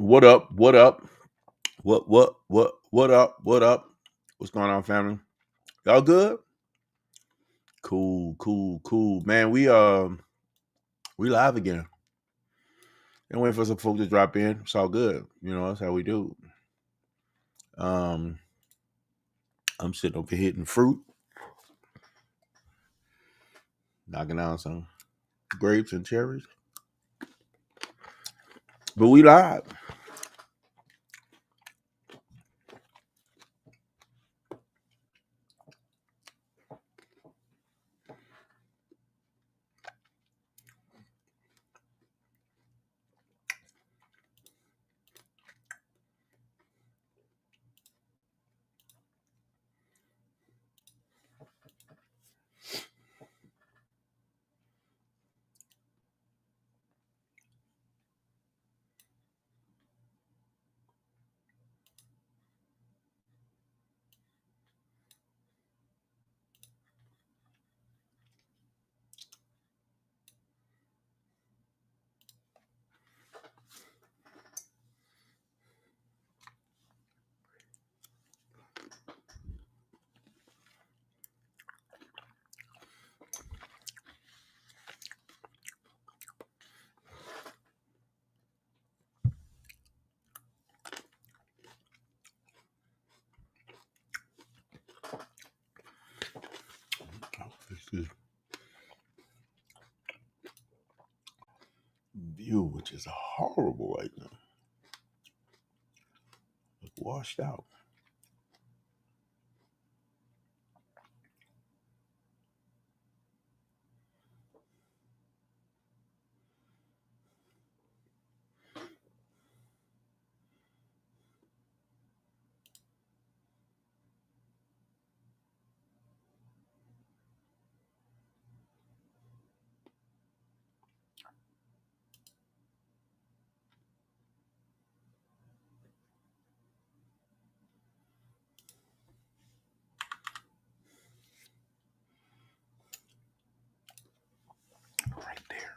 What up? What up? What up? What up? What's going on, family? Y'all good? Cool. Man, we live again. And waiting for some folks to drop in. It's all good. You know, that's how we do. Um, I'm sitting over here hitting fruit, knocking down some grapes and cherries. But we live. This view, which is horrible right now. Washed out. Right there.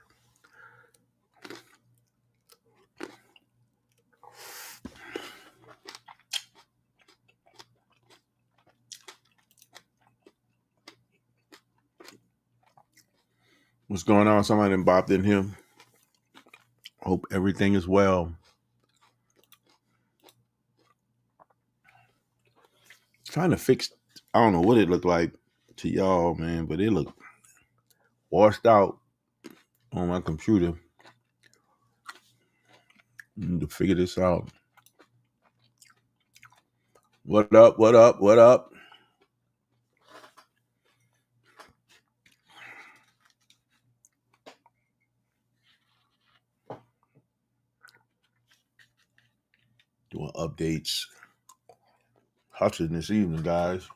What's going on? Somebody done bopped in here. Hope everything is well. Trying to fix, I don't know what it looked like to y'all, man, but it looked washed out on my computer. Need to figure this out. What up? What up? What up? Doing updates. Hustling this evening, guys.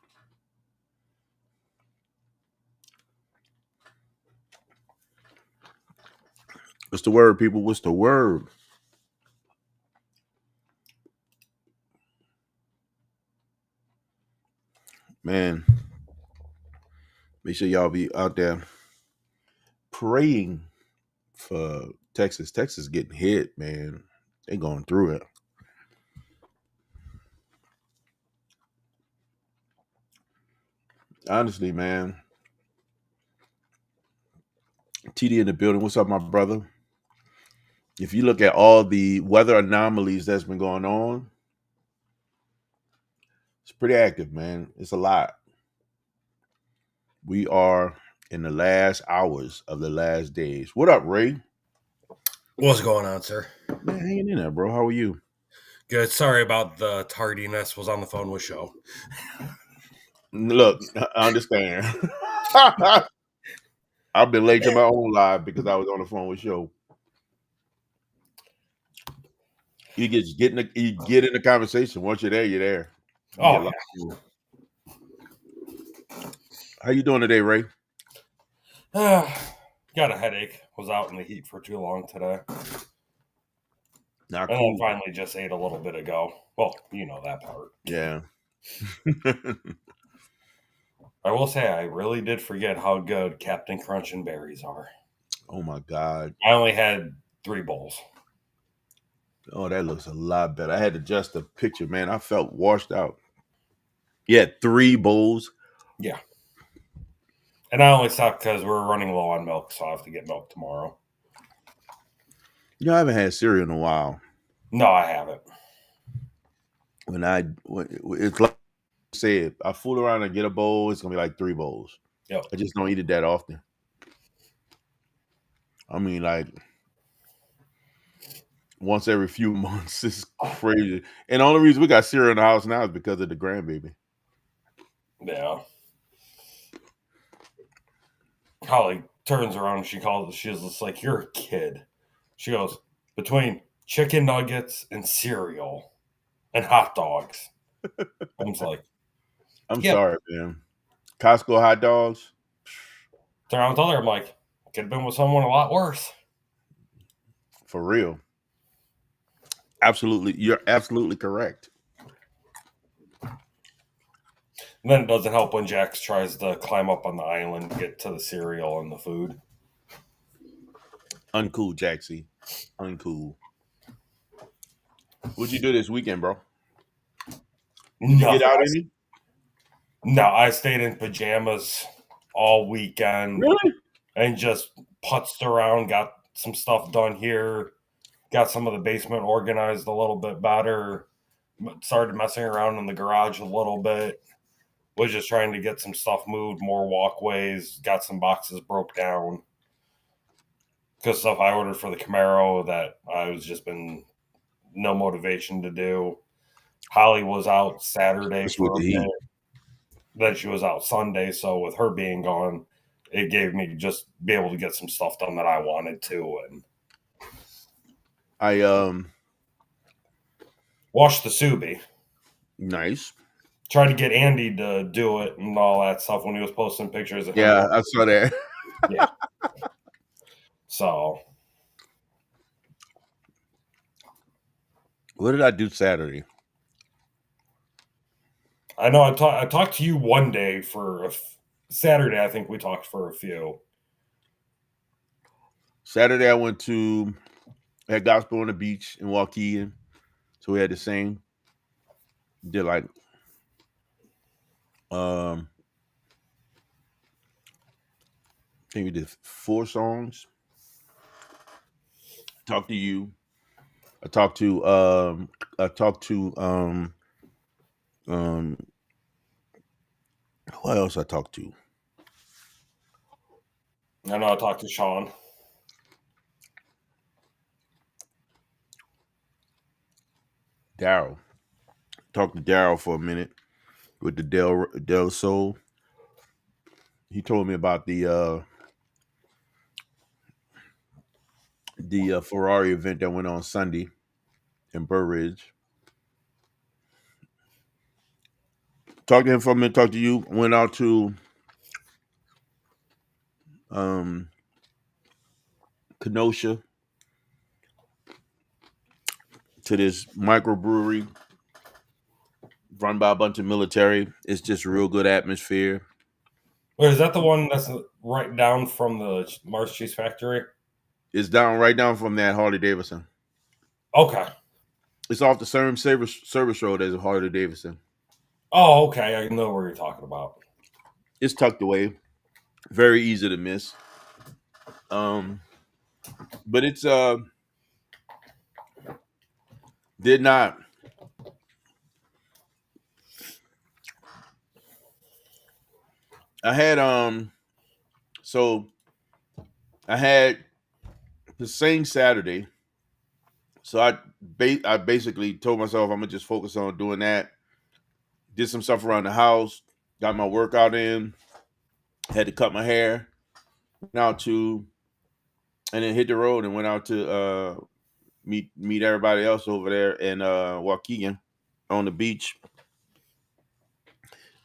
What's the word, people? What's the word? Man, make sure y'all be out there praying for Texas. Texas getting hit, man. They going through it. Honestly, man. TD in the building. What's up, my brother? If you look at all the weather anomalies that's been going on, it's pretty active, man. It's a lot. We are in the last hours of the last days. What up, Ray? What's going on, sir? Man, hanging in there, bro. How are you? Good. Sorry about the tardiness. Was on the phone with Show. Look, I understand. I've been late to my own live because I was on the phone with Show. You get in the conversation. Once you're there, you're there. Oh yeah. How you doing today, Ray? Got a headache. Was out in the heat for too long today. Not and cool. then finally just ate a little bit ago. Well, you know that part. Yeah. I will say I really did forget how good Captain Crunch and berries are. Oh my God. I only had 3 bowls. Oh, that looks a lot better. I had to adjust the picture, man. I felt washed out. You had 3 bowls. Yeah. And I only stopped because we're running low on milk, so I have to get milk tomorrow. I haven't had cereal in a while. No, I haven't. It's like I said, I fool around and get a bowl, it's gonna be like 3 bowls. Yep. I just don't eat it that often. I mean, like once every few months. It's crazy. And the only reason we got cereal in the house now is because of the grandbaby. Yeah. Holly turns around and she's just like, "You're a kid." She goes, "Between chicken nuggets and cereal and hot dogs." I'm just like, I'm "Yep." sorry, man. Costco hot dogs, Turn around and tell her, I'm like, "Could have been with someone a lot worse." for real. Absolutely, you're absolutely correct. And then it doesn't help when Jax tries to climb up on the island to get to the cereal and the food. Uncool, Jaxie. Uncool. What'd you do this weekend, bro? Did you get out any? No, I stayed in pajamas all weekend. Really? And just putzed around, got some stuff done here, got some of the basement organized a little bit better, started messing around in the garage a little bit, was just trying to get some stuff moved, more walkways, got some boxes broke down. Because stuff I ordered for the Camaro that I was just been no motivation to do. Holly was out Saturday What's with for a the heat? bit. Then she was out Sunday. So with her being gone, it gave me just be able to get some stuff done that I wanted to. And I wash the Subi. nice. Tried to get Andy to do it and all that stuff when he was posting pictures of him. Yeah, I saw that. Yeah. So What did I do Saturday? I know I talked to you one day for Saturday. I think we talked for a few. Saturday I went to had gospel on the beach in Waukegan. So we had to sing. Did like I think we did 4 songs. Talked to you. I talked to um who else I talked to? I know I talked to Sean. Daryl. Talked to Daryl for a minute with the Del Soul. He told me about the Ferrari event that went on Sunday in Burr Ridge. Talked to him for a minute. Talked to you. Went out to Kenosha to this microbrewery run by a bunch of military. It's just a real good atmosphere. Wait, is that the one that's right down from the Mars Cheese Factory? It's right down from that Harley Davidson. Okay. It's off the service road as a Harley Davidson. Oh, okay. I know where you're talking about. It's tucked away. Very easy to miss. But it's did not I had so I had to sing Saturday. So I basically told myself I'm gonna just focus on doing that. Did some stuff around the house, got my workout in, had to cut my hair, went out to and then hit the road and went out to meet everybody else over there in Waukegan on the beach.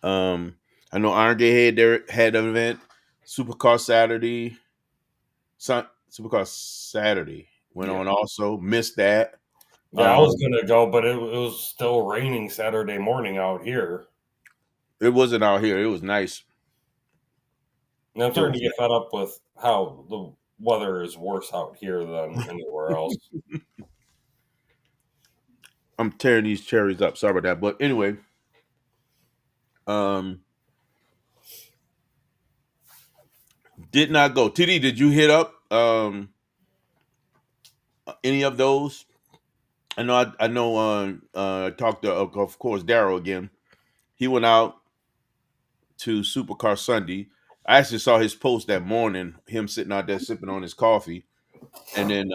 I know Iron Gate had an event, Supercar Saturday. Supercar Saturday went on also. Missed that. Yeah, I was gonna go, but it was still raining Saturday morning out here. It wasn't out here. It was nice. And I'm starting to get fed up with how the weather is worse out here than anywhere else. I'm tearing these cherries up. Sorry about that. But anyway, um, did not go. TD, did you hit up any of those? I talked to of course Daryl again. He went out to Supercar Sunday. I actually saw his post that morning, him sitting out there sipping on his coffee. And then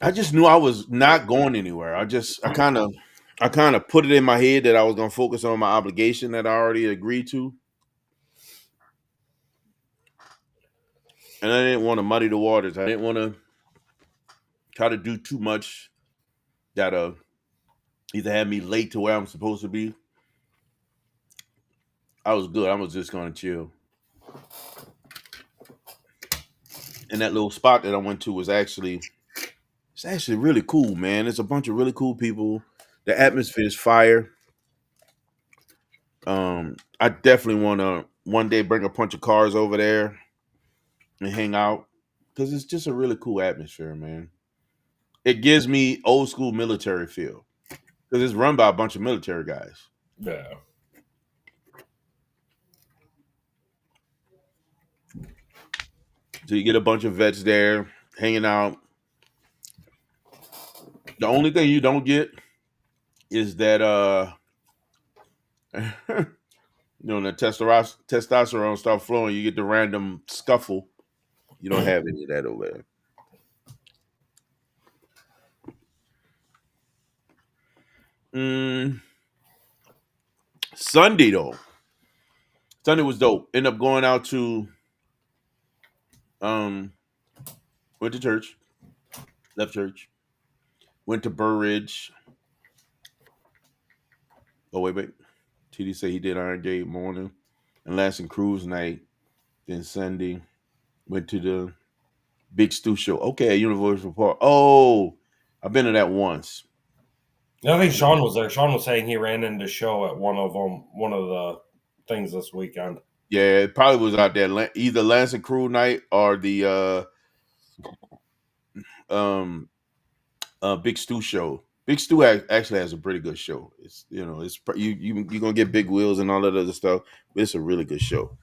I just knew I was not going anywhere. I kind of put it in my head that I was gonna focus on my obligation that I already agreed to. And I didn't want to muddy the waters. I didn't want to try to do too much that either had me late to where I'm supposed to be. I was good. I was just gonna chill. And that little spot that I went to was actually really cool, man. It's a bunch of really cool people. The atmosphere is fire. I definitely want to one day bring a bunch of cars over there and hang out because it's just a really cool atmosphere, man. It gives me old school military feel because it's run by a bunch of military guys. Yeah. So you get a bunch of vets there hanging out. The only thing you don't get is that the testosterone start flowing. You get the random scuffle. You don't have any of that over there. Mm, Sunday though, Sunday was dope. End up going out to um went to church, left church, went to Burr Ridge. Oh wait. TD said he did Iron Gate morning and Lansing Cruise night. Then Sunday went to the Big Stu show. Okay, at Universal Park. Oh, I've been to that once. I think Sean was there. Sean was saying he ran into show at one of the things this weekend. Yeah, it probably was out there. Either Lansing Cruise night or the um Big Stu show. Big Stu actually has a pretty good show. You're gonna get big wheels and all that other stuff, but it's a really good show.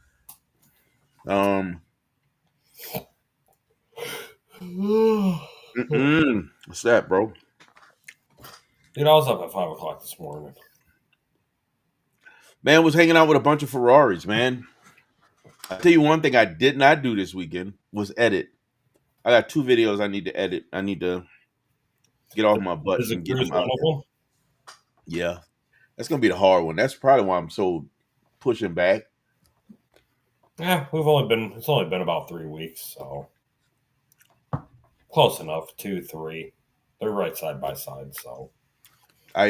Um, what's that, bro? Dude, I was up at 5 o'clock this morning. Man was hanging out with a bunch of Ferraris, man. I tell you one thing I did not do this weekend was edit. I got 2 videos I need to edit. I need to get off my butt Is it and get Cruise them out one of there. them? Yeah, that's gonna be the hard one. That's probably why I'm so pushing back. Yeah, it's only been about 3 weeks, so close enough. 2, 3. They're right side by side, so I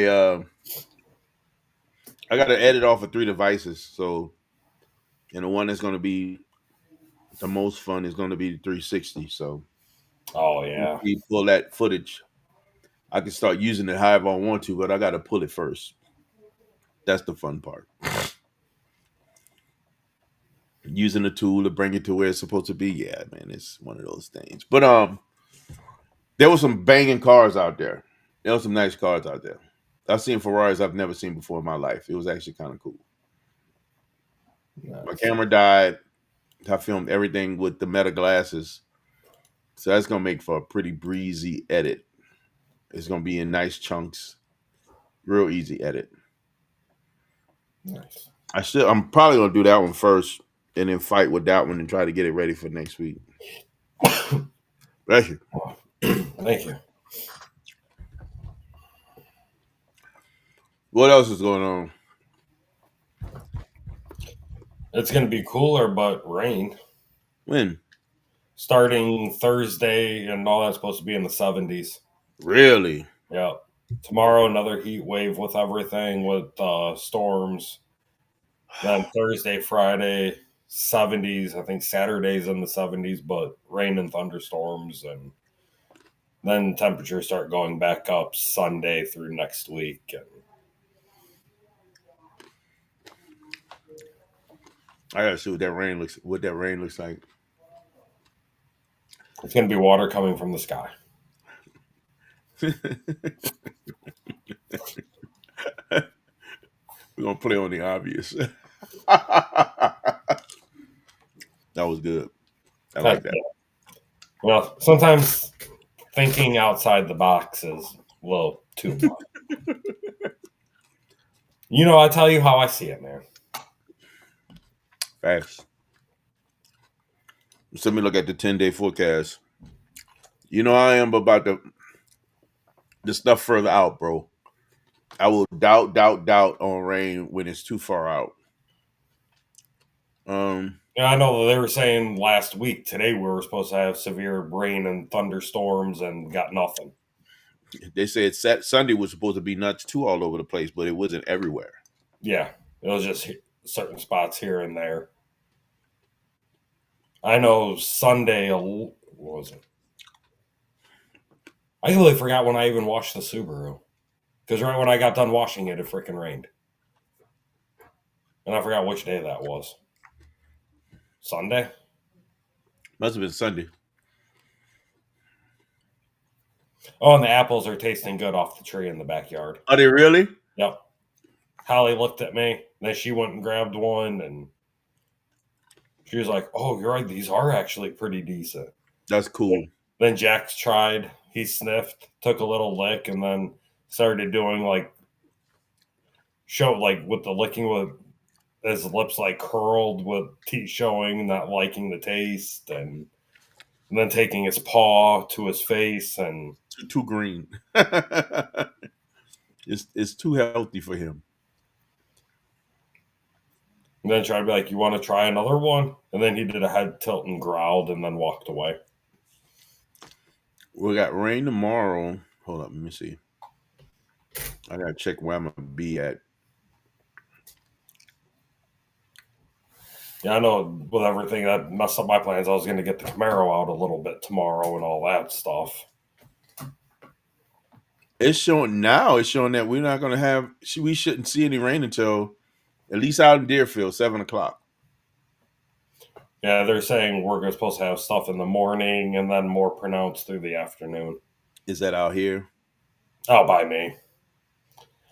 got to edit off of 3 devices, so and the one that's gonna be the most fun is gonna be the 360. So oh yeah. you pull that footage. I can start using it however I want to, but I got to pull it first. That's the fun part. Using the tool to bring it to where it's supposed to be. Yeah, man, it's one of those things. But there was some banging cars out there. There was some nice cars out there. I've seen Ferraris I've never seen before in my life. It was actually kind of cool. My Nice. camera died. I filmed everything with the meta glasses. So that's gonna make for a pretty breezy edit. It's gonna be in nice chunks. Real easy edit. Nice. I'm probably gonna do that one first and then fight with that one and try to get it ready for next week. Bless you. Thank you. What else is going on? It's going to be cooler, but rain. When? Starting Thursday, and all that's supposed to be in the 70s. Really? Yeah. Tomorrow, another heat wave with everything, with storms. Then Thursday, Friday, 70s. I think Saturday's in the 70s, but rain and thunderstorms. And then temperatures start going back up Sunday through next week. And I gotta see what that rain looks like. it's going to be water coming from the sky. We're gonna play on the obvious. That was good. I like that. Well, sometimes thinking outside the box is a little too much. I tell you how I see it, man. Facts. So let me look at the 10-day forecast. I am about the stuff further out, bro. I will doubt on rain when it's too far out. I know they were saying last week, today we were supposed to have severe rain and thunderstorms and got nothing. They said Sunday was supposed to be nuts too all over the place, but it wasn't everywhere. Yeah, it was just certain spots here and there. I know Sunday, what was it? I completely forgot when I even washed the Subaru. Because right when I got done washing it, it freaking rained. And I forgot which day that was. Sunday? Must have been Sunday. Oh, and the apples are tasting good off the tree in the backyard. Are they really? Yep. Holly looked at me, and then she went and grabbed one, and she was like, "Oh, you're right. These are actually pretty decent." That's cool. Then Jax tried. He sniffed, took a little lick, and then started doing with the licking with his lips curled with teeth showing, not liking the taste, and then taking his paw to his face and too green. It's too healthy for him. And then tried to be like, "You want to try another one?" And then he did a head tilt and growled and then walked away. We got rain tomorrow. Hold up, let me see. I gotta check where I'm gonna be at. Yeah, I know with everything that messed up my plans, I was going to get the Camaro out a little bit tomorrow and all that stuff. It's showing that we're not going to have, we shouldn't see any rain until at least out in Deerfield, 7 o'clock. Yeah, they're saying we're supposed to have stuff in the morning and then more pronounced through the afternoon. Is that out here? Oh, by me.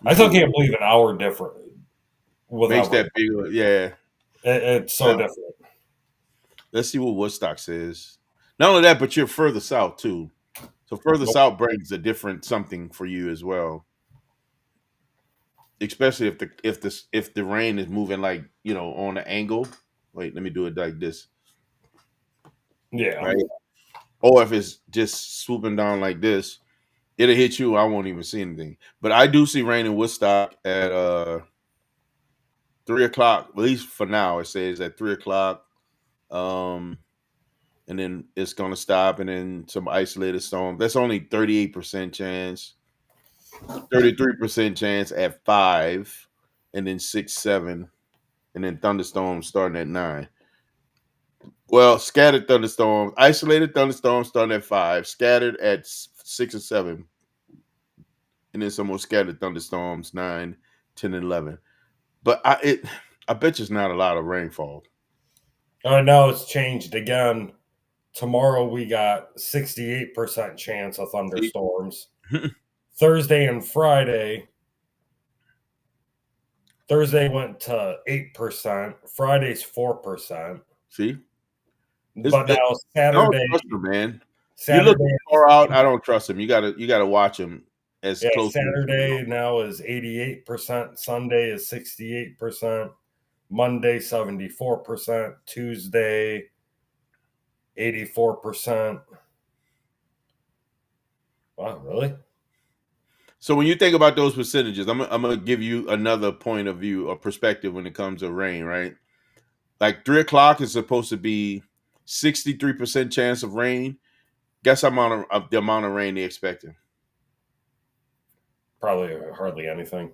I still can't believe an hour different. Makes that big, yeah. It's so different. Let's see what Woodstock says. Not only that, but you're further south too. So further south brings a different something for you as well. Especially if the rain is moving on an angle. Wait, let me do it like this. Yeah. Right. Or if it's just swooping down like this, it'll hit you. I won't even see anything. But I do see rain in Woodstock at 3 o'clock. At least for now, it says at 3 o'clock. And then it's gonna stop, and then some isolated storm. That's only 38% chance, 33% chance at 5, and then 6, 7, and then thunderstorms starting at 9. Well, scattered thunderstorms, isolated thunderstorms starting at 5, scattered at 6 or 7, and then some more scattered thunderstorms 9, 10, and 11. But I bet you it's not a lot of rainfall. Oh, no, it's changed again. Tomorrow we got 68% chance of thunderstorms. Thursday and Friday. Thursday went to 8%. Friday's 4%. See? But now Saturday. I don't trust him, man. Saturday, you look far out, I don't trust him. You gotta watch him as close. Saturday now is 88%. Sunday is 68%. Monday 74%. Tuesday 84%. Wow, really? So when you think about those percentages, I'm gonna give you another point of view or perspective when it comes to rain, right? Like 3 o'clock is supposed to be 63% chance of rain. Guess the amount of rain they're expecting? Probably hardly anything.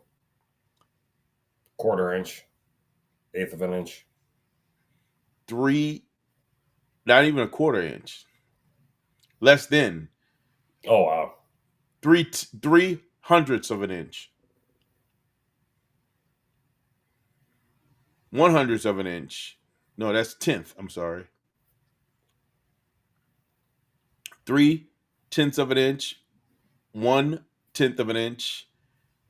Quarter inch, eighth of an inch. 3, not even a quarter inch. Less than. Oh wow. 3 hundredths of an inch. 1/100th of an inch. No, that's 10th. I'm sorry. 3/10 of an inch. 1/10 of an inch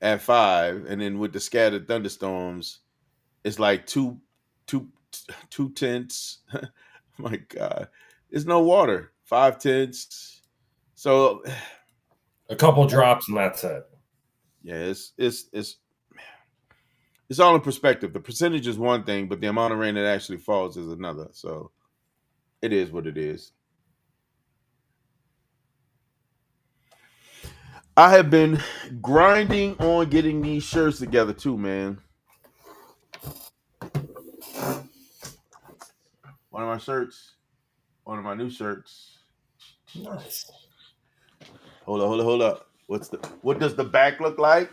at 5, and then with the scattered thunderstorms, it's like two tenths. My God, there's no water. 5/10. So A couple drops and that's it. yeah, it's all in perspective. The percentage is one thing, but the amount of rain that actually falls is another. So it is what it is. I have been grinding on getting these shirts together too, man. One of my shirts, one of my new shirts. Nice. Hold up. What does the back look like?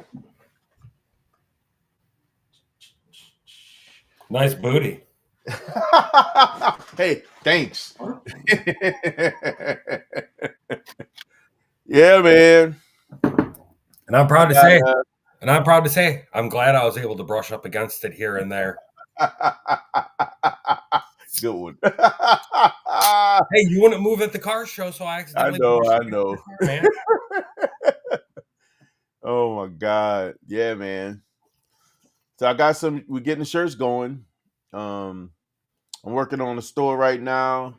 Nice booty. Hey, thanks. Yeah, man. And I'm proud to say, I'm glad I was able to brush up against it here and there. Good one. Hey, you wouldn't move at the car show, so I accidentally I know. Car, man. Oh my God. Yeah, man. So I got we're getting the shirts going. I'm working on the store right now.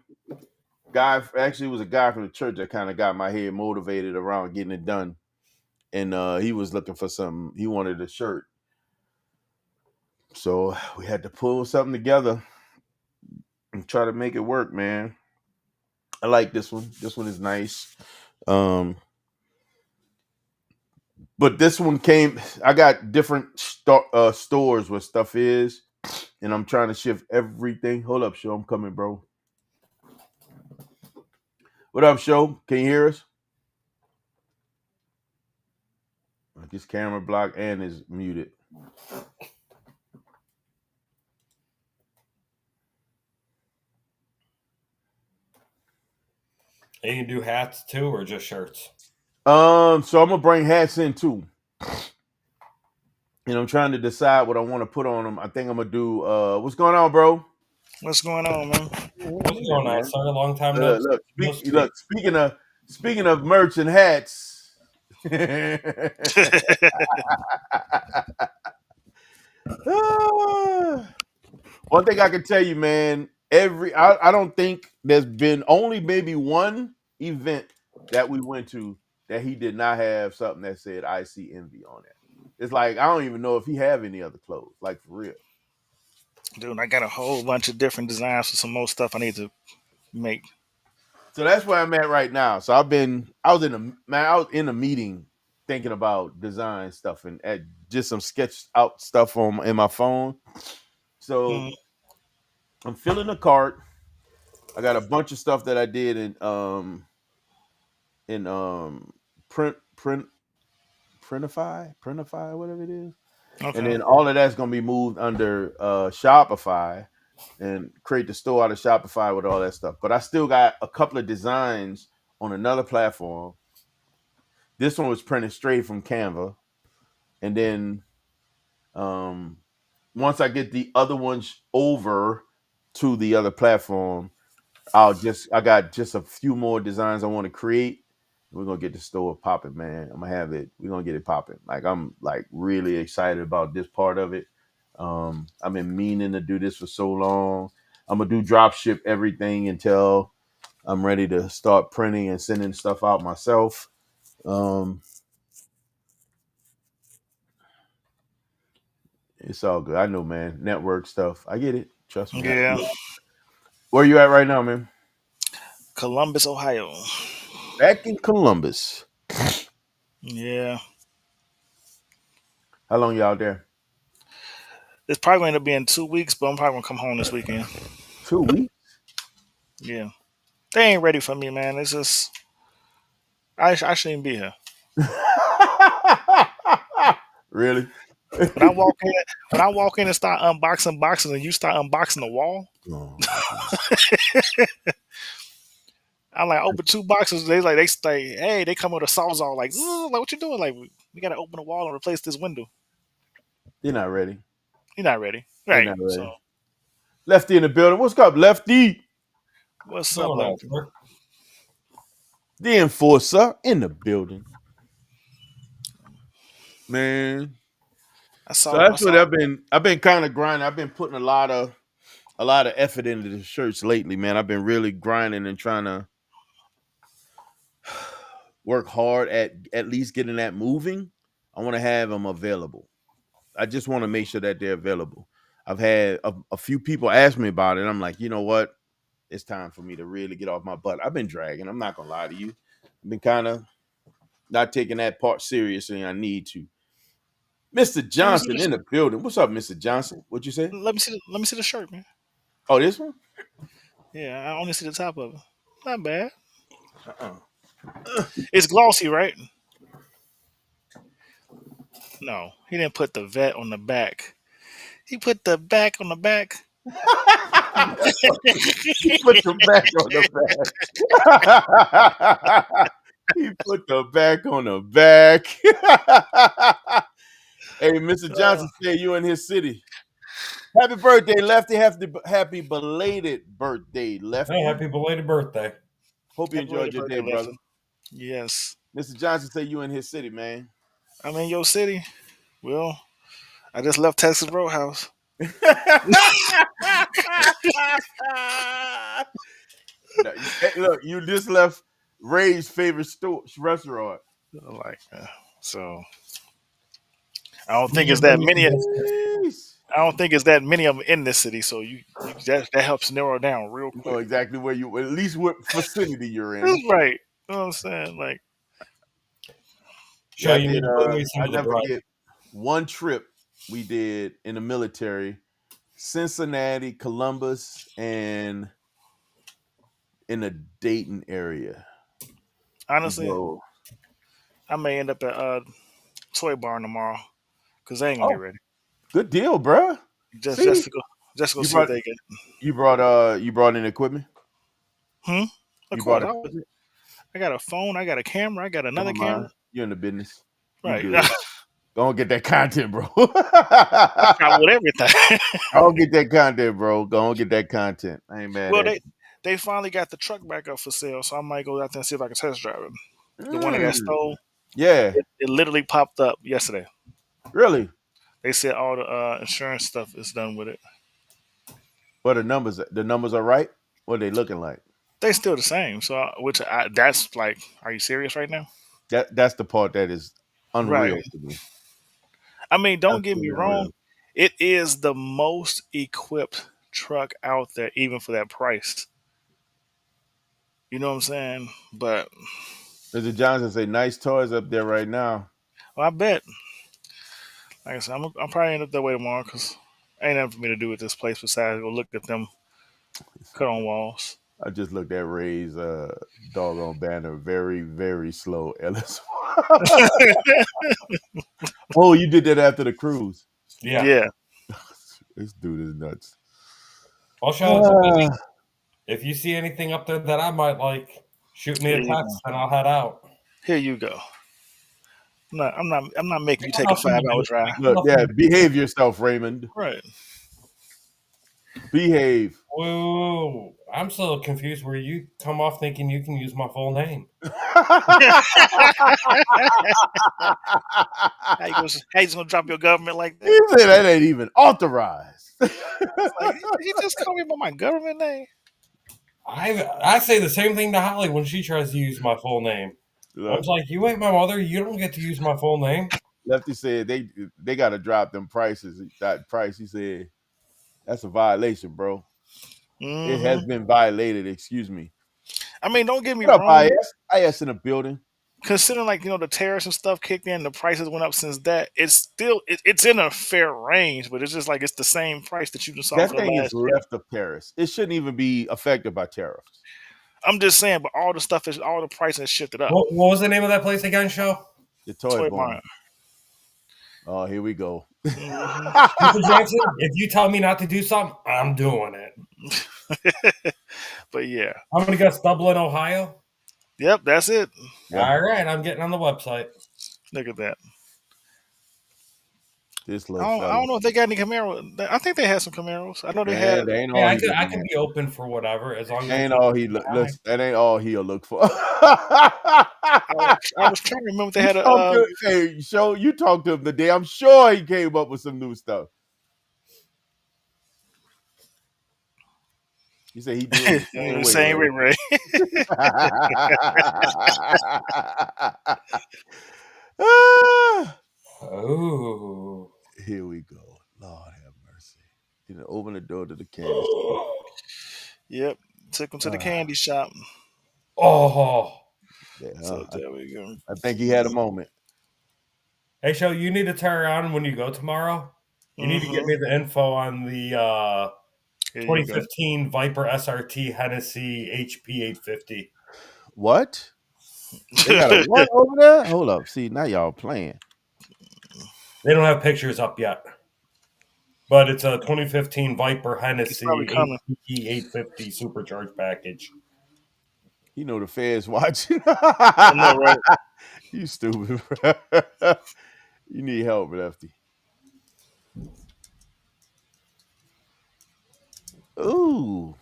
Actually was a guy from the church that kind of got my head motivated around getting it done. And he was looking for something. He wanted a shirt. So we had to pull something together and try to make it work, man. I like this one. This one is nice. But this one I got different stores where stuff is, and I'm trying to shift everything. Hold up, Show. I'm coming, bro. What up, Show? Can you hear us? This camera blocked and is muted. And you do hats too, or just shirts? So I'm gonna bring hats in too. And I'm trying to decide what I want to put on them. I think I'm gonna do. What's going on, bro? What's going on, man? What's going on, sir? A long time Look, speaking of merch and hats. One thing I can tell you, man, I don't think there's been only maybe one event that we went to that he did not have something that said "I see envy" on it. It's like I don't even know if he have any other clothes, like for real. Dude, I got a whole bunch of different designs for some more stuff I need to make. So that's where I'm at right now. So I was in a meeting thinking about design stuff and just some sketched out stuff in my phone. So I'm filling the cart. I got a bunch of stuff that I did in Printify, whatever it is. Okay. And then all of that's gonna be moved under Shopify and create the store out of Shopify with all that stuff. But I still got a couple of designs on another platform. This one was printed straight from Canva. And then once I get the other ones over to the other platform, I got just a few more designs I want to create. We're gonna get the store popping, man. I'm gonna have it. We're gonna get it popping. Like I'm like really excited about this part of it. I've been meaning to do this for so long. I'm gonna do drop ship everything until I'm ready to start printing and sending stuff out myself. It's all good. I know, man. Network stuff. I get it. Trust me. Yeah. Where you at right now, man? Columbus, Ohio. Back in Columbus. Yeah. How long you out there? It's probably going to be in 2 weeks, but I'm probably going to come home this weekend. 2 weeks? Yeah. They ain't ready for me, man. It's just I shouldn't be here. Really? When I walk in and start unboxing boxes and you start unboxing the wall, I'm like, open 2 boxes. They hey, they come with a sawzall like what you doing? Like we gotta open the wall and replace this window. You're not ready. You're not ready. You're Right. not ready. So Lefty in the building. What's up, Lefty? what's up, Lefty? The enforcer in the building. man. I So saw. that's what I've been kind of grinding. I've been putting a lot of effort into the shirts lately, man. I've been really grinding and trying to work hard at least getting that moving. I want to have them available. I just want to make sure that they're available. I've had a few people ask me about it. I'm like, you know what? It's time for me to really get off my butt. I've been dragging. I'm not gonna lie to you. I've been kind of not taking that part seriously. I need to. Mr. Let me see Johnson the in the building. What's up, Mr. Johnson? What'd you say? Let me see the shirt, man. Oh, this one? Yeah, I only see the top of it. Not bad. Uh-uh. It's glossy, right? No, he didn't put the vet on the back. He put the back on the back. He put the back on the back. He put the back on the back. Hey, Mr. Johnson said you in his city. Happy birthday, Lefty. Happy belated birthday, Lefty. Hey, happy belated birthday. Hope you Happy enjoyed belated your day, birthday, brother. Lefty. Yes. Mr. Johnson said you in his city, man. I'm in your city. Well, I just left Texas Roadhouse. Look, you just left Ray's favorite restaurant. Like, so I don't think it's that many. Jeez. I don't think it's that many of them in this city. So that helps narrow down real You quick. know exactly where you, at least what vicinity you're in. That's right. You know what I'm saying? Like, Sure, I you need to bring me some I of the never bread. forget one trip we did in the military, Cincinnati, Columbus, and in the Dayton area. honestly, Bro. I may end up at Toy Barn tomorrow because they ain't gonna be ready. Good deal, bro. Just See? to go You see brought- what they get. You brought in equipment? Of You course, brought I got a phone. I got a camera. I got another Never mind. camera. You're in the business. You Right. good. Go and get that content, bro. I with everything. Go and get that content, bro. Go and get that content. I ain't mad Well, at they finally got the truck back up for sale, so I might go out there and see if I can test drive it. you. The one that got stole, Yeah, it literally popped up yesterday. really. They said all the insurance stuff is done with it. But the numbers are right. What are they looking like? They still the same. So, that's like, are you serious right now? That's the part that is unreal Right. to me. I mean, don't get me Absolutely wrong. unreal. It is the most equipped truck out there, even for that price. You know what I'm saying? But Mr. Johnson say nice toys up there right now. well, I bet. Like I said, I'm probably end up that way tomorrow because ain't nothing for me to do at this place besides go look at them cut on walls. I just looked at Ray's doggone banner. Very, very slow. Ellis. Oh, you did that after the cruise. Yeah. This dude is nuts. I'll show it to you. If you see anything up there that I might like, shoot me a Yeah. text and I'll head out. Here you go. I'm not making you take a 5-hour drive. Look, yeah, behave yourself, Raymond. Right. Behave. Whoa, I'm still confused where you come off thinking you can use my full name. How you just gonna drop your government like that? He said that ain't even authorized. Like, he just called me by my government name. I say the same thing to Holly when she tries to use my full name. I was like, you ain't my mother. You don't get to use my full name. Lefty said they got to drop them prices. That price, he said, that's a violation, bro. It has been violated. Excuse me. I mean, don't get me What up, wrong. IS in the building. Considering the tariffs and stuff kicked in, the prices went up since that. It's still it's in a fair range, but it's just like it's the same price that you just saw That for the thing last is year. left of tariffs. It shouldn't even be affected by tariffs. I'm just saying, but all the pricing is shifted up. What was the name of that place again, show? The Toy Toy Barn. Barn. Oh, here we go. Mr. Jackson, if you tell me not to do something, I'm doing it. But yeah, I'm going to guess Dublin, Ohio. yep, that's it. Yeah. All right, I'm getting on the website. Look at that. This I little don't know if they got any Camaros. I think they had some Camaros. I know they had. That ain't all Yeah, he I could be open for whatever as long as ain't it's all he look. That ain't all he'll look for. I I was trying to remember if they had a. Hey, show you talked to him today. I'm sure he came up with some new stuff. You say he do it the same way, Ray. Oh. Here we go. Lord have mercy. You know, open the door to the candy. Yep. Took him to the candy shop. Oh. Yeah, So there we go. I think he had a moment. Hey, Show, you need to turn around when you go tomorrow. You need to give me the info on the 2015 Viper SRT Hennessy HP 850. What? They got a what over there? Hold up. See, now y'all playing. They don't have pictures up yet. But it's a 2015 Viper Hennessy HP 850 supercharged package. You know the feds watching. I know, right? You stupid. You need help, Lefty. Ooh.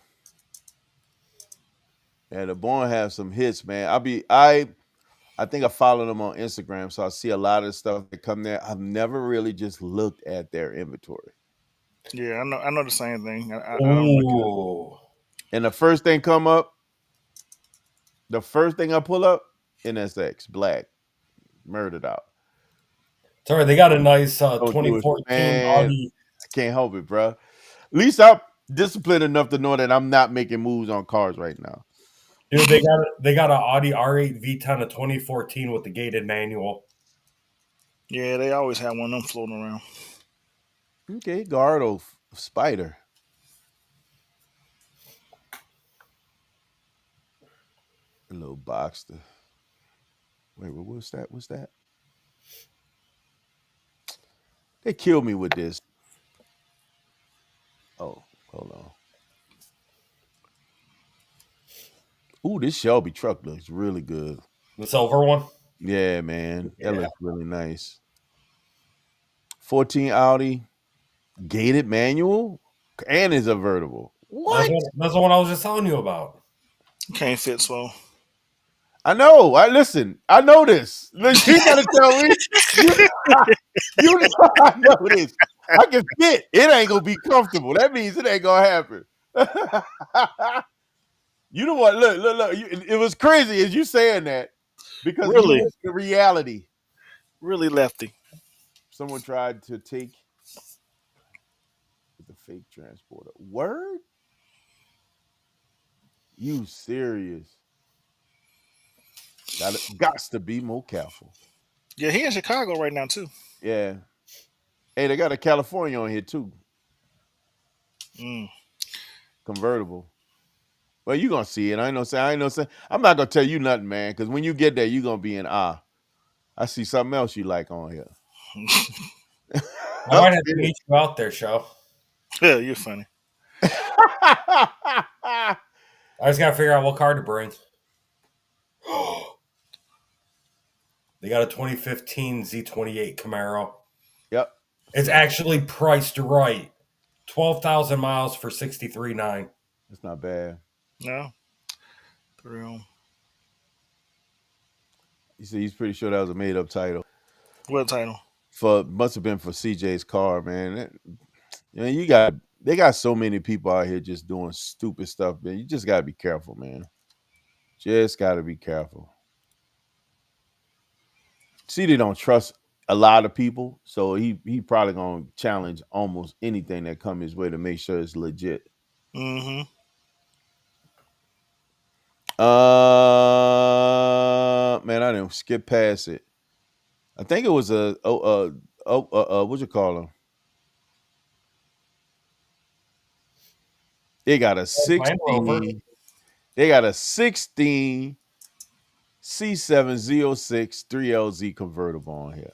Yeah, the Born have some hits, man. I think I follow them on Instagram, so I see a lot of stuff that come there. I've never really just looked at their inventory. Yeah, I know the same thing. Ooh. And the first thing come up, the first thing I pull up, NSX, black, murdered out. Sorry, they got a nice 2014 Audi. I can't help it, bro. At least I'm disciplined enough to know that I'm not making moves on cars right now. Dude, they got an Audi R8 V10 of 2014 with the gated manual. Yeah, they always have one of them floating around. Okay, Gardo Spider. A little box. Wait, what's that? What's that? They killed me with this. Oh, hold on. Ooh, this Shelby truck looks really good. The silver one? Yeah, man. That looks really nice. 14 Audi, gated manual, and is a vertible. What? That's the one I was just telling you about. Can't fit slow. I know. Listen. I know this. Listen, you gotta tell me. You know I know this. I can fit. It ain't gonna be comfortable. That means it ain't gonna happen. You know what? Look. It was crazy as you saying that because really the reality. Really, Lefty. Someone tried to take the fake transporter. Word? You serious? Got to be more careful. Yeah, he in Chicago right now too. Yeah. Hey, they got a California on here too. Convertible. Well, you gonna see it. I ain't no saying. I'm not gonna tell you nothing, man. Because when you get there, you gonna be in awe. I see something else you like on here. I might have to meet you out there, Show. Yeah, you're funny. I just gotta figure out what car to bring. They got a 2015 Z28 Camaro. Yep. It's actually priced right. 12,000 miles for $63,900. That's not bad. No. For real. You see, he's pretty sure that was a made-up title. What title? Must have been for CJ's car, man. They got so many people out here just doing stupid stuff, man. You just gotta be careful, man. Just gotta be careful. See, they don't trust a lot of people, so he probably gonna challenge almost anything that come his way to make sure it's legit. Mm-hmm. Man, I didn't skip past it. I think it was what you call them? They got a 16. They got a 16 C706 3LZ convertible on here.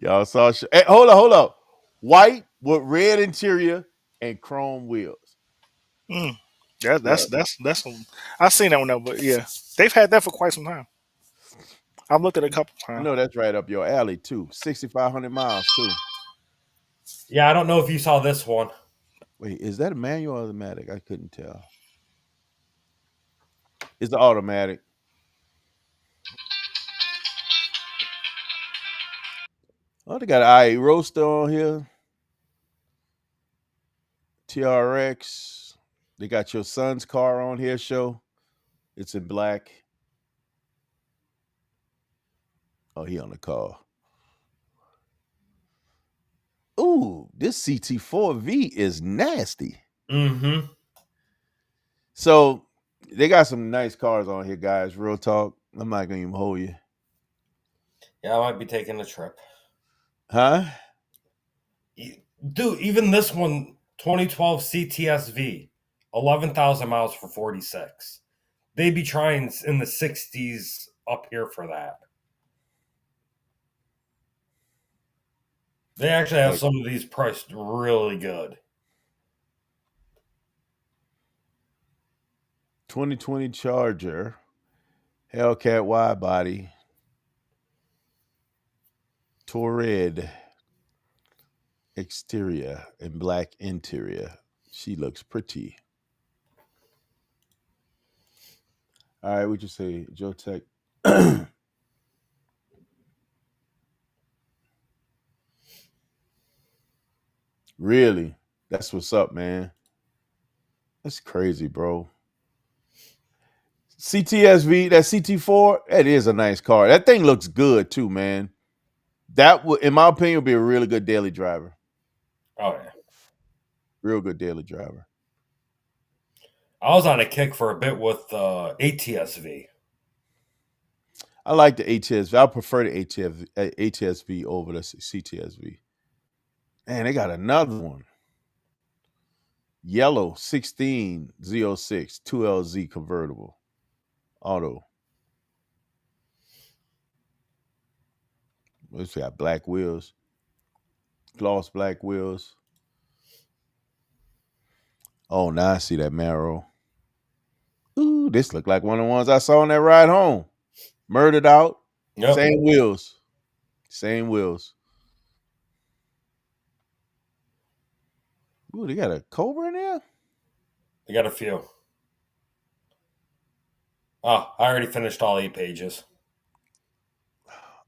Y'all saw. Hey, hold up. White with red interior and chrome wheels. That's I've seen that one though, but yeah, they've had that for quite some time. I've looked at it a couple times. I know that's right up your alley too. 6,500 miles too. Yeah, I don't know if you saw this one. Wait, is that a manual or automatic? I couldn't tell. It's the automatic. Oh, they got an I8 Roadster on here. TRX. They got your son's car on here. Show. It's in black. Oh, he on the car. Ooh, this CT4V is nasty. Mm-hmm. So they got some nice cars on here, guys. Real talk. I'm not gonna even hold you. Yeah, I might be taking a trip. Huh? Dude, even this one, 2012 CTSV, 11,000 miles for 46. They'd be trying in the 60s up here for that. They actually have some of these priced really good. 2020 Charger, Hellcat wide body, Toured exterior and black interior. She looks pretty. All right, what you say, Joe Tech? Really? That's what's up, man. That's crazy, bro. CTSV, that CT4, that is a nice car. That thing looks good too, man. That would, in my opinion, would be a really good daily driver. Oh, yeah. Real good daily driver. I was on a kick for a bit with ATSV. I like the ATSV. I prefer the ATSV over the CTSV. Man, they got another one. Yellow 16Z06 2LZ convertible auto. It's got black wheels, gloss black wheels. Oh, now I see that Marrow. Ooh, this look like one of the ones I saw on that ride home. Murdered out. Yep. Same wheels. Same wheels. Ooh, they got a Cobra in there? They got a few. Oh, I already finished all 8 pages.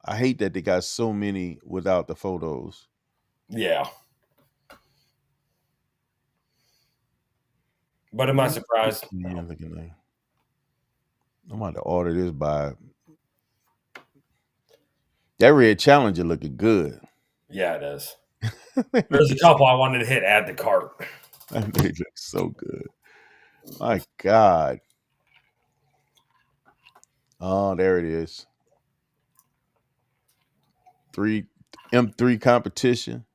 I hate that they got so many without the photos. Yeah. But am I surprised? Yeah, I'm about to order this by. That red Challenger looking good. Yeah, it is. There's a couple I wanted to hit add to cart. That thing looks so good. My God. Oh, there it is. M3 competition.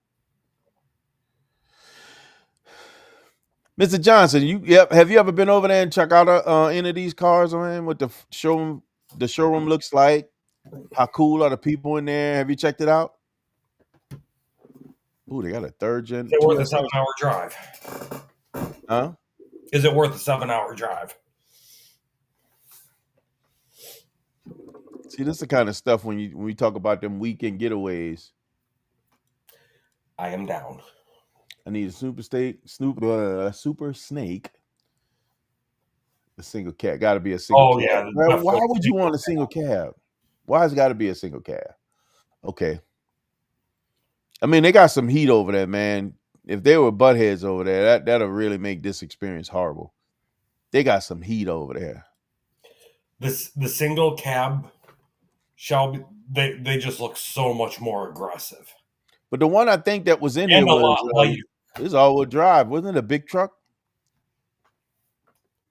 Mr. Johnson, have you ever been over there and check out any of these cars, man? What the showroom looks like? How cool are the people in there? Have you checked it out? Ooh, they got a third gen. Is it worth a 7-hour drive? Huh? Is it worth a 7-hour drive? See, this is the kind of stuff when we talk about them weekend getaways. I am down. I need a super snake. A single cab. Got to be a single cab. Yeah. Why would you want a single cab? Why has it got to be a single cab? Okay. I mean, they got some heat over there, man. If they were buttheads over there, that'll really make this experience horrible. They got some heat over there. The single cab they just look so much more aggressive. But the one I think that was in here was this all-wheel drive. Wasn't it a big truck?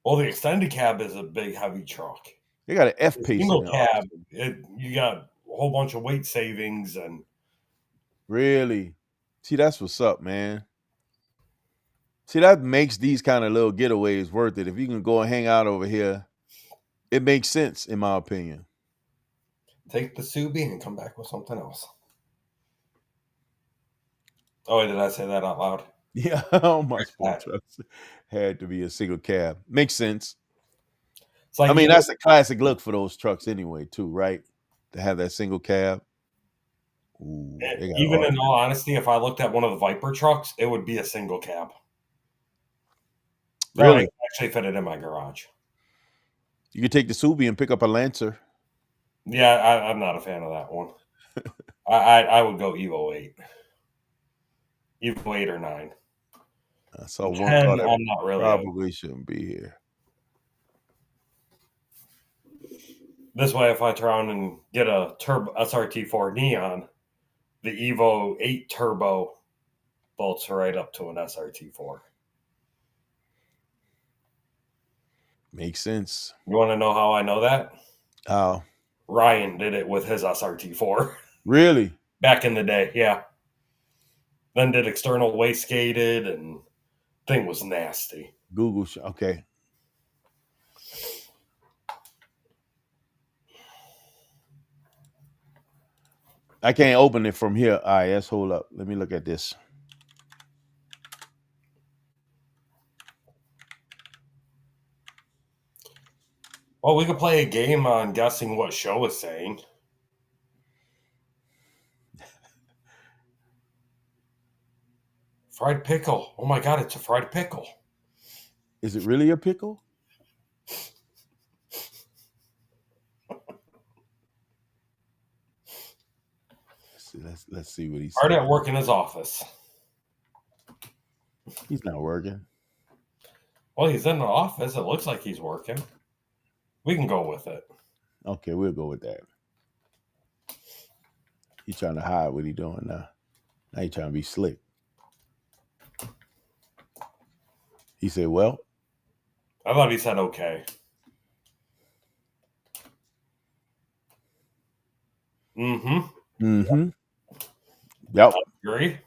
Well, the extended cab is a big, heavy truck. They got an F-Pace. Single cab, you got a whole bunch of weight savings and. Really? See, that's what's up, man. See, that makes these kind of little getaways worth it. If you can go and hang out over here, it makes sense, in my opinion. Take the Subi and come back with something else. Oh, did I say that out loud? Yeah, all my sports trucks had to be a single cab. Makes sense. Like, I mean, that's a classic look for those trucks anyway, too, right? To have that single cab. Ooh, even in all honesty, if I looked at one of the Viper trucks, it would be a single cab. No, I Really? can actually fit it in my garage. You could take the Subi and pick up a Lancer. Yeah, I'm not a fan of that one. I would go Evo 8. Evo 8 or 9. I saw one 10, car that I'm not really. probably shouldn't be here. This way, if I turn around and get a turbo SRT4 Neon, the Evo 8 Turbo bolts right up to an SRT4. Makes sense. You want to know how I know that? How? Ryan did it with his SRT4 Really? back in the day. Yeah. Then did external wastegated, and thing was nasty. Google. Okay. I can't open it from here. All right, let's hold up. Let me look at this. Well, we could play a game on guessing what show is saying. Fried pickle. Oh my God, it's a fried pickle. Is it really a pickle? Let's see what he's Hard saying. at work in his office. He's not working. Well, he's in the office. It looks like he's working. We can go with it. Okay, we'll go with that. He's trying to hide what he's doing now. Now he's trying to be slick. He said, well. I thought he said okay. Mm-hmm. Mm-hmm. Yep. I agree.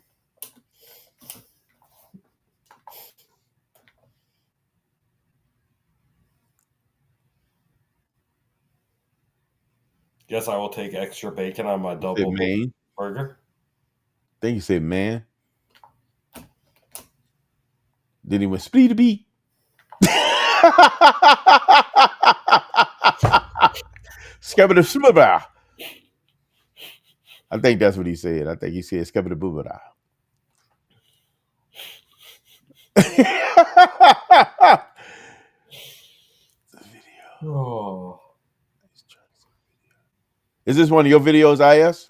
Guess I will take extra bacon on my double burger. I think he said man. Then he went split a beat. Skabba shmubba. I think that's what he said. I think he said skabba boobada. Oh. Is this one of your videos, IS?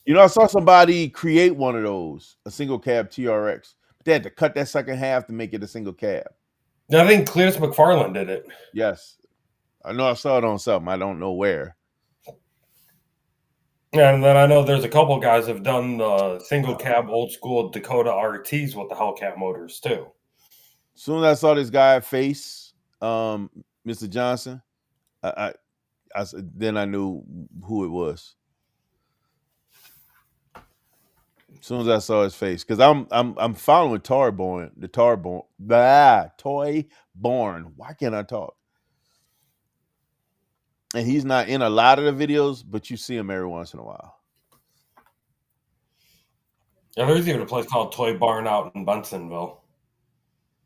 You know, I saw somebody create one of those, a single cab TRX. But they had to cut that second half to make it a single cab. I think Cletus McFarland did it. Yes. I know I saw it on something. I don't know where. And then I know there's a couple guys have done the single cab old school Dakota RTs with the Hellcat motors too. As soon as I saw this guy face, Mr. Johnson, then I knew who it was. As soon as I saw his face, because I'm following Toy Born. Why can't I talk? And he's not in a lot of the videos, but you see him every once in a while. Yeah, there's even a place called Toy Barn out in Bensonville.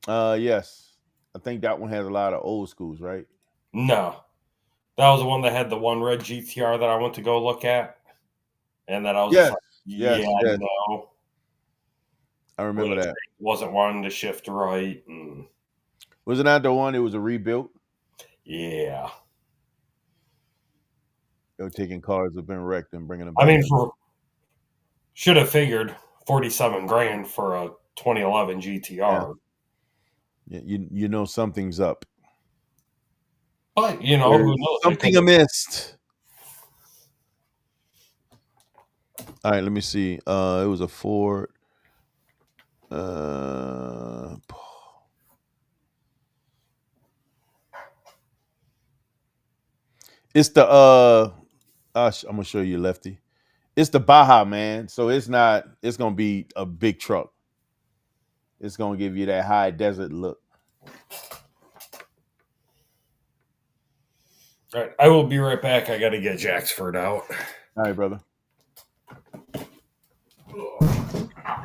Yes. I think that one has a lot of old schools, right? No. That was the one that had the one red GTR that I went to go look at. And then I was just like, yes. no. I remember that. Wasn't wanting to shift right. And... Wasn't that the one? It was a rebuilt? Yeah. They were taking cars that have been wrecked and bringing them back. I mean, should have figured $47,000 for a 2011 GTR. Yeah, you know something's up. But, you know, who knows? Something amiss. All right, let me see. It was a Ford. It's the I'm gonna show you, Lefty. It's the Baja, man. So it's gonna be a big truck. It's gonna give you that high desert look. All right, I will be right back. I got to get Jacksford out. All right, brother.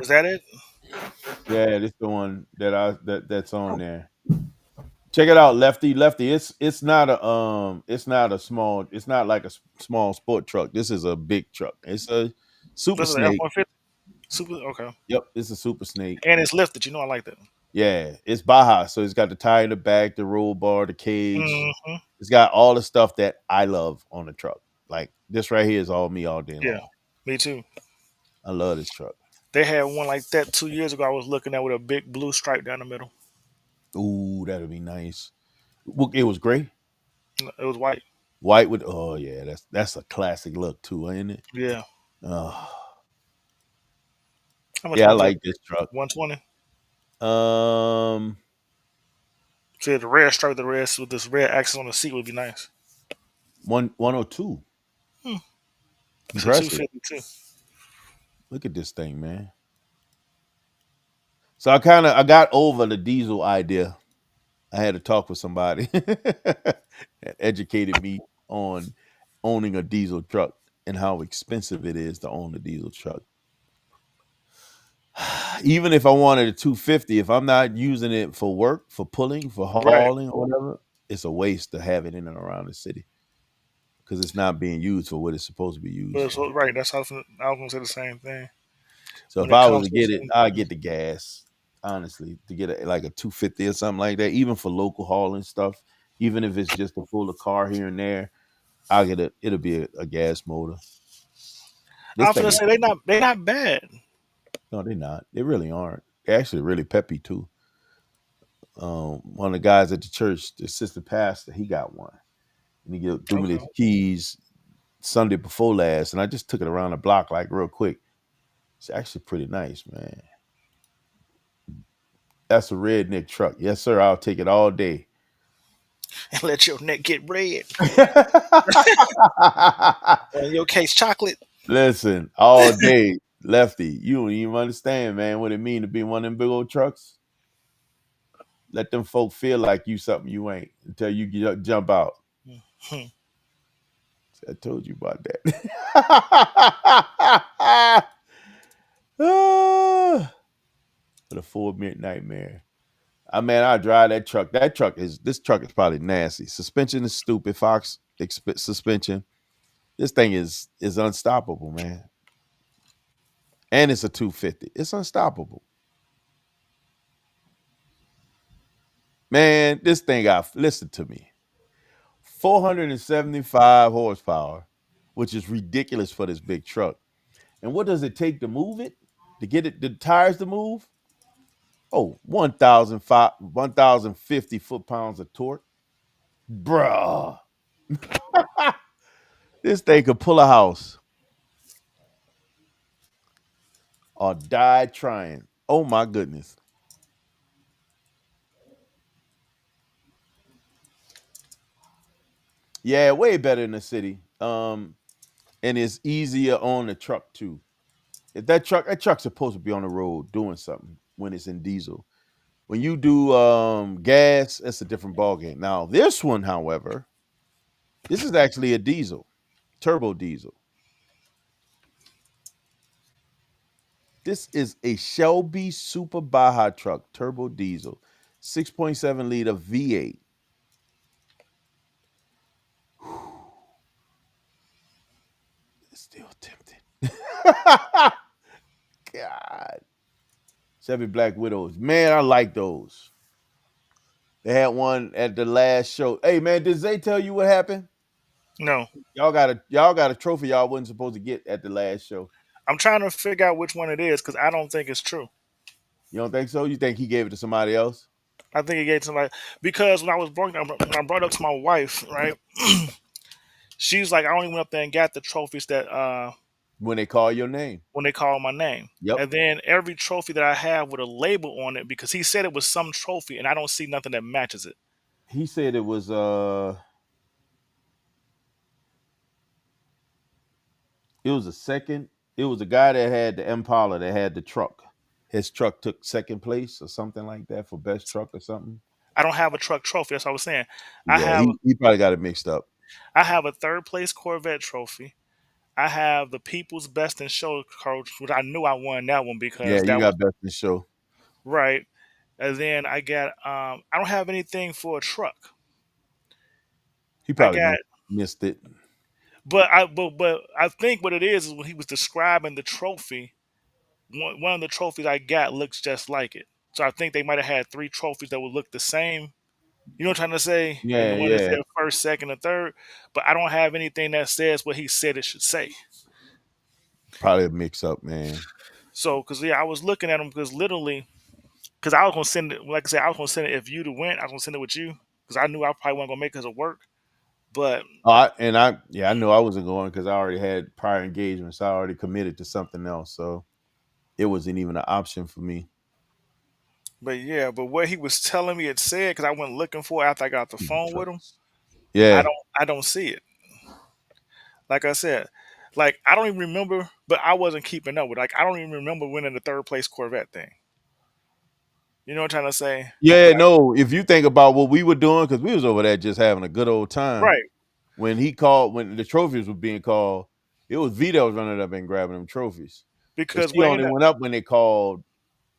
Is that it? Yeah, this is the one that's on there. Check it out, Lefty. It's not like a small sport truck. This is a big truck. It's a Super This is an Snake. F-150? Super. Okay. Yep, it's a Super Snake. And it's lifted. You know, I like that. Yeah, it's Baja, so it's got the tire in the back, the roll bar, the cage. Hmm. It's got all the stuff that I love on the truck. Like this right here is all me all day Yeah, long. me too. I love this truck. They had one like that 2 years ago. I was looking at with a big blue stripe down the middle. Ooh, that'd be nice. It was gray, It was white. white with. Oh yeah, that's a classic look too, ain't it? Yeah. Oh, How much yeah, I was that? like this truck. 120. Um, See, the red stripe, the red with this red accent on the seat would be nice. 102. Hmm. It's a Impressive. 250 too. Look at this thing, man. So I got over the diesel idea. I had to talk with somebody that educated me on owning a diesel truck and how expensive it is to own a diesel truck. Even if I wanted a 250, if I'm not using it for work, for pulling, for Right. hauling or whatever, it's a waste to have it in and around the city because it's not being used for what it's supposed to be used But for. so, right. That's how I was gonna say the same thing. So When if it I was comes to to get it, I'd get the gas. Honestly, to get like a 250 or something like that, even for local hauling stuff, even if it's just to pull a car here and there, I'll get it. It'll be a gas motor. I This was thing gonna is say they not bad. no, they're not. They really aren't. They're actually really peppy too. One of the guys at the church, the assistant pastor, he got one, and threw me Okay. the keys Sunday before last, and I just took it around the block like real quick. It's actually pretty nice, man. That's a redneck truck. Yes, sir. I'll take it all day. And let your neck get red. Or in your case, chocolate. Listen, all day, Lefty. You don't even understand, man, what it mean to be one of them big old trucks. Let them folk feel like you something you ain't until you jump out. Hmm. I told you about that. Ah, what a 4-minute nightmare. I mean, I drive that truck. This truck is probably nasty. Suspension is stupid. Fox suspension. This thing is unstoppable, man. And it's a 250. It's unstoppable. Man, this thing got, listen to me, 475 horsepower, which is ridiculous for this big truck. And what does it take to move it? To get the tires to move? Oh, 1,050 foot-pounds of torque. Bruh. This thing could pull a house or die trying. Oh my goodness. Yeah, way better in the city. And it's easier on the truck too. If that truck's supposed to be on the road doing something when it's in diesel. When you do gas, it's a different ballgame. Now, this one, however, this is actually a diesel, turbo diesel. This is a Shelby Super Baja truck, turbo diesel, 6.7 liter V8. It's still tempting. God. Chevy Black Widows. Man, I like those. They had one at the last show. Hey man, did Zay tell you what happened? No, Y'all got a trophy y'all wasn't supposed to get at the last show. I'm trying to figure out which one it is because I don't think it's true. You don't think so? You think he gave it to somebody else? I think it gave somebody because when I brought up to my wife, right? She's like, I only went up there and got the trophies that When they call your name. when they call my name. Yep. And then every trophy that I have with a label on it, because he said it was some trophy, and I don't see nothing that matches it. He said it was it was a second. It was a guy that had the Impala that had the truck. His truck took second place or something like that for best truck or something. I don't have a truck trophy. That's what I was saying. I Yeah, have he probably got it mixed up. I have a third place Corvette trophy. I have the People's Best in Show coach, which I knew I won that one Yeah, because you that was got best in show. right. And then I got I don't have anything for a truck. He I probably got missed it. but I think what it is when he was describing the trophy, one of the trophies I got looks just like it. So I think they might have had 3 trophies that would look the same. You know what I'm trying to say? And Yeah, the one that yeah. said first, second, and third. But I don't have anything that says what he said it should say. Probably a mix up, man. So, because I was looking at them because literally, because I was gonna send it. Like I said, I was gonna send it if you to win. I was gonna send it with you because I knew I probably wasn't gonna make it to work. But I knew I wasn't going because I already had prior engagements. I already committed to something else, so it wasn't even an option for me. but what he was telling me it said because I went looking for it after I got off the phone with him. Yeah, I don't see it. Like I said, like I don't even remember, but I wasn't keeping up with. Like I don't even remember winning the third place Corvette thing. You know what I'm trying to say? yeah. No, if you think about what we were doing, because we was over there just having a good old time. Right. When the trophies were being called, it was Vito was running up and grabbing them trophies. Because He only went up when they called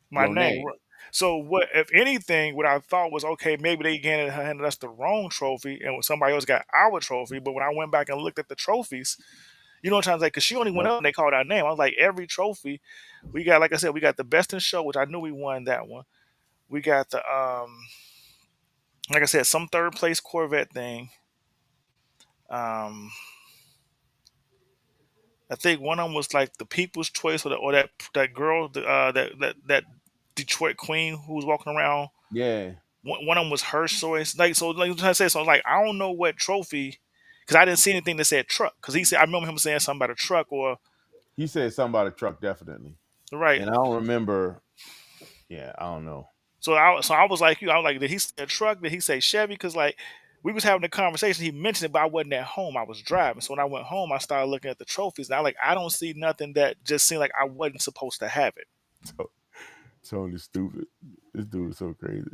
my your name. name. So what? If anything, what I thought was okay, maybe they handed us the wrong trophy, and somebody else got our trophy. But when I went back and looked at the trophies, you know what I'm trying to say? Because she only went up and they called our name. I was like, every trophy we got. Like I said, we got the best in show, which I knew we won that one. We got the like I said, some third place Corvette thing. I think one of them was like the People's Choice, or that girl, that Detroit Queen who was walking around. Yeah. One of them was her choice. Like so, like I'm trying to say, so like I don't know what trophy because I didn't see anything that said truck. Because he said I remember him saying something about a truck or He said something about a truck, definitely. right. And I don't remember. Yeah, I don't know. So I was like you. I was like, did he say a truck? Did he say Chevy? Because like we was having a conversation. He mentioned it, but I wasn't at home. I was driving. So when I went home, I started looking at the trophies. And I don't see nothing that just seemed like I wasn't supposed to have it. Tony stupid. This dude is so crazy.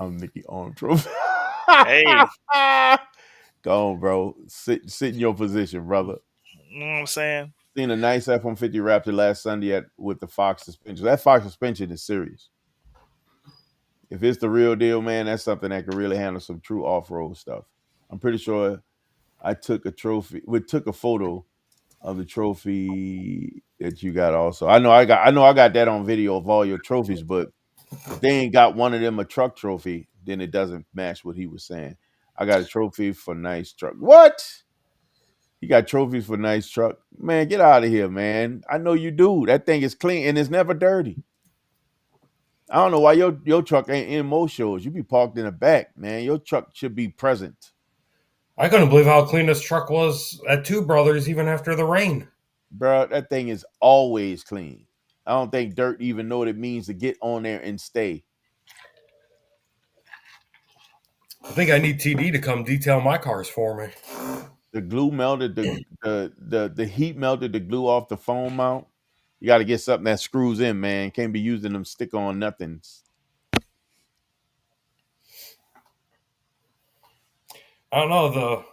I'm Nicky Arm Trophy. Hey, go on, bro. Sit in your position, brother. you know what I'm saying? Seen a nice F-150 Raptor last Sunday with the Fox suspension. That Fox suspension is serious. If it's the real deal, man, that's something that can really handle some true off-road stuff. I'm pretty sure I took a photo of the trophy that you got also. I know I got that on video of all your trophies, but if they ain't got one of them a truck trophy, then it doesn't match what he was saying. I got a trophy for nice truck. What? You got trophies for nice truck? Man, get out of here, man. I know you do. That thing is clean and it's never dirty. I don't know why your truck ain't in most shows. You be parked in the back, man. Your truck should be present. I couldn't believe how clean this truck was at Two Brothers even after the rain. Bro, that thing is always clean. I don't think dirt even know what it means to get on there and stay. I think I need TD to come detail my cars for me. The glue melted, the heat melted the glue off the foam mount. You got to get something that screws in, man. Can't be using them stick-on nothings. I don't know, the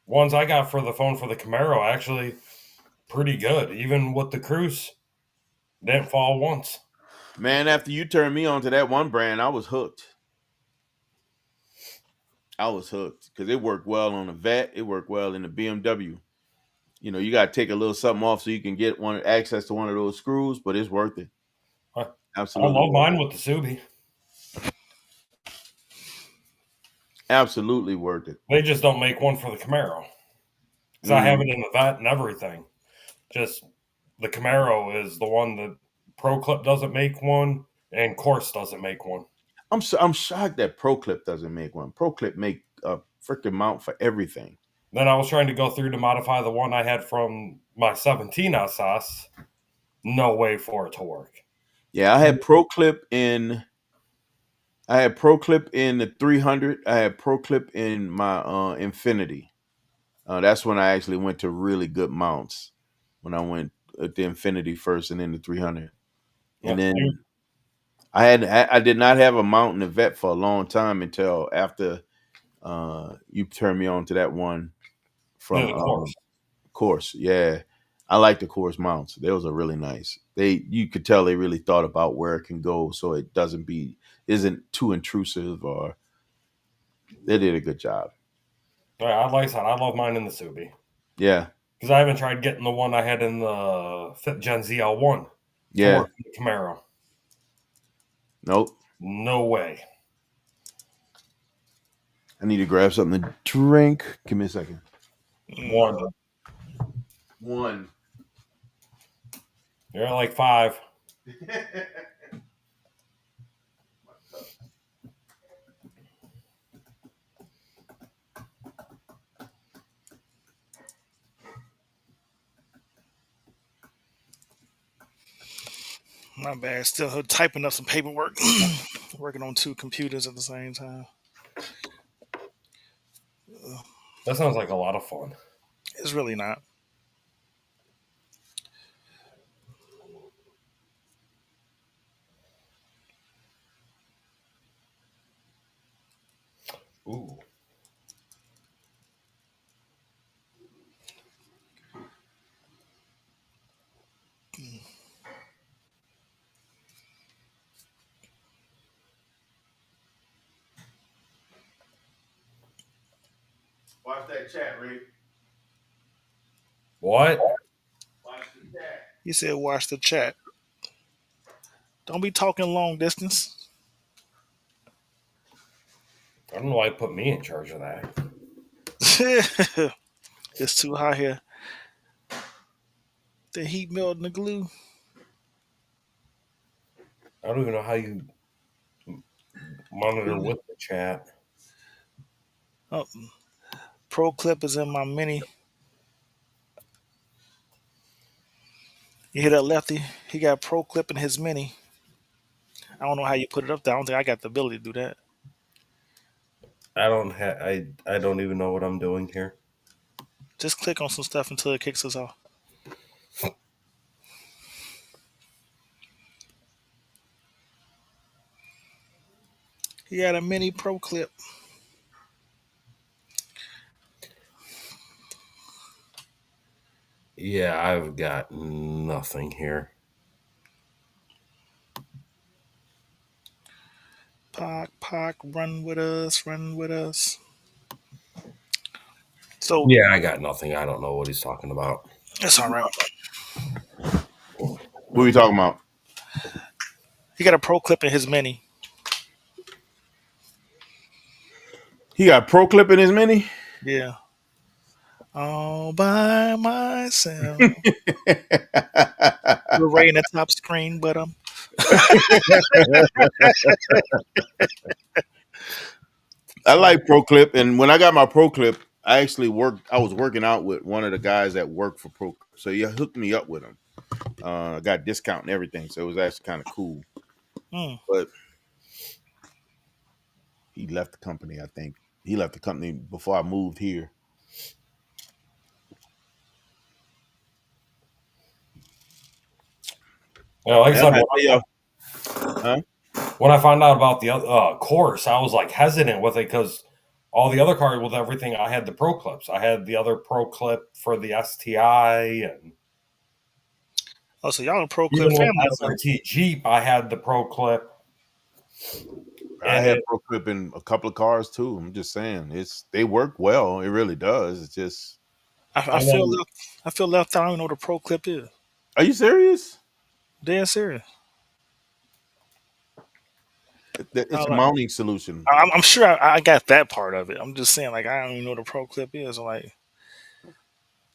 ones I got for the phone for the Camaro actually pretty good. Even with the Cruise, didn't fall once. Man, after you turned me on to that one brand, I was hooked. Because it worked well on the Vet. It worked well in the BMW. You know, you got to take a little something off so you can get access to one of those screws, but it's worth it. Absolutely. I love mine with the Subi. Absolutely worth it. They just don't make one for the Camaro. Because I have it in the Vet and everything. Just the Camaro is the one that ProClip doesn't make one and Course doesn't make one. I'm shocked that ProClip doesn't make one. ProClip make a freaking mount for everything. Then I was trying to go through to modify the one I had from my 17 SS. No way for it to work. Yeah, I had ProClip in the 300. I had ProClip in my Infinity. That's when I actually went to really good mounts. When I went at the Infinity first and then the 300. And then I did not have a mount in the Vet for a long time until after you turned me on to that one from Course. Yeah. I like the Course mounts. Those are really nice. You could tell they really thought about where it can go so it isn't too intrusive, or they did a good job. Yeah, like I said, I love mine in the Subi. Yeah. Because I haven't tried getting the one I had in the Fit Gen ZL1. Yeah. work for the Camaro. Nope. No way. I need to grab something to drink. Give me a second. One. You're at like 5. My bad. Still typing up some paperwork. Working on 2 computers at the same time. That sounds like a lot of fun. It's really not. Ooh. Watch that chat, Rick. What? Watch the chat. He said, watch the chat. Don't be talking long distance. I don't know why you put me in charge of that. It's too hot here. The heat melting the glue. I don't even know how you monitor with the chat. Oh, Pro Clip is in my mini. You hear that, Lefty? He got Pro Clip in his mini. I don't know how you put it up there. I don't think I got the ability to do that. I don't even know what I'm doing here. Just click on some stuff until it kicks us off. He got a mini Pro Clip. Yeah, I've got nothing here. Pac, run with us, run with us. So Yeah, I got nothing. I don't know what he's talking about. that's all right. What are we talking about? He got a Pro Clip in his mini. He got Pro Clip in his mini? Yeah. All by myself. We're right in the top screen, but I like Pro Clip, and when I got my Pro Clip, I actually I was working out with one of the guys that worked for Pro Clip, so he hooked me up with him. I got discount and everything, so it was actually kind of cool. But he left the company. I think he left the company before I moved here. Yeah, like I said, when I found out about the course, I was like hesitant with it because all the other cars with everything, I had the Pro Clips. I had the other Pro Clip for the STI, and so y'all in Pro Clip even family. with SRT Jeep, I had the Pro Clip. I had Pro Clip in a couple of cars too. I'm just saying, they work well. It really does. It's just I feel left out. I don't know what a Pro Clip is. Are you serious? Dead serious. It's a mounting solution. I'm sure I got that part of it. I'm just saying, like, I don't even know what a Pro Clip is. Like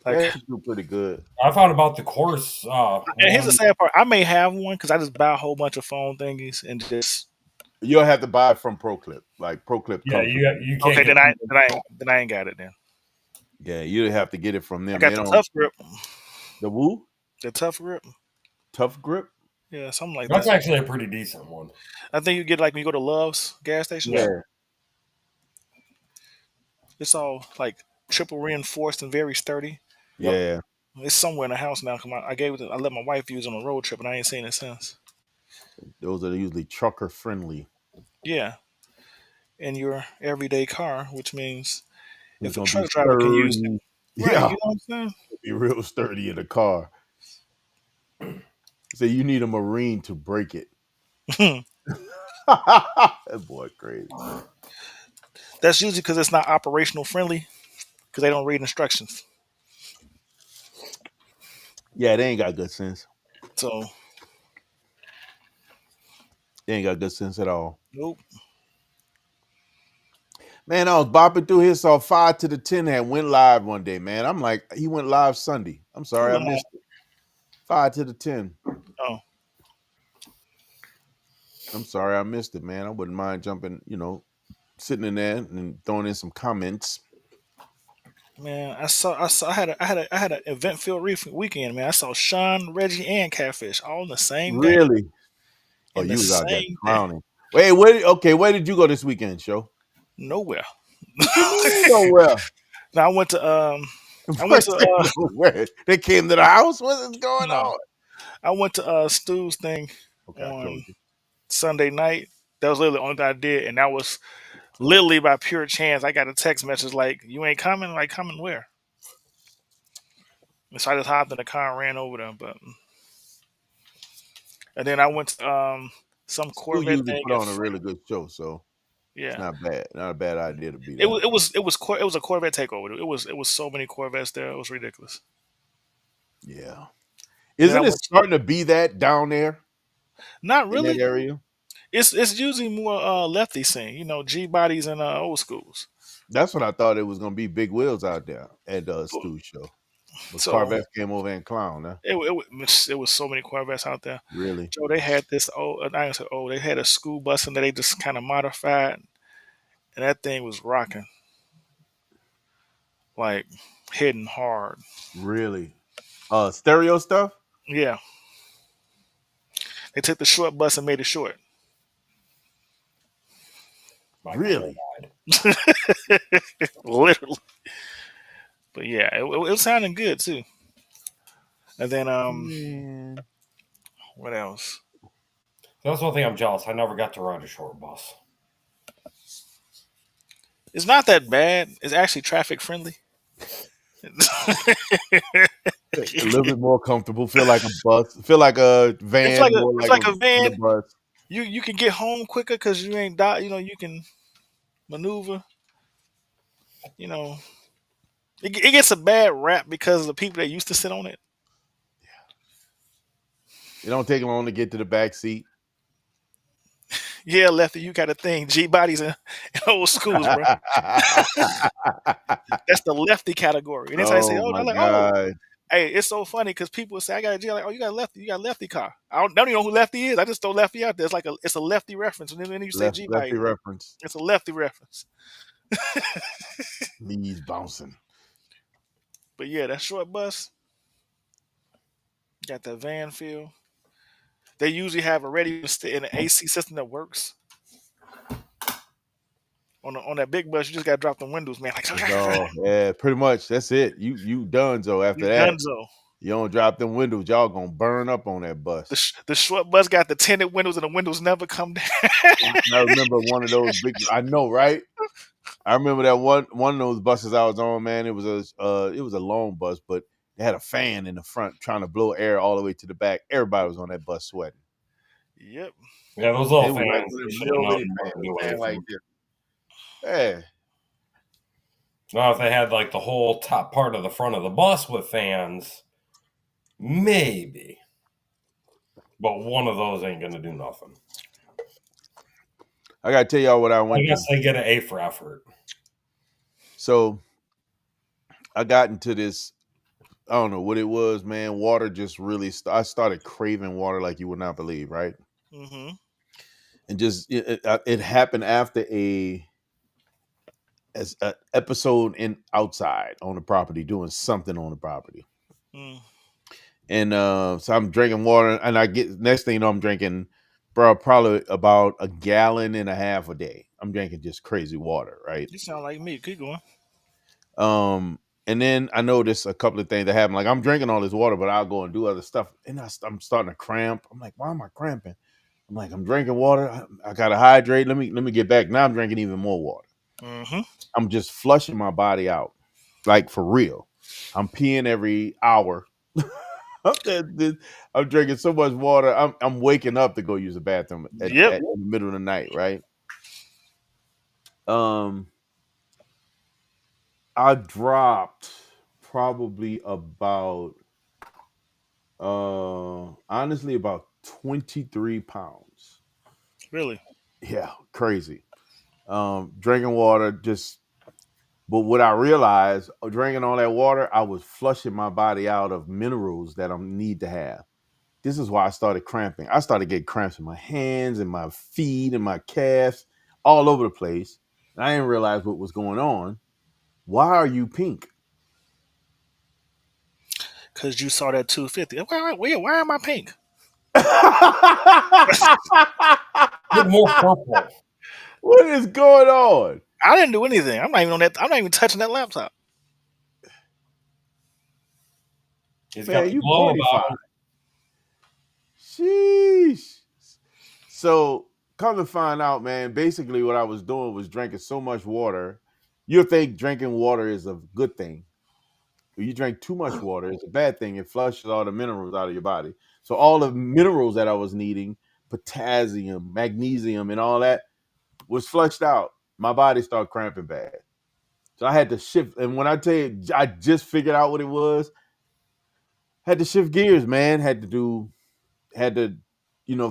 yeah, do pretty good. I found about the course. And here's the sad part: I may have one because I just buy a whole bunch of phone thingies and just. You'll have to buy it from Pro Clip, like Pro Clip. Yeah, you can't. Okay, then I ain't got it then. Yeah, you have to get it from them. I got the Tough Grip. The woo? The Tough Grip. Tough Grip? Yeah, something like That's that. That's actually a pretty decent one. I think you get like when you go to Love's gas station. Yeah. It's all like triple reinforced and very sturdy. Yeah. It's somewhere in the house now. I let my wife use it on a road trip, and I ain't seen it since. Those are usually trucker friendly. Yeah, in your everyday car, which means It's if a truck driver can use it, right, yeah, you know what I'm saying? Be real sturdy in the car. So you need a Marine to break it. That boy crazy. That's usually because it's not operational friendly, because they don't read instructions. Yeah, they ain't got good sense. So They ain't got good sense at all. Nope. Man, I was bopping through here, saw 5 to the 10 had went live one day, man. I'm like, he went live Sunday. I'm sorry, I missed it. 5 to the 10. Oh, I'm sorry, I missed it, man. I wouldn't mind jumping, sitting in there and throwing in some comments. man, I had an event filled weekend, man. I saw Sean, Reggie, and Catfish all in the same day. Really? Oh, In the you was out there same day. clowning. Wait, where did you go this weekend, Show? Nowhere. What you mean nowhere? Now I went to Nowhere. They came to the house. What is going no, on? I went to Stu's thing Okay, I on told you. Sunday night. That was literally the only thing I did, and that was literally by pure chance. I got a text message like, "You ain't coming? Like, coming where?" And so I just hopped in the car and ran over there. And then I went to some Stu Corvette usually thing. put on a really good show, so it's Yeah, not bad. Not a bad idea to be it there. was a Corvette takeover. It was so many Corvettes there. It was ridiculous. Yeah. And then I Isn't it went, starting to be that down there not in that really. area? It's usually more lefty scene. G bodies and old schools. That's what I thought it was gonna be. Big wheels out there at So Stu's show. But so Carvette came over and clown, huh? it was so many Corvettes out there. Really? Joe, they had this old. I ain't say old. They had a school bus and they just kind of modified, and that thing was rocking, like hitting hard. Really? Stereo stuff? Yeah, they took the short bus and made it short. My Really? God. Literally. But yeah, it was sounding good too. And then Man. what else? That's one thing I'm jealous. I never got to ride a short bus. It's not that bad. It's actually traffic friendly. A little bit more comfortable. Feel like a bus. Feel like a van, more it's like like a a van. bus. You can get home quicker because you ain't die. You can maneuver. You know, it gets a bad rap because of the people that used to sit on it. It don't take long to get to the back seat. Yeah, Lefty, you got a thing. G bodies and old schools, bro. That's the lefty category. And anytime I say, Oh "Oh," my they're like, "Oh." God. Hey, it's so funny because people say I got a G. I'm like, "Oh, you got a lefty car." I don't even know who lefty is. I just throw lefty out there. It's a lefty reference. And then you say G Lefty body, reference. it's a lefty reference. Knees bouncing. But yeah, that short bus got that van feel. They usually have a ready in an AC system that works. On that big bus, you just got to drop the windows, man. Like, Oh, yeah, pretty much. That's it. You done, so after you that, Dunzo. you don't drop them windows, y'all gonna burn up on that bus. The short bus got the tinted windows, and the windows never come down. I remember one of those big. I know, right? I remember that one of those buses I was on. Man, it was a long bus, but they had a fan in the front trying to blow air all the way to the back. Everybody was on that bus sweating. Yep. Yeah, those It little was like fans. with They a should have known millimeter not to do fan anything. like this. Yeah, Now, if they had like the whole top part of the front of the bus with fans, maybe. But one of those ain't gonna do nothing. I gotta tell y'all what I I went guess through. they get an A for effort. So I got into this. I don't know what it was, man. Water just really. I started craving water like you would not believe, right? Mm-hmm. And just it happened after as an episode in outside on the property doing something on the property. Mm. And so I'm drinking water, and I get next thing you know, I'm drinking, bro, probably about a gallon and a half a day. I'm drinking just crazy water, right? You sound like me. Keep going. And then I noticed a couple of things that happen. Like I'm drinking all this water, but I'll go and do other stuff, and I'm starting to cramp. I'm like, why am I cramping? I'm like, I'm drinking water. I gotta hydrate. Let me get back. Now I'm drinking even more water. Mm-hmm. I'm just flushing my body out, like for real. I'm peeing every hour. I'm drinking so much water. I'm waking up to go use the bathroom in the middle of the night, right? I dropped probably about honestly about 23 pounds. Really? Yeah, crazy. Drinking water just. But what I realized, drinking all that water, I was flushing my body out of minerals that I need to have. This is why I started cramping. I started getting cramps in my hands and my feet and my calves, all over the place. And I didn't realize what was going on. Why are you pink? Because you saw that 250. Why am I pink? You're more purple. What is going on? I didn't do anything. I'm not even on that. I'm not even touching that laptop. He's Man, got the you glow mortified. about him. Sheesh. So come to find out, man, basically what I was doing was drinking so much water. You'll think drinking water is a good thing. If you drink too much water, it's a bad thing. It flushes all the minerals out of your body. So all the minerals that I was needing, potassium, magnesium, and all that, was flushed out. My body started cramping bad. So I had to shift. And when I tell you, I just figured out what it was, had to shift gears, man. Had to,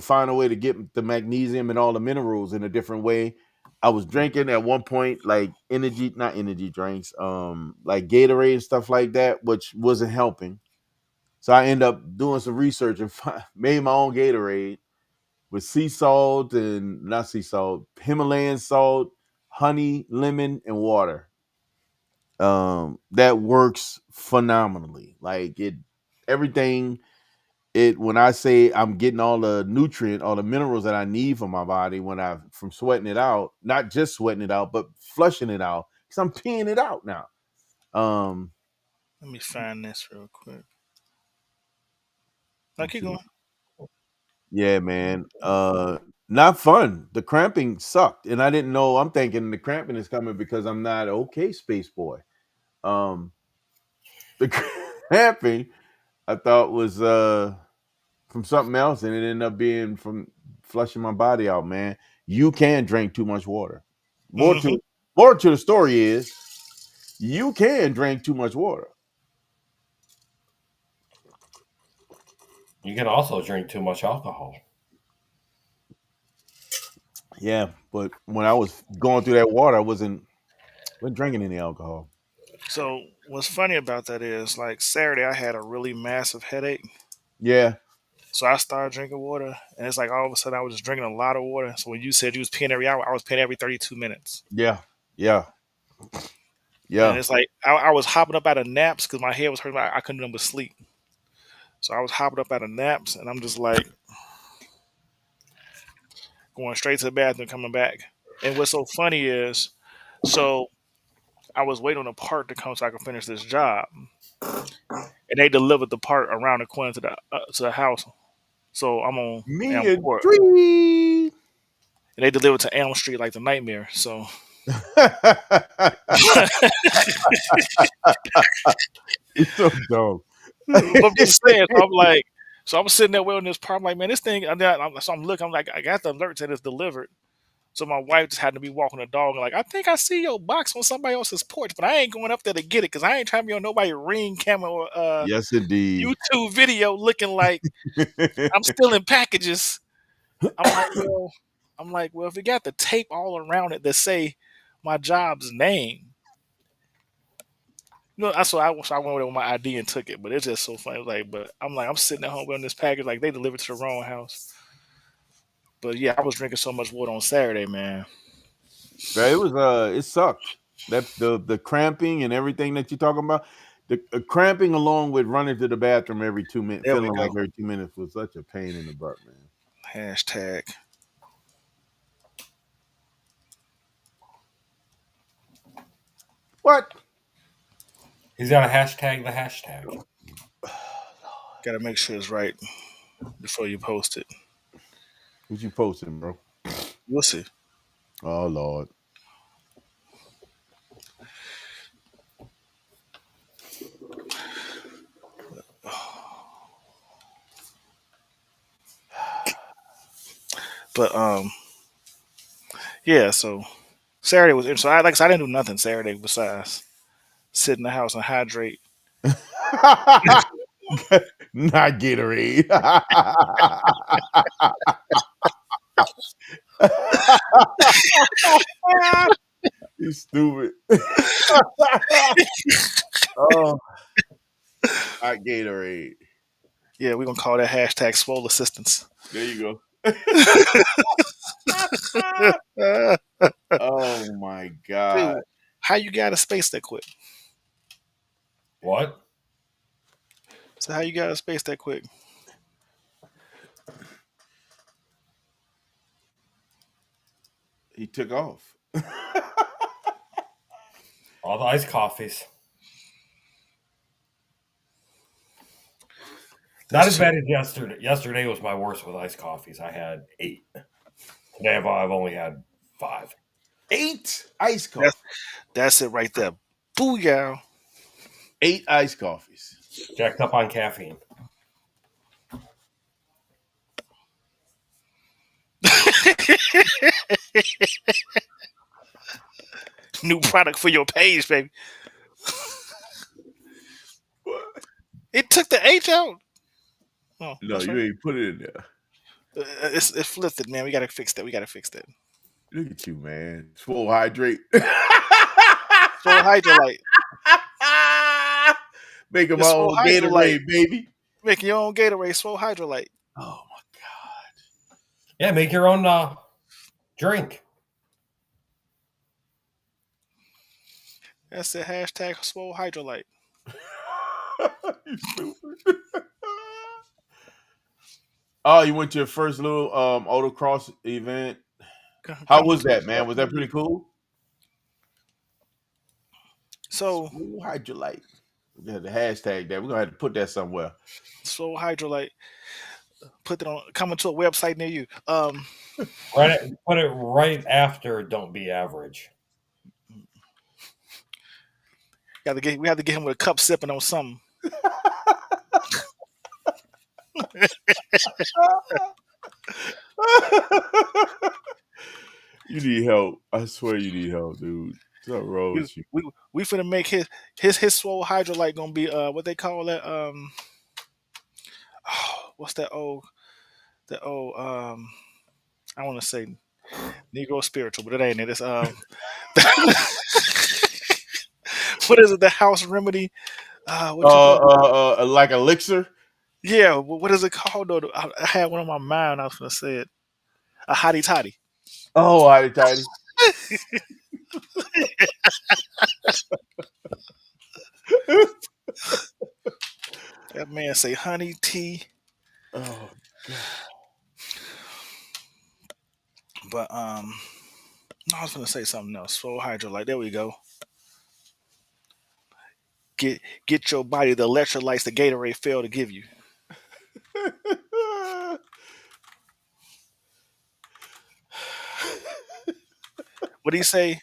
find a way to get the magnesium and all the minerals in a different way. I was drinking at one point like not energy drinks, like Gatorade and stuff like that, which wasn't helping. So I ended up doing some research and made my own Gatorade with sea salt and not sea salt, Himalayan salt, honey, lemon, and water. That works phenomenally. Like everything. When I say I'm getting all the all the minerals that I need for my body from sweating it out, not just sweating it out, but flushing it out because I'm peeing it out now. Let me find this real quick. Now keep going. Yeah, man. Not fun. The cramping sucked, and I didn't know. I'm thinking the cramping is coming because I'm not okay, space boy. The cramping I thought was from something else, and it ended up being from flushing my body out, man. You can drink too much water. More to the story is you can drink too much water. You can also drink too much alcohol. Yeah, but when I was going through that water, I wasn't drinking any alcohol. So what's funny about that is, like Saturday, I had a really massive headache. Yeah, So I started drinking water, and it's like all of a sudden I was just drinking a lot of water. So when you said you was peeing every hour, I was peeing every 32 minutes. yeah, yeah, And yeah. it's like I was hopping up out of naps because my head was hurting. I couldn't do but sleep. So I was hopping up out of naps, and I'm just like going straight to the bathroom, coming back. And what's so funny is, so I was waiting on a part to come so I could finish this job, and they delivered the part around the corner to the house. So I'm on Me Elm and Court, Tree. and they delivered to Elm Street like the nightmare. So It's so dumb. but I'm just saying, so I'm like, so I'm sitting there waiting on this part. I'm like, man, this thing. So I'm looking. I'm like, I got the alert that it's delivered. So my wife just had to be walking the dog. And like, I think I see your box on somebody else's porch, but I ain't going up there to get it because I ain't trying to be on nobody Ring camera or Yes, indeed. YouTube video looking like I'm stealing packages. I'm like, well, if it got the tape all around it that say my job's name. No, that's why I went over there with my ID and took it. But it's just so funny. Like, but I'm sitting at home on this package, like they delivered to the wrong house. But yeah, I was drinking so much water on Saturday, man. Right, it sucked. That the cramping and everything that you're talking about, the cramping along with running to the bathroom every 2 minutes, There we feeling go. like every 2 minutes was such a pain in the butt, man. Hashtag. What? He's got to hashtag the hashtag. Gotta make sure it's right before you post it. What you posting, bro? We'll see. Oh Lord. But yeah. So Saturday was so I I didn't do nothing Saturday besides sit in the house and hydrate. Not Gatorade. You stupid. Oh, hot Gatorade. Yeah, we're gonna call that hashtag swole assistance. There you go. Uh, Oh my dude, God. how you got a space that quick? What? So how you got a space that quick? He took off. All the iced coffees. Not as bad as yesterday. Yesterday was my worst with iced coffees. I had 8. Today I've only had 5. 8 iced coffees. That's it right there. Booyah. 8 iced coffees. Jacked up on caffeine. New product for your page, baby. What? It took the H out. Oh, No, that's you right. ain't put it in there. It flipped it, man. We gotta fix that. We gotta fix that. Look at you, man. Swole hydrate. So hydrolite. Making It's my Swole own Gatorade, baby. Making your own Gatorade, swole hydrolite. Oh my God. Yeah, make your own drink. That's the hashtag swole hydrolite. You stupid. Oh, you went to your first little autocross event. How was that, man? Was that pretty cool? So Swole hydrolite. We had the hashtag that. We're gonna have to put that somewhere. swole hydrolite. Put it on coming to a website near you. Put it right after Don't Be Average. We have to get him with a cup sipping on something. You need help. I swear you need help, dude. Something wrong with you. We finna make his swole hydrolite gonna be what they call that what's that old I want to say Negro spiritual, but it ain't it. It's what is it? The house remedy? What you call it? Like elixir. Yeah, what is it called though? I had one on my mind. I was gonna say it. A hottie toddy. Oh, hotty toddy. That man say honey tea. Oh God. But no, I was gonna say something else. Full hydrolite. There we go. Get your body the electrolytes the Gatorade failed to give you. What do you say?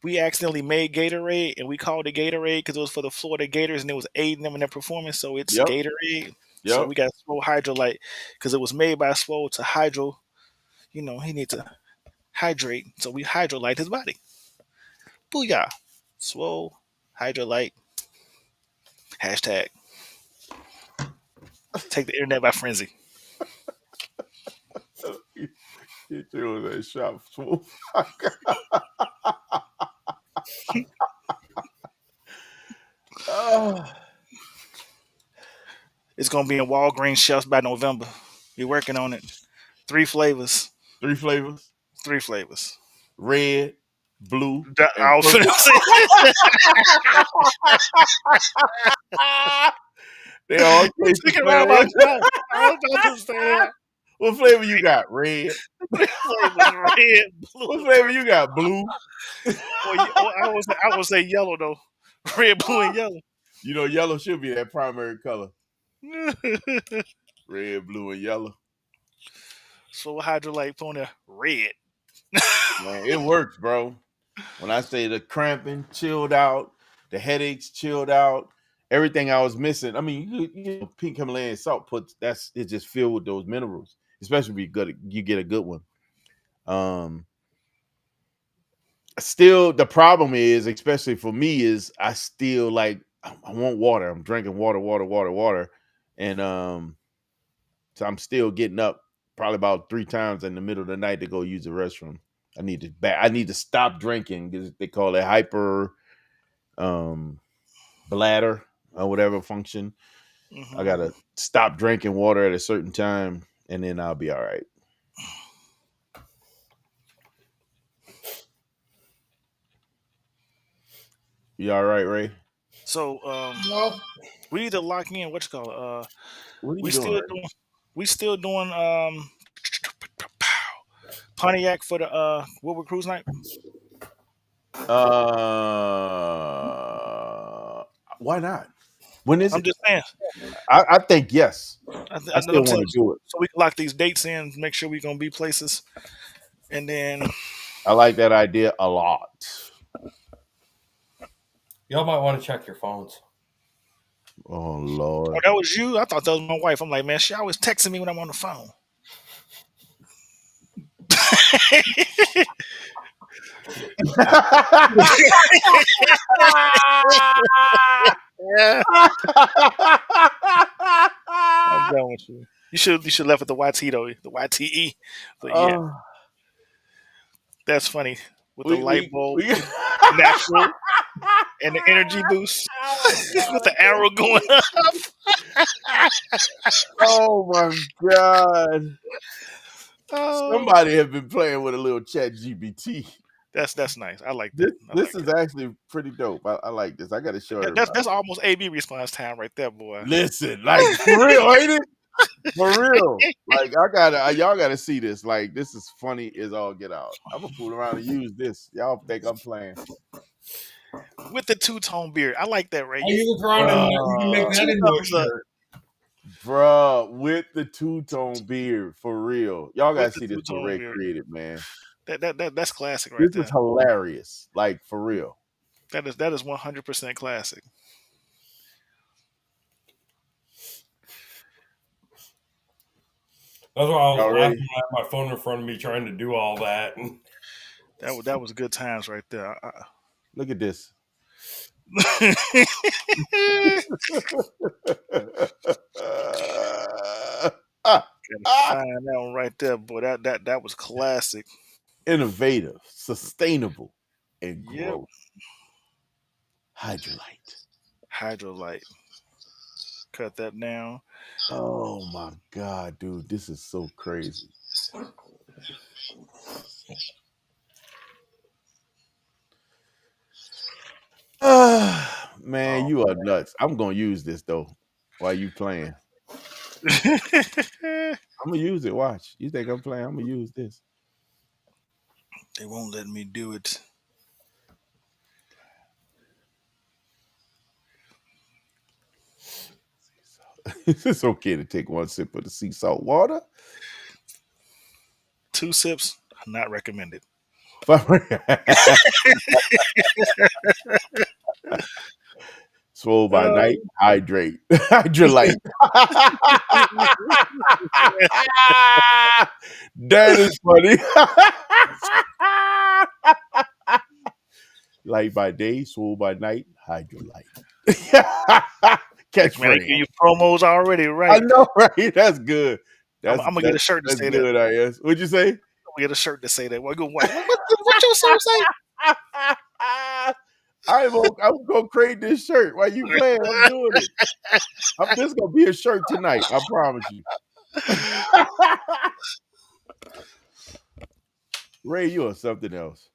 We accidentally made Gatorade and we called it Gatorade because it was for the Florida Gators and it was aiding them in their performance. So it's Yep. Gatorade. So Yep. we got Swole Hydrolite because it was made by Swole to hydro. You know, he needs to hydrate. So we hydrolyte his body. Booyah. Swole Hydrolite. Hashtag. Take the internet by frenzy. Get you that shop. Oh. It's gonna be in Walgreens shelves by November. We're working on it. 3 flavors. 3 flavors. 3 flavors. Red, blue, I was and finna say. they all taste the Thinking about same. I was about to say that. What flavor you got? Red. 3 flavors. Red, blue. What flavor you got? Blue. I would say yellow though. Red, blue, and yellow. You know, yellow should be that primary color. Red, blue, and yellow. So hydrolite on there. Red. Man, it works, bro. When I say the cramping chilled out, the headaches chilled out, everything I was missing. I mean, you know, pink Himalayan salt it's just filled with those minerals, especially if you get a good one. Still, the problem is, especially for me, is I still I want water. I'm drinking water, and so I'm still getting up probably about 3 times in the middle of the night to go use the restroom. I need to stop drinking because they call it hyper bladder or whatever function. I gotta stop drinking water at a certain time, and then I'll be all right. You all right, Ray? So No. we need to lock in what you call it. What are you We doing? still Ray? doing we still doing Pontiac for the Woodward Cruise Night. Why not? When is I'm it? just saying. I think yes. I I still I'm saying, want to do it. so we can lock these dates in, make sure we're gonna be places, and then I like that idea a lot. Y'all might want to check your phones. Oh Lord. oh, that was you. I thought that was my wife. I'm like, man, she always texting me when I'm on the phone. Yeah, I'm done with you. You should left with the YT though, the YTE. But yeah, Oh, that's funny with the we light we bulb, we. natural, and the energy boost with the arrow going up. Oh my God! Oh, Somebody have been playing with a little Chat GPT. that's nice. I like that. This is actually pretty dope. I like this. I got to show everybody. That's almost AB response time right there, boy. Listen, like for real, ain't it? For real. Like y'all gotta see this. Like this is funny as all get out. I'm gonna fool around and use this. Y'all think I'm playing? With the two-tone beard. I like that, Ray. Oh, you look around and you can make that Two into a thumbs up. shirt. Bruh, with the two-tone beard, for real. Y'all gotta With the see this what two-tone Ray beard. created, man. That's classic right This there. is hilarious. Like for real. That is 100% classic. That's why I was Already. laughing. I had my phone in front of me trying to do all that. That was good times right there. Look at this. Find that one right there, boy. That was classic. Innovative, sustainable, and Yep. growth. Hydrolite. Hydrolite. Cut that down. Oh my God, dude, this is so crazy. Man, you are nuts. I'm gonna use this though while you playing. I'm gonna use it. Watch. You think I'm playing? I'm gonna use this. They won't let me do it. It's okay to take one sip of the sea salt water. 2 sips, not recommended. Swole by night, hydrate. Hydrolite. That is funny. Light by day, swole by night, hydrolite. Catch Man, they frame. give you promos already, I right? know, right? That's good. I'm gonna get a shirt to that's say good, that. I guess. What'd you say? I'm gonna get a shirt to say that. What your song say? I'm gonna create this shirt while you playing. I'm doing it. This gonna be a shirt tonight. I promise you. Ray, you are something else.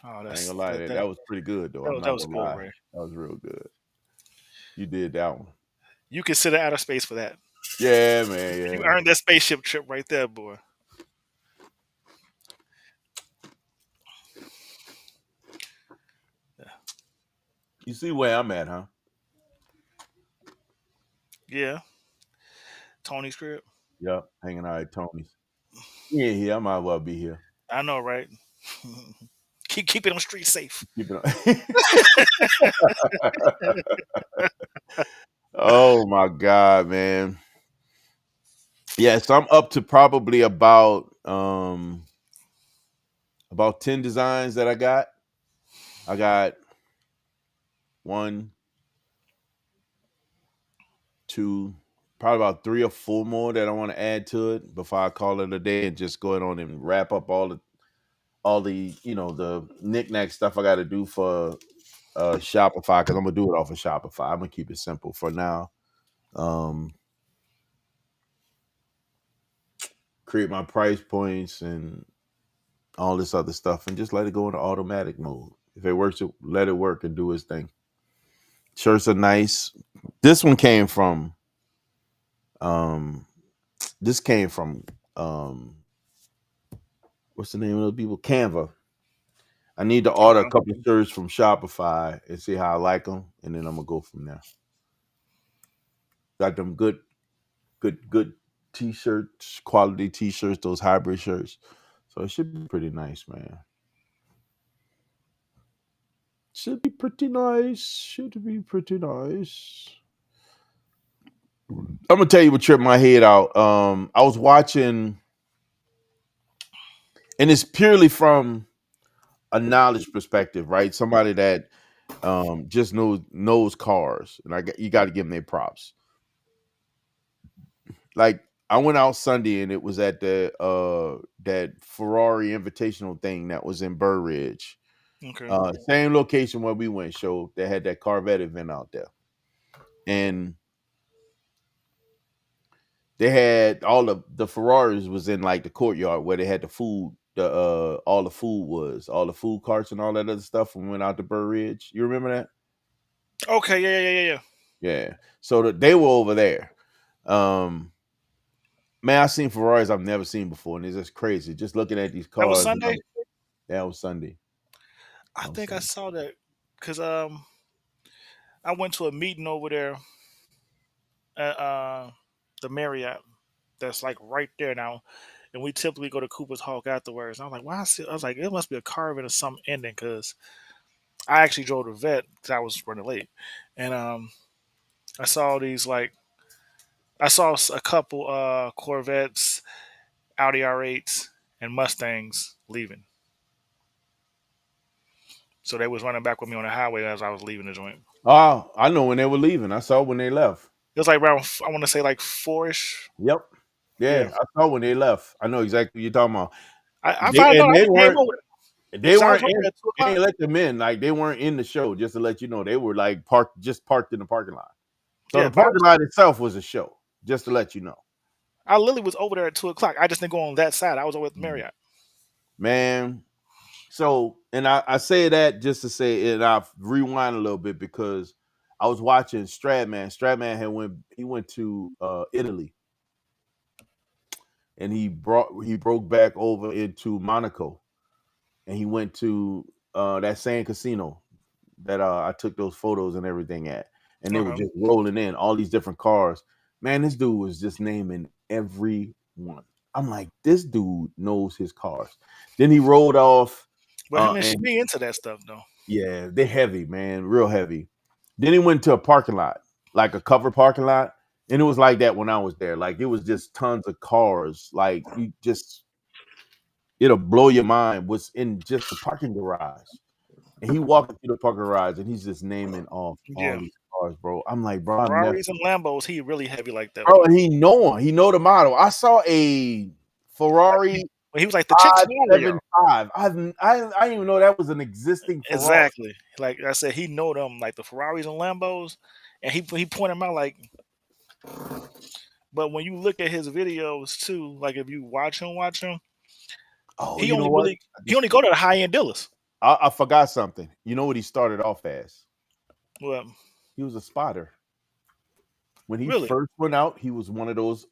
Oh, I ain't gonna lie, that was pretty good though. I'm that not was gonna good, lie. Ray. That was real good. You did that one. You consider outer space for that. Yeah, man. Yeah. You earned that spaceship trip right there, boy. You see where I'm at, huh? Yeah. Tony's crib. Yep, hanging out at Tony's. He ain't here. I might as well be here. I know, right? Keep it on street safe. Keep it on. Oh my God, man. Yeah, so I'm up to probably about 10 designs that I got. I got 1, 2, probably about 3 or 4 more that I want to add to it before I call it a day and just go on and wrap up all the the knick-knack stuff I got to do for Shopify, because I'm gonna do it off of Shopify. I'm gonna keep it simple for now. Create my price points and all this other stuff, and just let it go into automatic mode. If it works, let it work and do its thing. Shirts are nice. This one came from what's the name of those people? Canva. I need to order a couple of shirts from Shopify and see how I like them, and then I'm gonna go from there. Got them good t-shirts, quality t-shirts, those hybrid shirts. So it should be pretty nice, man. Should be pretty nice. I'm gonna tell you what tripped my head out. I was watching, and it's purely from a knowledge perspective, right? Somebody that just knows cars, and you got to give them their props. Like, I went out Sunday, and it was at the that Ferrari Invitational thing that was in Burr Ridge. Okay. Same location where we went. Show they had that Corvette event out there, and they had all of the Ferraris was in like the courtyard where they had the food. All the food carts and all that other stuff when we went out to Burr Ridge. You remember that? Okay, yeah. So they were over there. Man, I seen Ferraris I've never seen before, and it's just crazy. Just looking at these cars. That was Sunday? That was Sunday. I think I saw that because I went to a meeting over there at the Marriott that's like right there now. And we typically go to Cooper's Hawk afterwards. And I was like, wow, I was like, it must be a carving or something ending, because I actually drove the vet because I was running late. And I saw a couple Corvettes, Audi R8s, and Mustangs leaving. So they was running back with me on the highway as I was leaving the joint. Oh, I know when they were leaving. I saw when they left. It was like around, I want to say like 4-ish. Yep. Yeah, I saw when they left. I know exactly what you're talking about. They didn't let them in. Like, they weren't in the show, just to let you know. They were like parked in the parking lot. So the parking lot itself was a show, just to let you know. I literally was over there at 2:00. I just didn't go on that side. I was over at the Marriott. Man. So, and I say that just to say, and I'll rewind a little bit, because I was watching Stradman. Stradman went to Italy, and he broke back over into Monaco, and he went to that same casino that I took those photos and everything at, and they were just rolling in all these different cars. Man, this dude was just naming every one. I'm like, this dude knows his cars. Then he rolled off. But he be into that stuff, though. Yeah, they're heavy, man, real heavy. Then he went to a parking lot, like a covered parking lot, and it was like that when I was there. Like, it was just tons of cars. Like, it'll blow your mind what's in just the parking garage. And he walking through the parking garage, and he's just naming off all these cars, bro. I'm like, bro, Ferraris and Lambos, he really heavy like that. Bro, and he know the model. I saw a Ferrari. He was like the 575. I didn't even know that was an existing Ferrari. Exactly. Like I said, he know them, like the Ferraris and Lambos, and he pointed them out like. But when you look at his videos too, like if you watch him, he only go to the high end dealers. I forgot something. You know what he started off as? Well, he was a spotter. When he first went out, he was one of those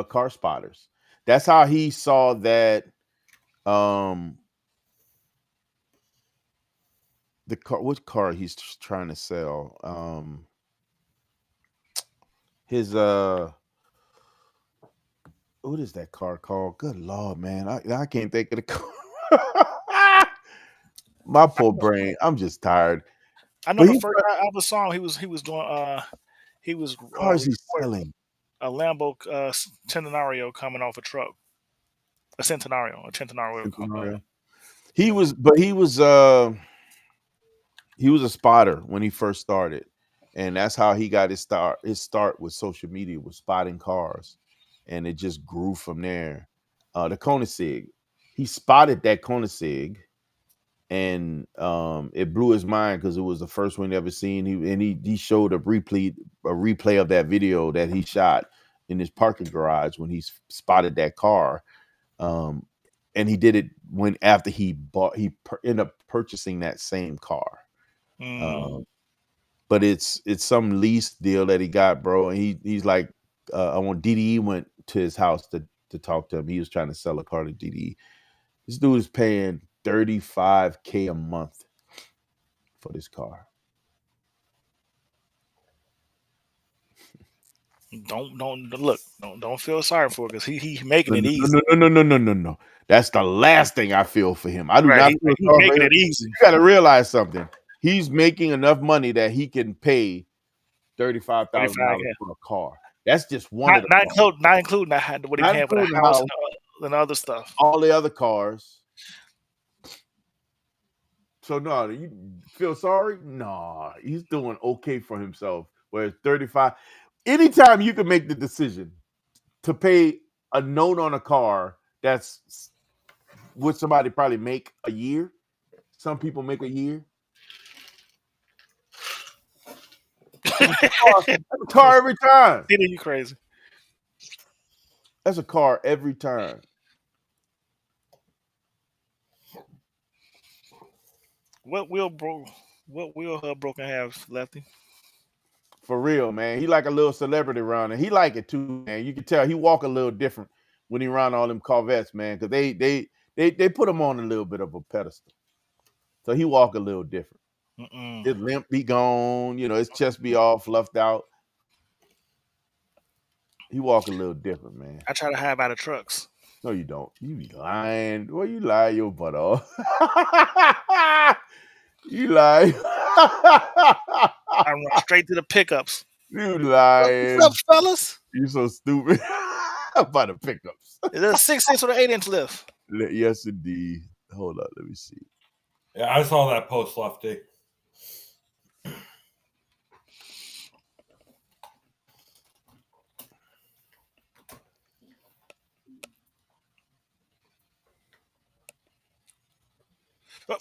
car spotters. That's how he saw that the car. Which car he's trying to sell? His what is that car called? Good Lord, man, I can't think of the car. My poor brain. I'm just tired. I know the first time I ever saw him, he was cars he's selling. A Lambo Centenario coming off a truck. A Centenario. He was a spotter when he first started, and that's how he got his start. His start with social media was spotting cars, and it just grew from there. The Koenigsegg, he spotted that Koenigsegg, and it blew his mind because it was the first one he ever seen. He showed a replay of that video that he shot in his parking garage when he spotted that car. And he did it after he ended up purchasing that same car. But it's some lease deal that he got, bro. And he's like, when DDE went to his house to talk to him, he was trying to sell a car to DDE. This dude is paying $35K a month for this car. Don't feel sorry for it because he making it easy. No. That's the last thing I feel for him. I do not feel sorry making for him. it easy. You got to realize something. He's making enough money that he can pay $35,000 for a car. That's just one of the cars. Not including what he paying for the house and other stuff. All the other cars. So no, you feel sorry? No, he's doing okay for himself. Whereas 35, anytime you can make the decision to pay a note on a car that's what somebody probably make a year. Some people make a year. That's a car every time. You crazy. That's a car every time. What wheel Broken have, Lefty? For real, man. He like a little celebrity around, and he like it too, man. You can tell he walk a little different when he around all them Corvettes, man, because they put him on a little bit of a pedestal. So he walk a little different. His limp be gone, his chest be all fluffed out. He walk a little different, man. I try to hide by the trucks. No, you don't. You be lying. Well, you lie your butt off. You lie. I run straight to the pickups. You lying. What's up, fellas? You so stupid. By the pickups. Is it a 6.6 or an 8-inch lift? Yes, indeed. Hold up, let me see. Yeah, I saw that post, Lefty. Oh,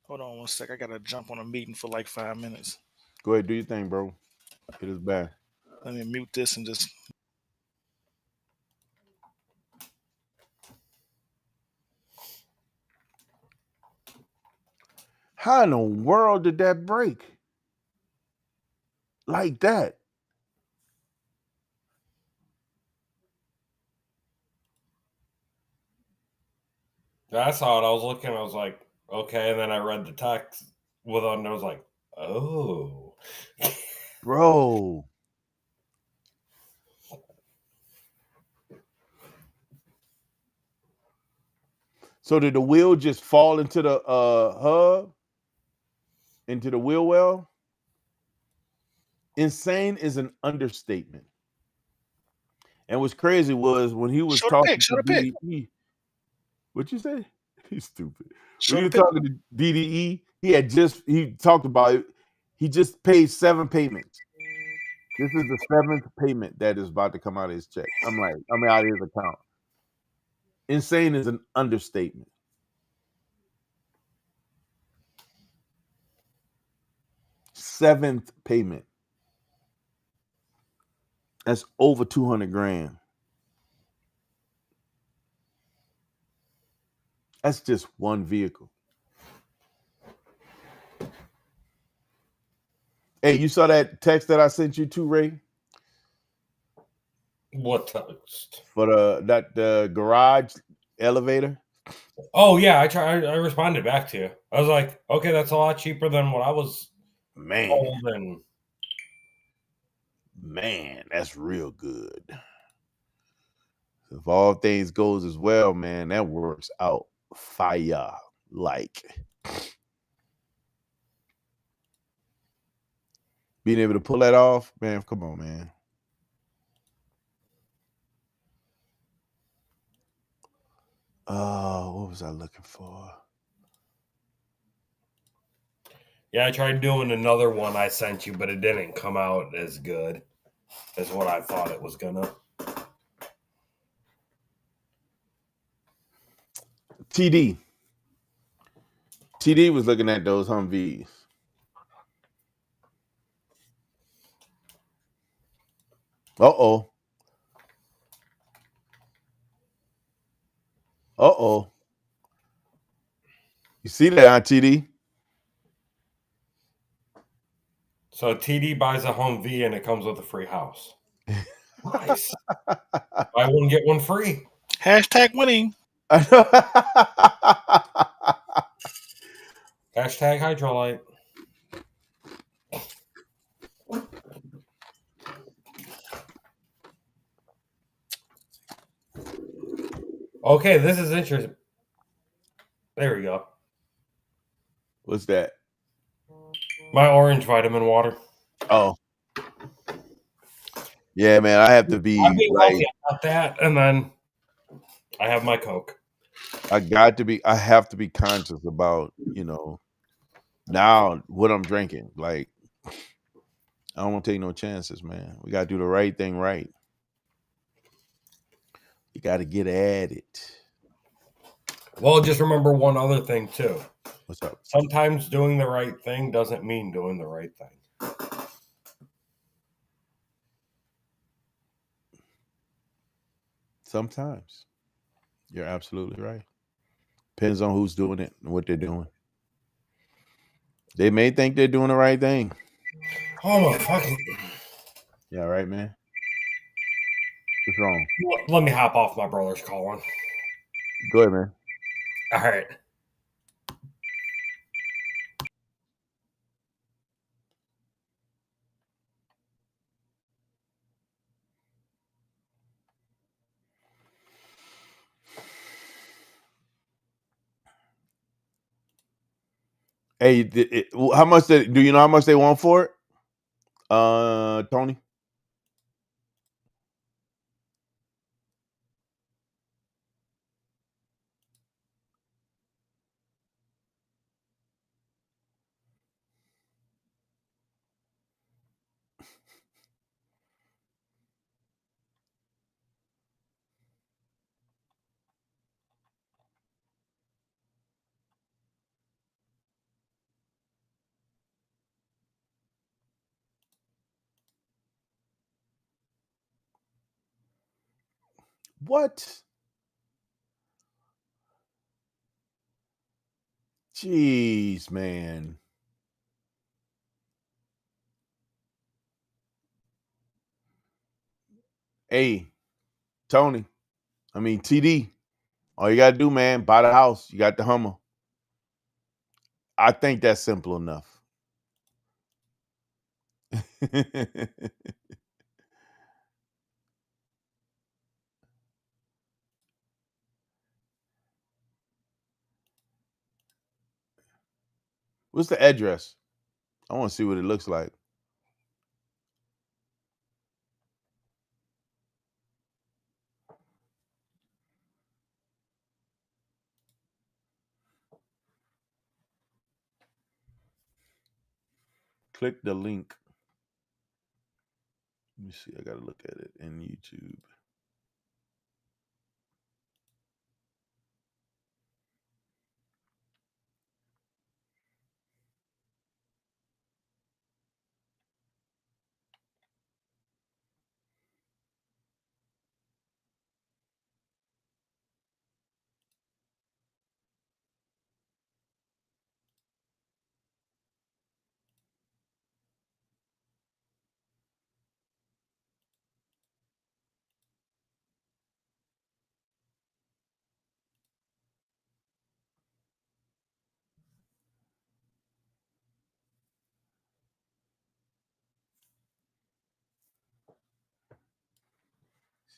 hold on one sec. I gotta jump on a meeting for like 5 minutes. Go ahead, do your thing, bro. It is bad. Let me mute this and just. How in the world did that break? Like that? I saw it. I was looking. I was like, okay. And then I read the text with it, and I was like, oh. Bro. So did the wheel just fall into the hub? Into the wheel well? Insane is an understatement. And what's crazy was when he was talking to DDE. What'd you say? He's stupid. When he was talking to DDE, he talked about it. He just paid 7 payments. This is the 7th payment that is about to come out of his check. Out of his account. Insane is an understatement. Seventh payment. That's over $200,000. That's just one vehicle. Hey, you saw that text that I sent you too, Ray? What text? For the garage elevator? Oh yeah, I responded back to you. I was like, okay, that's a lot cheaper than what I was holding. Man, that's real good. If all things goes as well, man, that works out fire. Like being able to pull that off, man, come on, man. What was I looking for? Yeah, I tried doing another one I sent you, but it didn't come out as good as what I thought it was gonna. TD was looking at those Humvees. Uh-oh. Uh-oh. You see that, huh, TD? So TD buys a Humvee and it comes with a free house. Nice. I wouldn't get one free. Hashtag winning. Hashtag Hydrolite. Okay, this is interesting. There we go. What's that? My orange vitamin water. Oh. Yeah, man, I have to be I'm being like, healthy about that, and then I have my Coke. I have to be conscious about, now what I'm drinking. Like, I don't want to take no chances, man. We got to do the right thing right. You got to get at it. Well, just remember one other thing, too. What's up? Sometimes doing the right thing doesn't mean doing the right thing. Sometimes. You're absolutely right. Depends on who's doing it and what they're doing. They may think they're doing the right thing. Oh, my fucking... Yeah, right, man. What's wrong? Let me hop off. My brother's calling. Go ahead, man. All right. Hey, how much do you know how much they want for it? Tony? What? Jeez, man. Hey, Tony. I mean, TD. All you got to do, man, buy the house. You got the Hummer. I think that's simple enough. What's the address? I want to see what it looks like. Click the link. Let me see. I got to look at it in YouTube.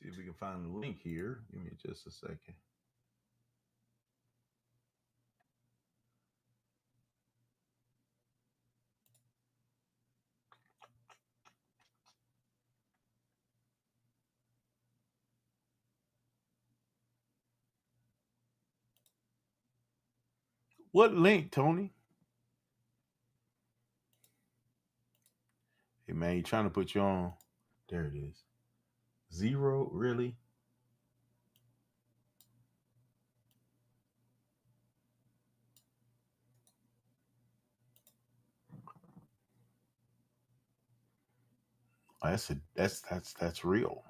See if we can find the link here. Give me just a second. What link, Tony? Hey man, you trying to put you on? There it is. 0, really? Oh, that's real.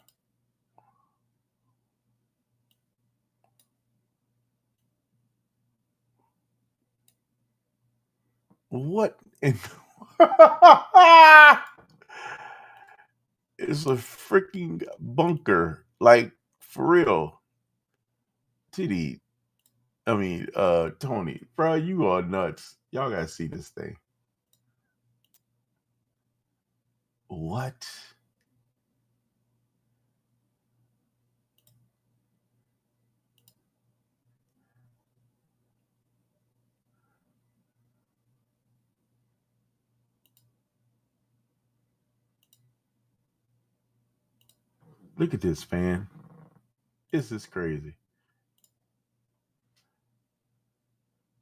What? It's a freaking bunker, like for real. TD, Tony, bro, you are nuts. Y'all gotta see this thing. What? Look at this, man. This is crazy.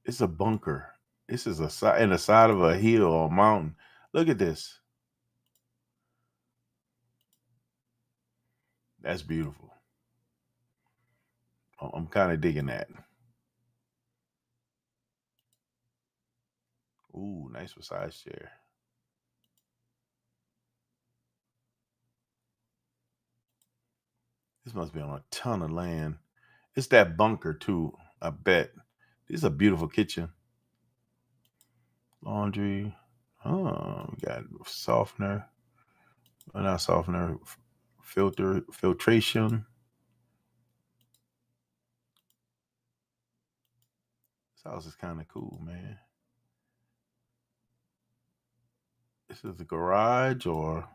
It's a bunker. This is in the side of a hill or mountain. Look at this. That's beautiful. I'm kind of digging that. Ooh, nice massage chair. This must be on a ton of land. It's that bunker too, I bet. This is a beautiful kitchen. Laundry. Oh, we got softener. Not softener. Filtration. This house is kind of cool, man. This is the garage or...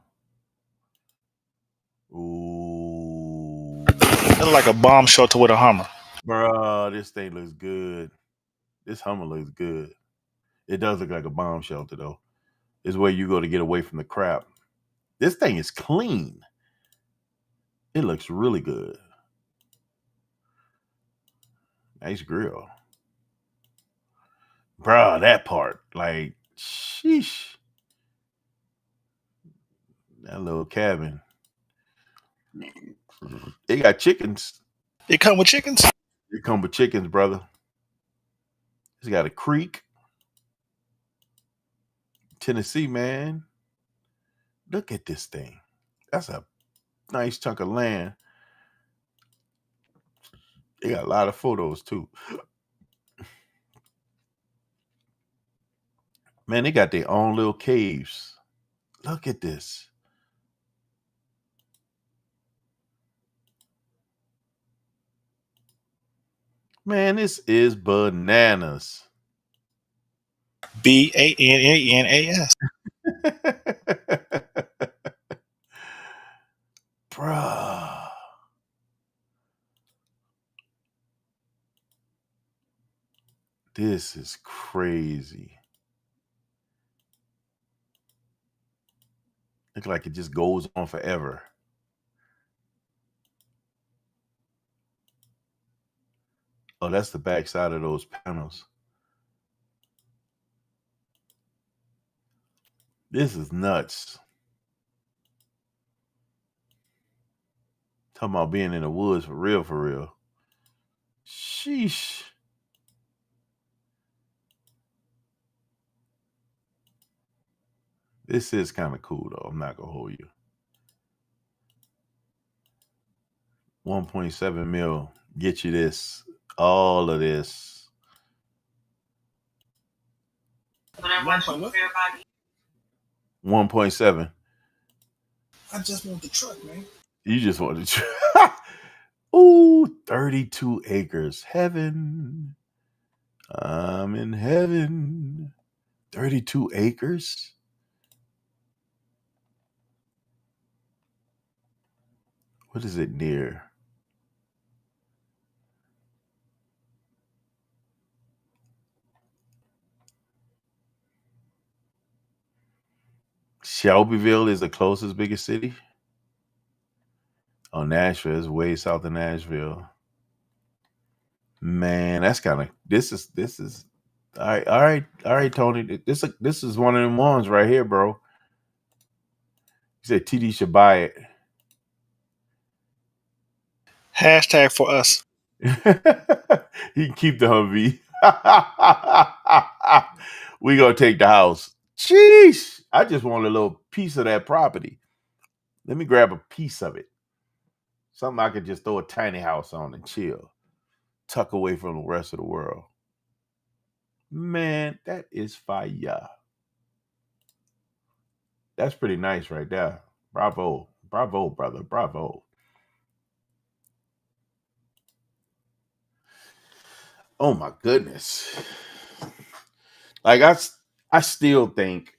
Ooh. It look like a bomb shelter with a Hummer. Bruh, this thing looks good. This Hummer looks good. It does look like a bomb shelter, though. It's where you go to get away from the crap. This thing is clean. It looks really good. Nice grill. Bruh, that part. Like, sheesh. That little cabin. They got chickens. It come with chickens? They come with chickens, brother. It's got a creek. Tennessee, man. Look at this thing. That's a nice chunk of land. They got a lot of photos, too. Man, they got their own little caves. Look at this. Man, this is bananas. BANANAS. Bruh. This is crazy. Look like it just goes on forever. Oh, that's the back side of those panels. This is nuts. Talking about being in the woods for real, for real. Sheesh. This is kind of cool, though. I'm not going to hold you. 1.7 mil. Get you this. All of this. 1.7. I just want the truck, man. You just want the truck. Ooh, 32 acres. Heaven. I'm in heaven. 32 acres? What is it near? Shelbyville is the closest biggest city. Oh, Nashville is way south of Nashville. Man, that's kind of this is all right, Tony. This is one of them ones right here, bro. He said TD should buy it. Hashtag for us. He can keep the Humvee. We gonna take the house. Jeez, I just want a little piece of that property. Let me grab a piece of it. Something I could just throw a tiny house on and chill, tuck away from the rest of the world. Man, that is fire. That's pretty nice right there. Bravo, bravo, brother, bravo. Oh my goodness. Like I still think,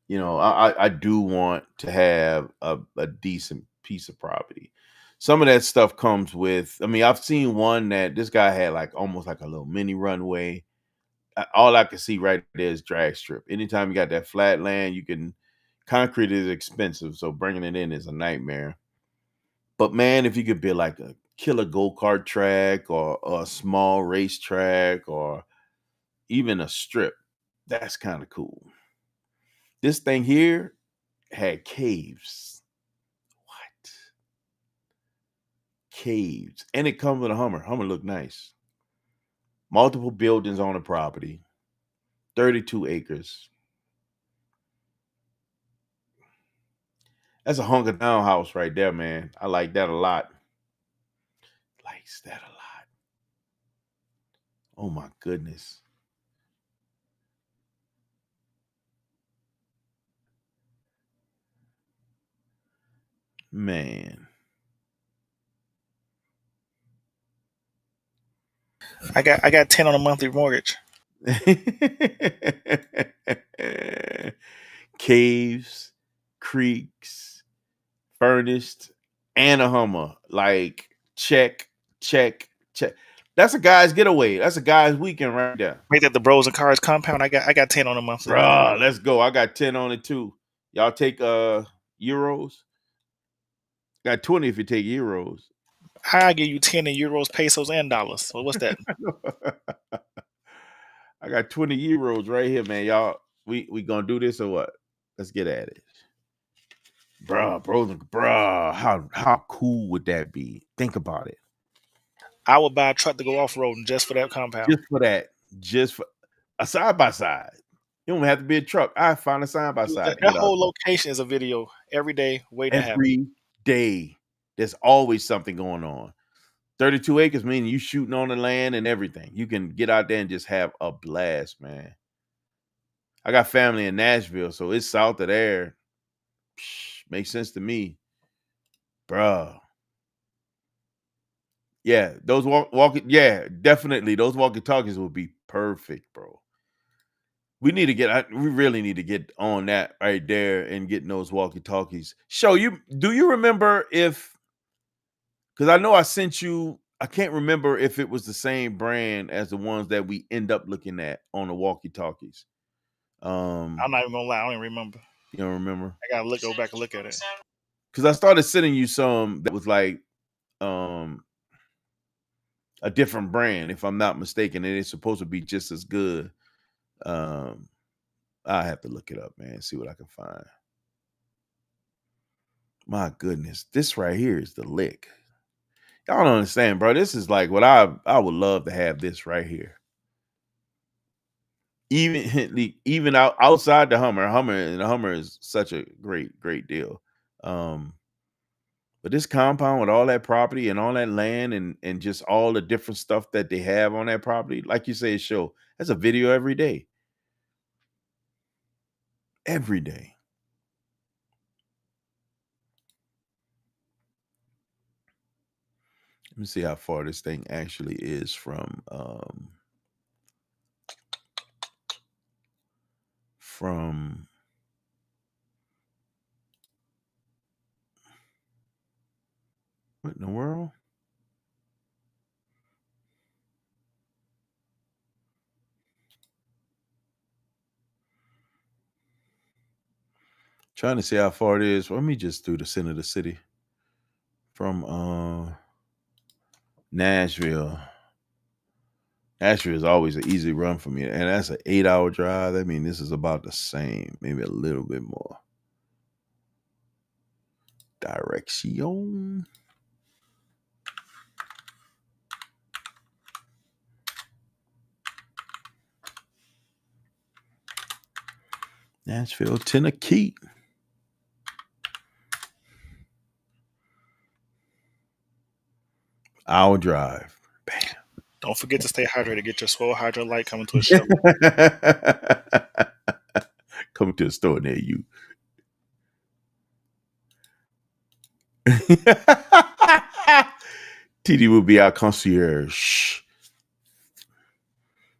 you know, I do want to have a decent piece of property. Some of that stuff comes with, I mean, I've seen one that this guy had like almost like a little mini runway. All I can see right there is drag strip. Anytime you got that flat land, you can, concrete is expensive, so bringing it in is a nightmare. But man, if you could build like a killer go-kart track or a small racetrack or even a strip, that's kind of cool. This thing here had caves. What? Caves. And it comes with a Hummer. Hummer look nice. Multiple buildings on the property. 32 acres. That's a hunker down house right there, man. I like that a lot. Likes that a lot. Oh my goodness. Man. I got 10 on a monthly mortgage. Caves, creeks, furnished, and a Hummer. Like, check, check, check. That's a guy's getaway. That's a guy's weekend right there. Make that the Bros and Cars compound. I got 10 on a monthly. Bruh, let's go. I got 10 on it too. Y'all take euros? Got 20 if you take euros. I give you 10 in euros, pesos, and dollars. So what's that? I got 20 euros right here, man. Y'all, we gonna do this or what? Let's get at it. Bruh, how cool would that be? Think about it. I would buy a truck to go off-roading just for that compound. Just for that. Just for a side-by-side. You don't have to be a truck. I find a side-by-side. That whole location is a video every day waiting to happen. Every day. There's always something going on. 32 acres meaning you shooting on the land and everything. You can get out there and just have a blast, man. I got family in Nashville, so it's south of there. Makes sense to me. Bruh. Yeah, those definitely. Those walkie-talkies would be perfect, bro. We really need to get on that right there and getting those walkie-talkies. Do you remember because I know I sent you, I can't remember if it was the same brand as the ones that we end up looking at on the walkie-talkies. I'm not even gonna lie, I don't even remember. You don't remember? I gotta go back and look at it. Because I started sending you some that was like a different brand, if I'm not mistaken, and it's supposed to be just as good. I have to look it up, man, see what I can find. My goodness, this right here is the lick. Y'all don't understand, bro. This is like what I would love to have this right here. Even outside the Hummer, and the Hummer is such a great deal. But this compound with all that property and all that land and just all the different stuff that they have on that property, like you say, that's a video every day. Every day. Let me see how far this thing actually is from what in the world? Trying to see how far it is. Let me just do the center of the city from Nashville. Nashville is always an easy run for me, and that's an 8-hour drive. That means this is about the same, maybe a little bit more. Direction. Nashville, Tennessee. Hour drive. Bam. Don't forget to stay hydrated. Get your Swole Hydro Light coming to a show. Coming to a store near you. TD will be our concierge.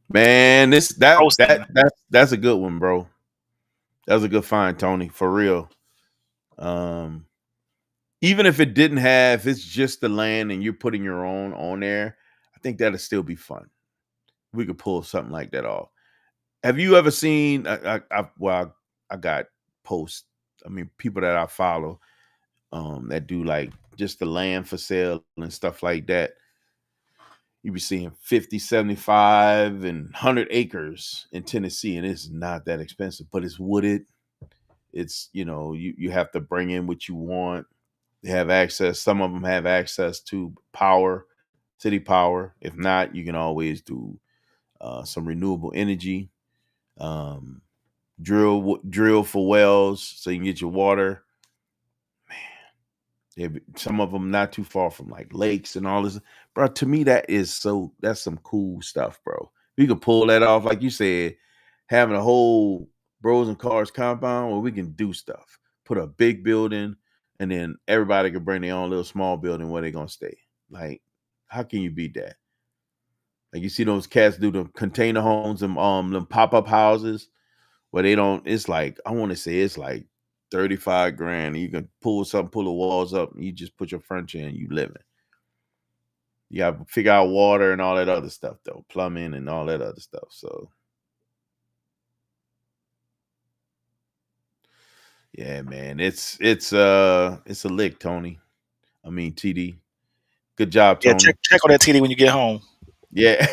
Man, that's a good one, bro. That was a good find, Tony, for real. Even if it didn't have, it's just the land and you're putting your own on there, I think that'll still be fun. We could pull something like that off. Have you ever seen? I got posts. I mean, people that I follow that do like just the land for sale and stuff like that. You be seeing 50, 75, and 100 acres in Tennessee, and it's not that expensive, but it's wooded. It's, you have to bring in what you want. They have access. Some of them have access to power, city power. If not, you can always do some renewable energy. Drill for wells so you can get your water. Man, some of them not too far from like lakes and all this, bro. To me, that's some cool stuff, bro. We could pull that off, like you said, having a whole Bros and Cars compound where we can do stuff. Put a big building, and then everybody can bring their own little small building where they're gonna stay. Like, how can you beat that? Like, you see those cats do the container homes and them pop-up houses where they don't. It's like, I want to say it's like 35 grand. You can pull the walls up, and you just put your furniture in, you live in. You got to figure out water and all that other stuff, though, plumbing and all that other stuff. So, yeah, man, it's a lick, Tony. I mean, TD. Good job, Tony. Yeah, check on that TD when you get home. Yeah.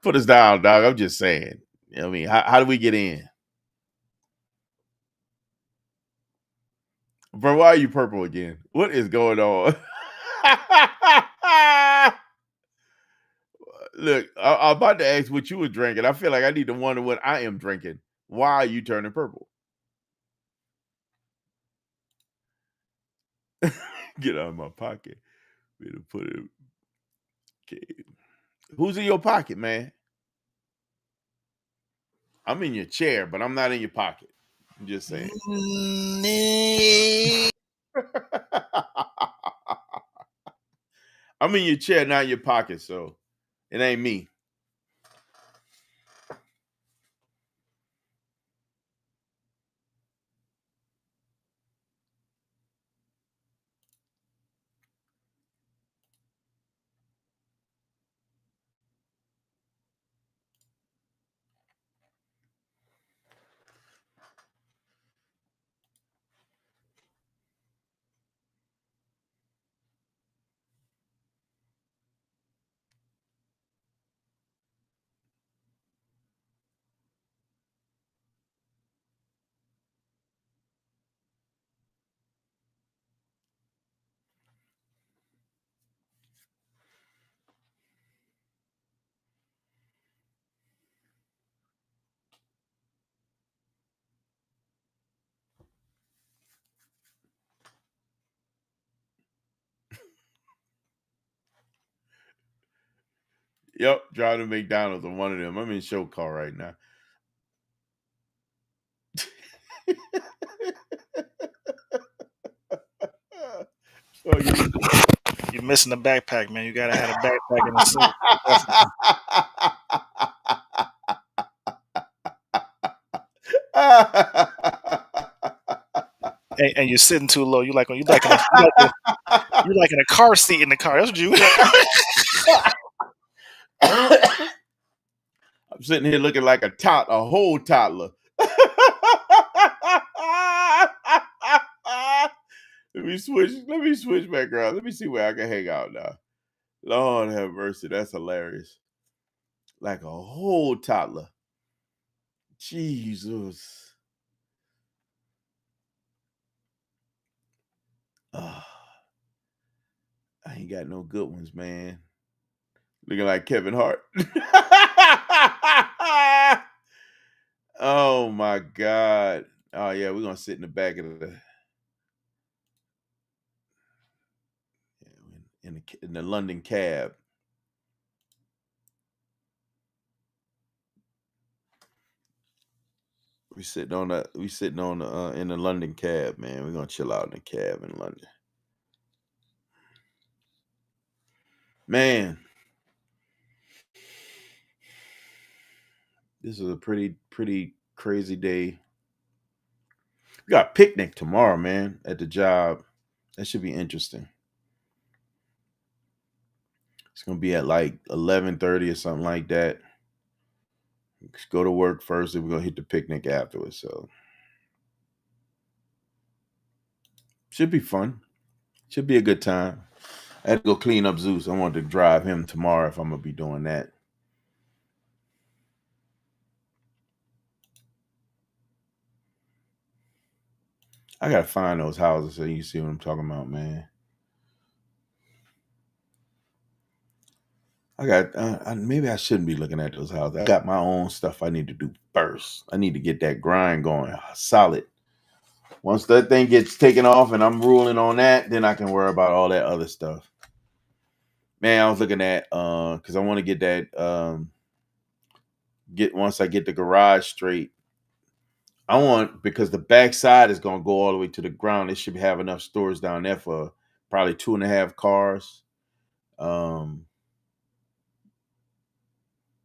Put us down, dog. I'm just saying. I mean, how do we get in? Bro, why are you purple again? What is going on? Look, I'm about to ask what you were drinking. I feel like I need to wonder what I am drinking. Why are you turning purple? Get out of my pocket. Better put it. Okay. Who's in your pocket, man? I'm in your chair, but I'm not in your pocket. I'm just saying. I'm in your chair, not in your pocket, so it ain't me. Yep, driving to McDonald's on one of them. I'm in show car right now. You're missing the backpack, man. You gotta have a backpack in the seat. And you're sitting too low. You're like in a car seat in the car. That's what you. I'm sitting here looking like a whole toddler. Let me switch back around. Let me see where I can hang out now. Lord have mercy. That's hilarious. Like a whole toddler. Jesus. I ain't got no good ones, man. Looking like Kevin Hart. Oh my God. Oh yeah, we're gonna sit in the back of in the London cab. We sitting on the in the London cab, man. We're gonna chill out in the cab in London. Man. This is a pretty crazy day. We got a picnic tomorrow, man, at the job. That should be interesting. It's gonna be at like 11:30 or something like that. Let's go to work first, and we're gonna hit the picnic afterwards. So should be fun. Should be a good time. I had to go clean up Zeus. I wanted to drive him tomorrow if I'm gonna be doing that. I gotta find those houses so you see what I'm talking about, man. I got maybe I shouldn't be looking at those houses. I got my own stuff I need to do first. I need to get that grind going solid. Once that thing gets taken off and I'm ruling on that, then I can worry about all that other stuff. Man, I was looking at because I want to get that once I get the garage straight. Because the backside is gonna go all the way to the ground. It should have enough storage down there for probably 2.5 cars.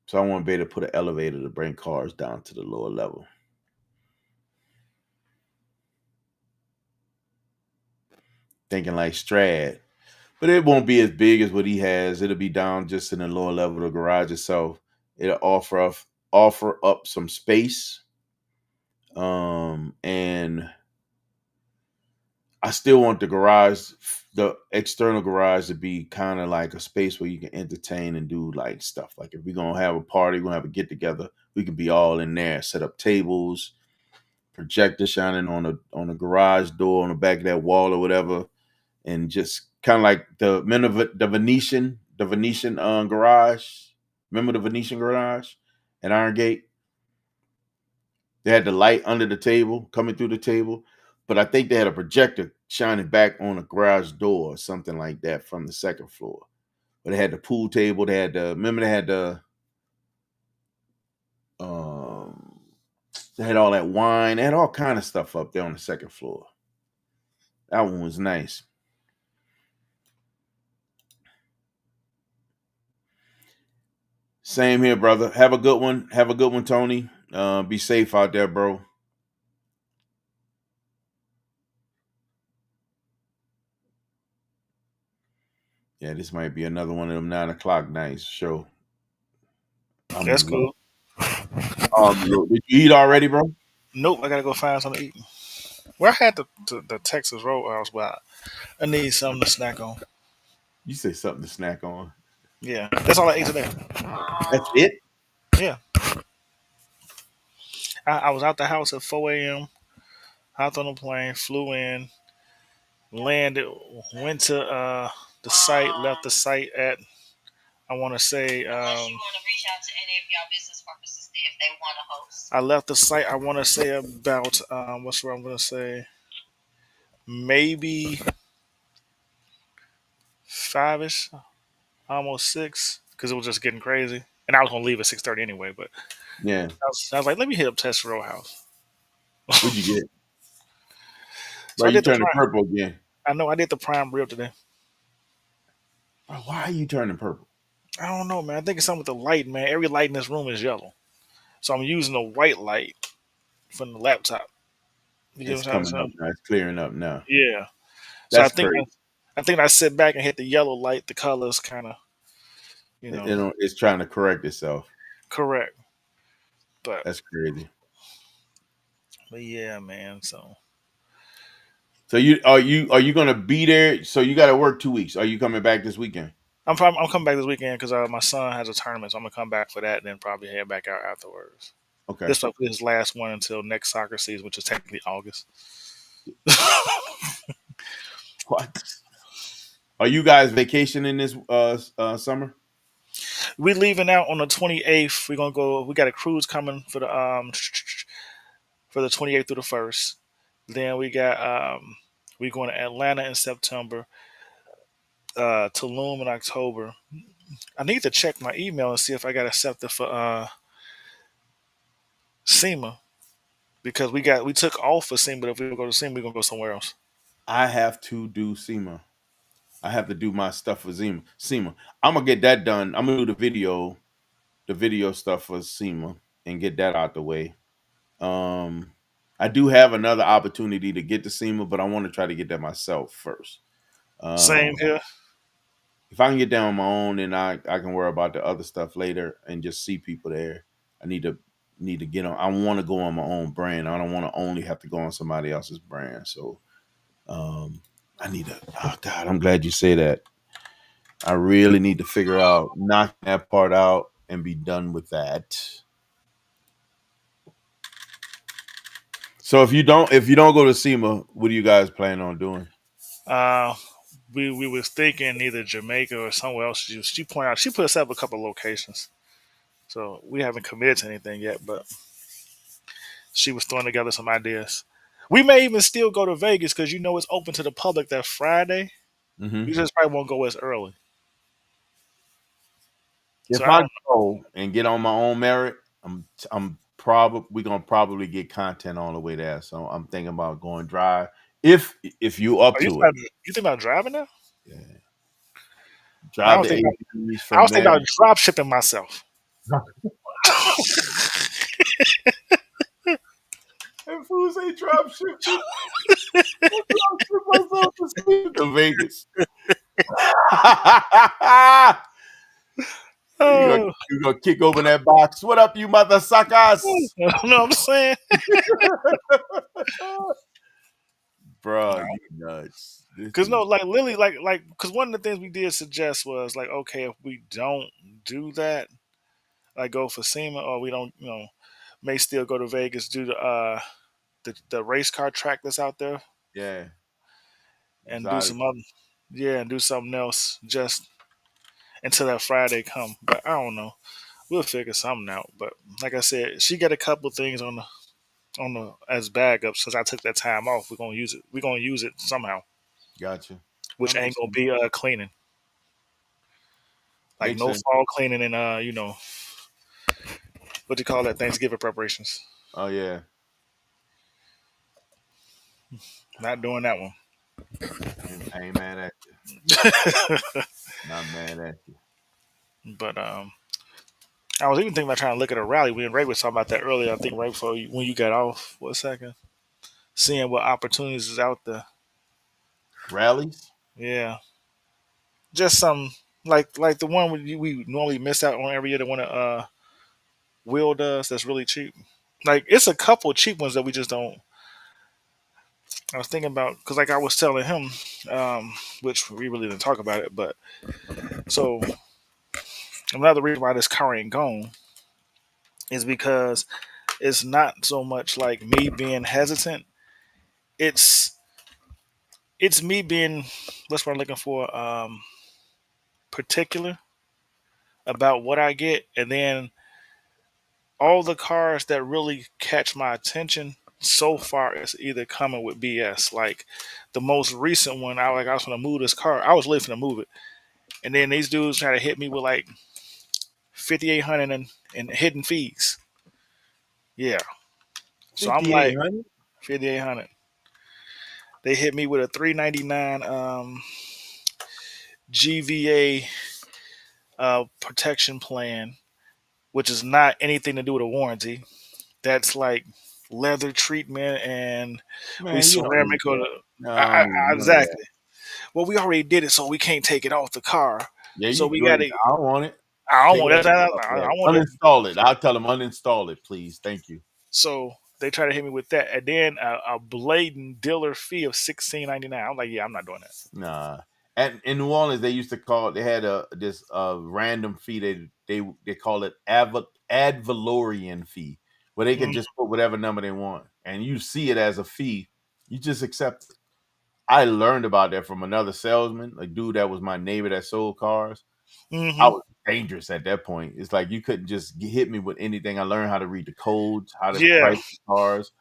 So I want to be able to put an elevator to bring cars down to the lower level. Thinking like Strad. But it won't be as big as what he has. It'll be down just in the lower level of the garage itself. It'll offer up some space. And I still want the external garage to be kind of like a space where you can entertain and do like stuff. Like if we're gonna have a party, we're gonna have a get together, we can be all in there, set up tables, projector shining on the garage door on the back of that wall or whatever, and just kind of like the Venetian garage. Remember the Venetian garage at Iron Gate? They had the light under the table, coming through the table, but I think they had a projector shining back on a garage door or something like that from the second floor. But they had the pool table. They had they had all that wine. They had all kind of stuff up there on the second floor. That one was nice. Same here, brother. Have a good one. Have a good one, Tony. Be safe out there, bro. Yeah, this might be another one of them 9 o'clock nights. Show. That's cool. Did you eat already, bro? Nope, I gotta go find something to eat. Well, I had the Texas Roadhouse, but I need something to snack on. You say something to snack on. Yeah, that's all I ate today. That's it? Yeah. I was out the house at 4 a.m., hopped on a plane, flew in, landed, went to the site, left the site at, I want to say, Unless you want to reach out to any of y'all business partners to see if they want to host. I left the site, I want to say about, what's what I'm going to say, maybe 5-ish, almost 6, because it was just getting crazy. And I was going to leave at 6:30 anyway, but Yeah. I was like, let me hit up Texas Roadhouse. What'd you get? So Bro, I you did the turning prime. purple again. I know, I did the prime rib today. Bro, why are you turning purple? I don't know, man. I think it's something with the light, man. Every light in this room is yellow. So I'm using the white light from the laptop. You It's know what I'm coming up saying? now. It's clearing up now. Yeah. So That's crazy. I think I sit back and hit the yellow light, the colors kind of, It's trying to correct itself. correct. But That's crazy. yeah, man. So are you gonna be there? So you got to work 2 weeks. Are you coming back this weekend? I'm coming back this weekend because my son has a tournament, so I'm gonna come back for that, and then probably head back out afterwards. Okay. This will be his last one until next soccer season, which is technically August. What? Are you guys vacationing this summer? We leaving out on the 28th. We're gonna go. We got a cruise coming for the 28th through the 1st. Then we going to Atlanta in September. Tulum in October. I need to check my email and see if I got accepted for SEMA because we took off for SEMA. But if we go to SEMA, we're gonna go somewhere else. I have to do SEMA. I have to do my stuff for SEMA. I'm gonna get that done. I'm gonna do the video stuff for SEMA and get that out the way. I do have another opportunity to get to SEMA, but I want to try to get that myself first. Same here. If I can get down on my own, then I can worry about the other stuff later and just see people there. I need to get on. I want to go on my own brand. I don't want to only have to go on somebody else's brand. So I need to. Oh God, I'm glad you say that. I really need to figure out, knock that part out, and be done with that. So if you don't go to SEMA, what do you guys plan on doing? We was thinking either Jamaica or somewhere else. She pointed out she put us up a couple of locations, so we haven't committed to anything yet. But she was throwing together some ideas. We may even still go to Vegas because it's open to the public that Friday. Mm-hmm. We just probably won't go as early. If So I go and get on my own merit, we're gonna probably get content all the way there. So I'm thinking about going drive. If you up to it. You think about driving now? Yeah. I Drive was the thinking ATVs I from was thinking there. about drop shipping myself. And fools ain't drop shipping. Drop ship myself to Vegas. Oh, You gonna kick open that box. What up, you mother suckers? you know what I'm saying? Bro, you nuts. Because like Lily, because one of the things we did suggest was like, okay, if we don't do that, like go for SEMA, or we don't, may still go to Vegas, do the race car track that's out there, Yeah. and do Exotic. and do something else just until that Friday come. But I don't know. We'll figure something out. But like I said, she got a couple things on the as bag up. Since I took that time off, we're gonna use it. We're gonna use it somehow, Gotcha. which That ain't makes gonna be cleaning. Like Makes no sense. fall cleaning and what do you call that, Thanksgiving preparations. Oh yeah. Not doing that one. I ain't mad at you. Not mad at you. But I was even thinking about trying to look at a rally. We and Ray was talking about that earlier. I think right before when you got off for a second, seeing what opportunities is out there. Rallies? Yeah, just some like the one we normally miss out on every year. The one that Will does that's really cheap. Like it's a couple cheap ones that we just don't. I was thinking about because like I was telling him, which we really didn't talk about it, but so another reason why this car ain't gone is because it's not so much like me being hesitant. It's me being what's what I'm looking for, particular about what I get, and then all the cars that really catch my attention so far is either coming with BS. Like the most recent one, I was gonna move this car. I was literally gonna move it, and then these dudes try to hit me with like 5,800 and hidden fees. Yeah, so I'm like 5,800. They hit me with a 399 GVA protection plan, which is not anything to do with a warranty. That's like leather treatment and Man, we you don't need ceramic or that. No, I, I mean, exactly. Well, we already did it, so we can't take it off the car. Yeah, So you we go got ahead. to. I don't want it. I don't Take want that that. off. I Yeah. want it. Uninstall it. I'll tell them uninstall it, please. Thank you. So they try to hit me with that, and then a blatant dealer fee of $16.99. I'm like, yeah, I'm not doing that. Nah. And in New Orleans, they used to call. They had this random fee. They call it ad valorem fee, where they can just put whatever number they want, and you see it as a fee. You just accept it. I learned about that from another salesman, a dude that was my neighbor that sold cars. I Mm-hmm. was dangerous at that point. It's like you couldn't just hit me with anything. I learned how to read the codes, how to Yeah, price the cars.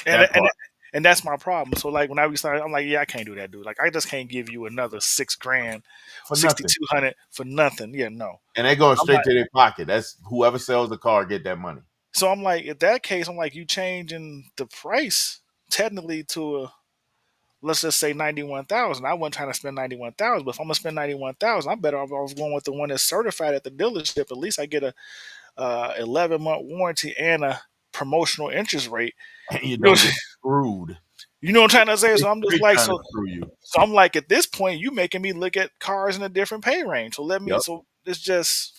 and That and part and that's my problem. So like when I started, I'm like, yeah, I can't do that, dude. Like I just can't give you another $6,000, for nothing. 6,200 for nothing. Yeah, no. And they going I'm straight like, to their pocket. That's whoever sells the car get that money. so I'm like, in that case, I'm like, you changing the price technically to a, let's just say 91,000. I wasn't trying to spend 91,000, but if I'm gonna spend 91,000, I'm better off going with the one that's certified at the dealership. At least I get a 11-month warranty and a promotional interest rate. And you You know, don't get screwed. you know what I'm trying to say? They So I'm just straight like, trying to so screw you. So I'm like, at this point, you making me look at cars in a different pay range. So let me. Yep. So it's just.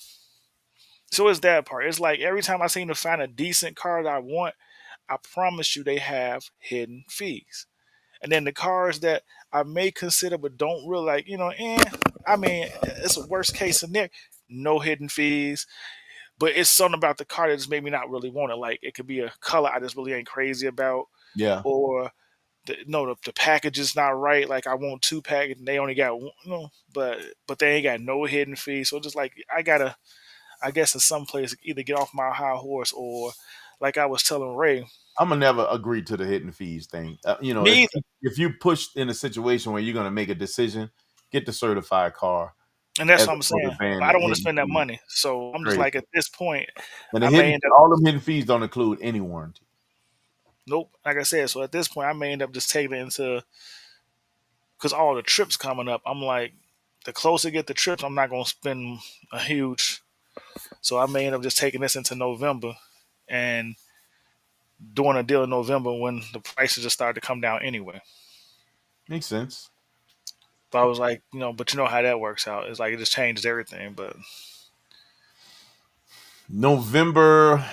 So it's that part. It's like every time I seem to find a decent car that I want, I promise you they have hidden fees. And then the cars that I may consider but don't really like, I mean, it's a worst case scenario. No hidden fees, but it's something about the car that just made me not really want it. Like it could be a color I just really ain't crazy about, Yeah. or the package is not right. Like I want 2 package and they only got one, but they ain't got no hidden fee. So just like I gotta, I guess in some place either get off my high horse or, like I was telling Ray, I'm gonna never agree to the hidden fees thing. me either. If you push in a situation where you're gonna make a decision, get the certified car And that's as what I'm opposed to saying. paying But I the don't want to hidden spend that fees. money. So I'm just Crazy. like at this point, And the I may end up all them hidden fees don't include any warranty. nope. Like I said, so at this point I may end up just taking it into, because all the trips coming up. I'm like, the closer I get the trips, I'm not gonna spend a huge. So I may end up just taking this into November and doing a deal in November when the prices just started to come down anyway. Makes sense. But I was like, but you know how that works out. It's like it just changes everything. But November,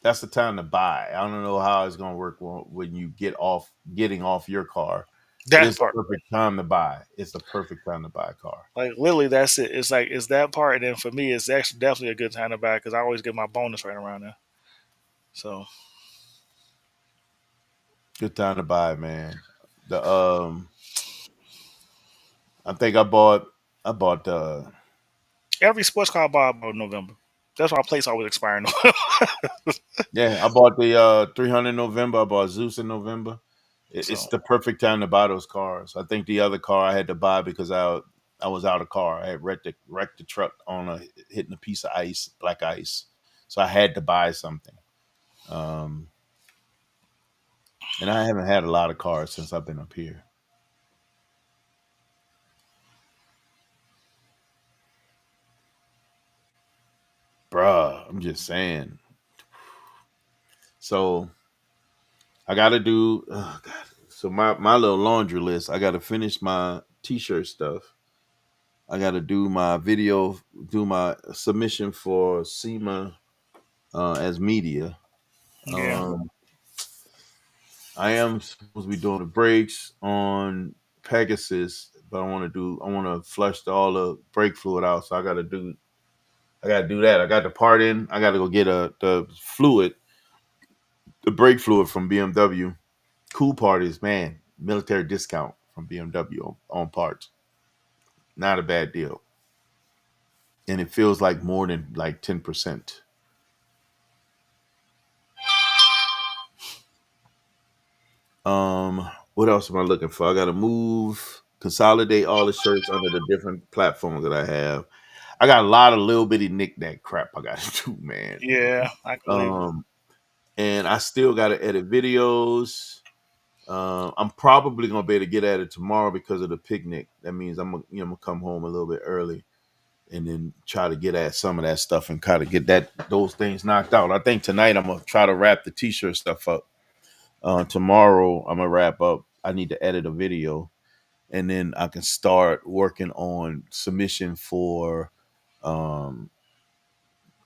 that's the time to buy. I don't know how it's gonna work when you getting off your car. But that it's the part, perfect time to buy. It's the perfect time to buy a car. like literally, that's it. It's like it's that part, and then for me, it's actually definitely a good time to buy because I always get my bonus right around there. So Good time to buy, man. The I think I bought every sports car I buy about November. That's why plates always expiring. I bought the 300 in November. I bought Zeus in November. It's So the perfect time to buy those cars. I think the other car I had to buy because I was out of car. I had wrecked the truck on hitting a piece of ice, black ice. So I had to buy something. And I haven't had a lot of cars since I've been up here. Bruh, I'm just saying. So I gotta do oh God. So my little laundry list, I gotta finish my t-shirt stuff. I gotta do my video, do my submission for SEMA as media. yeah, I am supposed to be doing the brakes on Pegasus, but I want to flush all the brake fluid out. So I gotta do that. I got the part in. I gotta go get the fluid, the brake fluid from BMW. Cool part is, man, military discount from BMW on parts. Not a bad deal. And it feels like more than like 10%. What else am I looking for? I gotta consolidate all the shirts under the different platforms that I have. I got a lot of little bitty knick-knack crap I gotta do, man. yeah, I can believe it. And I still gotta edit videos. I'm probably gonna be able to get at it tomorrow because of the picnic. That means I'm gonna come home a little bit early and then try to get at some of that stuff and kind of get those things knocked out. I think tonight I'm gonna try to wrap the t-shirt stuff up. Tomorrow I'm gonna wrap up. I need to edit a video, and then I can start working on submission for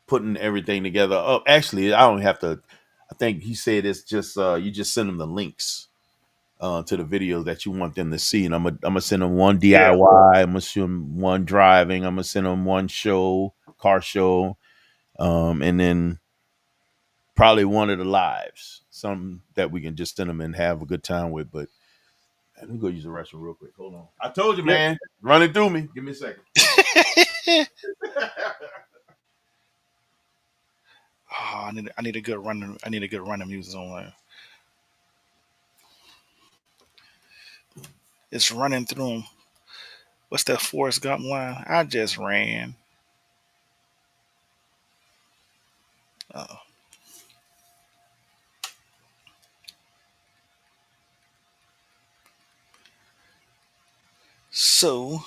putting everything together. Oh, actually, I don't have to. I think he said it's just you just send them the links to the videos that you want them to see, and I'm gonna send them one DIY. Yeah. I'm gonna send them one driving. I'm gonna send them one car show, and then probably one of the lives, some that we can just send them and have a good time with. But Let me go use the restroom real quick. Hold on. I told you, man. Running through me. Give me a second. Oh, I need a good running. I need a good running music on. It's running through 'em. What's that Forrest Gump line? I just ran. So,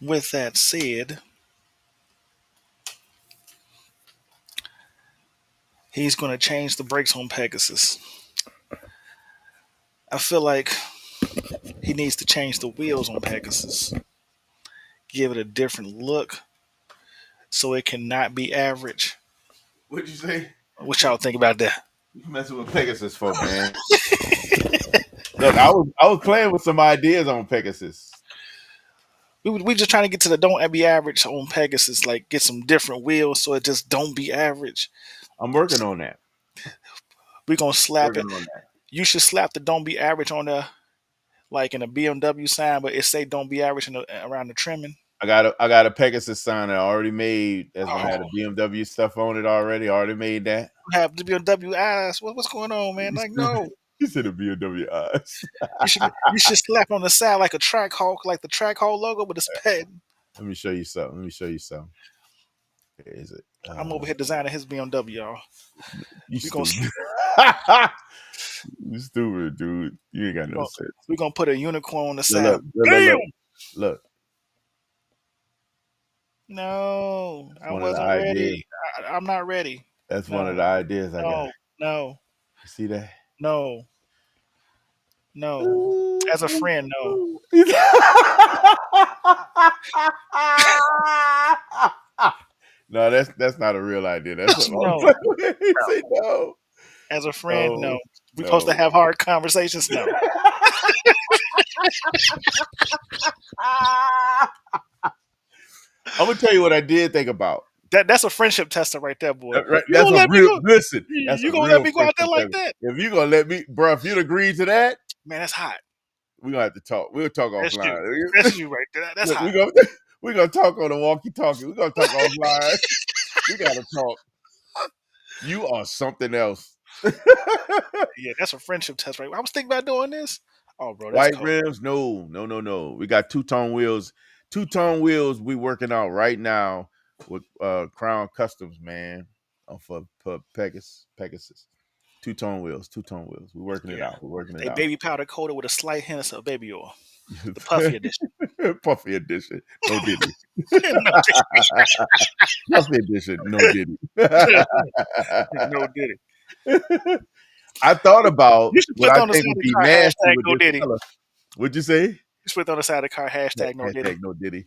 with that said, he's going to change the brakes on Pegasus. I feel like he needs to change the wheels on Pegasus, give it a different look so it cannot be average. What'd you say? What y'all think about that? You messing with Pegasus for, man. Look, I was playing with some ideas on Pegasus. We just trying to get to the don't be average on Pegasus, like get some different wheels so it just don't be average. I'm working on that. We're gonna slap it. Working on that. You should slap the don't be average on the like in a BMW sign, but it say don't be average around the trimming. I got a Pegasus sign I already made that's gonna have the BMW stuff on it already. I already made that. You have the BMW eyes. What's going on, man? Like no. You said a BMW eyes. You should slap on the side like a Trackhawk, like the Trackhawk logo, but it's patent. Let me show you something. Where is it? I'm over here designing his BMW, y'all. You stupid. You stupid, dude. You ain't got no sense. We're gonna put a unicorn on the side. Look. No, I wasn't ready. I'm not ready. That's one of the ideas I got. No. You see that? No. As a friend, no. No, that's not a real idea. That's no. Say no. As a friend, no. We're supposed to have hard conversations, no. I'm gonna tell you what I did think about. That's a friendship tester right there, boy. That's a real listen. You gonna let me go out there like that? If you gonna let me, bro, if you'd agree to that, man, that's hot. We're gonna have to talk. We'll talk offline. That's you right there. That's hot. We're gonna talk on the walkie-talkie. We're gonna talk offline. We gotta talk. You are something else. Yeah, that's a friendship test, right? I was thinking about doing this. Oh, bro, that's white rims? No. We got two-tone wheels. Two-tone wheels we working out right now with Crown Customs, man, for Pegasus. Two-tone wheels. We're working it out. They baby powder coated with a slight hint of baby oil. The puffy edition. Puffy edition. No Diddy. Puffy edition. No Diddy. No Diddy. I thought about what I think would be nasty with no Diddy. What'd you say? You should put on the side of the car hashtag no Diddy. No Diddy.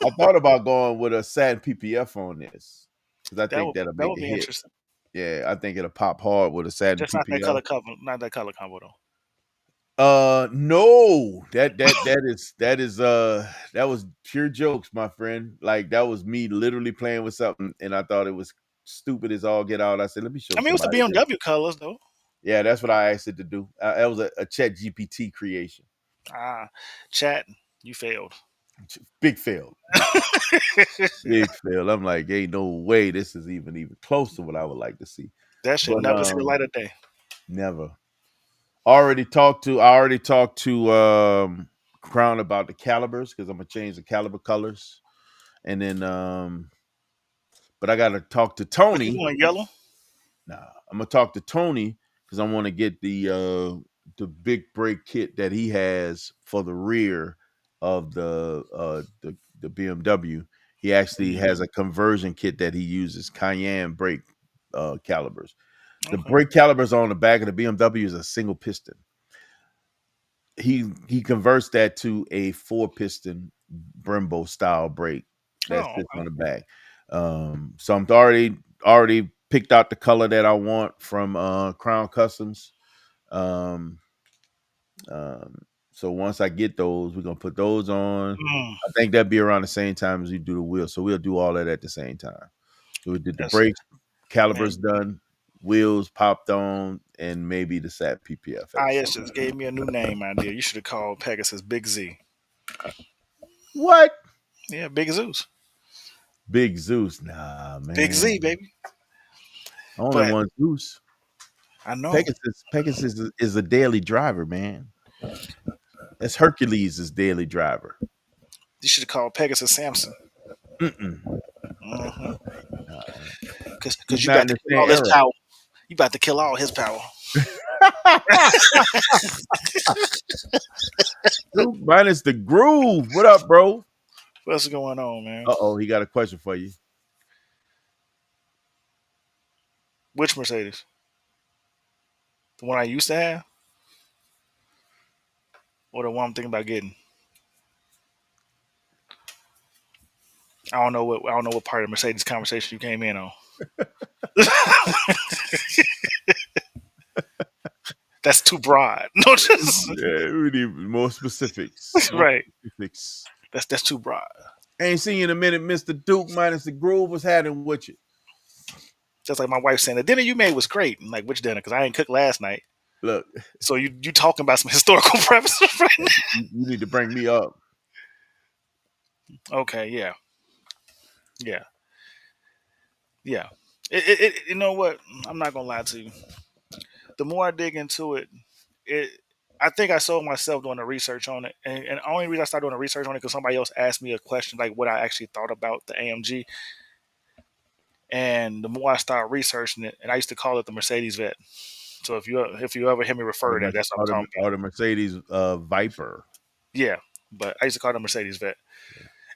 I thought about going with a satin PPF on this because I think that'll make it hit. Interesting. Yeah, I think it'll pop hard with a satin PPF. Just not that color cover, not that color combo though. No, that was pure jokes, my friend. Like that was me literally playing with something, and I thought it was stupid as all get out. I said, let me show. I mean, it was the BMW colors though. Yeah, that's what I asked it to do. That was a Chat GPT creation. Chat, you failed. Big fail. Big fail. I'm like, ain't no way this is even close to what I would like to see. That should never see the light of day. Never. I already talked to Crown about the calibers because I'm gonna change the caliber colors, and then but I gotta talk to Tony. You want yellow? Nah, I'm gonna talk to Tony because I want to get the big brake kit that he has for the rear of the BMW. He actually has a conversion kit that he uses, Cayenne brake calibers. The brake calibers on the back of the BMW is a single piston. He converts that to a 4-piston Brembo style brake that sits on the back. So I'm already picked out the color that I want from Crown Customs. So once I get those, we're gonna put those on. I think that'd be around the same time as we do the wheels. So we'll do all that at the same time. So we did the brake calibers done. wheels popped on, and maybe the SAT PPF. IS just gave me a new name idea. You should have called Pegasus Big Z. What? Yeah, Big Zeus. Big Zeus? Nah, man. Big Z, baby. Only But one Zeus. I know. Pegasus is a daily driver, man. That's Hercules' daily driver. You should have called Pegasus Samson. Mm-mm. Because He's you not about in to the kill all same his era. power. You about to kill all his power. Minus the groove. What up, bro? What's going on, man? Uh-oh, he got a question for you. Which Mercedes? The one I used to have? Or the one I'm thinking about getting? I don't know what part of the Mercedes conversation you came in on. That's too broad. No, just Yeah, we need more specifics. right. Specifics. That's too broad. Ain't seen you in a minute, Mr. Duke. Minus the groove. What's happening with you? Just like my wife saying the dinner you made was great. I'm like, which dinner? Because I ain't cooked last night. Look, So you talking about some historical premises right now? you need to bring me up. Okay, yeah. It you know what? I'm not gonna lie to you. The more I dig into it, I think I sold myself doing the research on it, and the only reason I started doing the research on it because somebody else asked me a question like what I actually thought about the AMG, and the more I started researching it, and I used to call it the Mercedes Vet. So if you ever hear me refer to that, that's what I'm talking about. Or the Mercedes Viper. Yeah, but I used to call it the Mercedes Vet.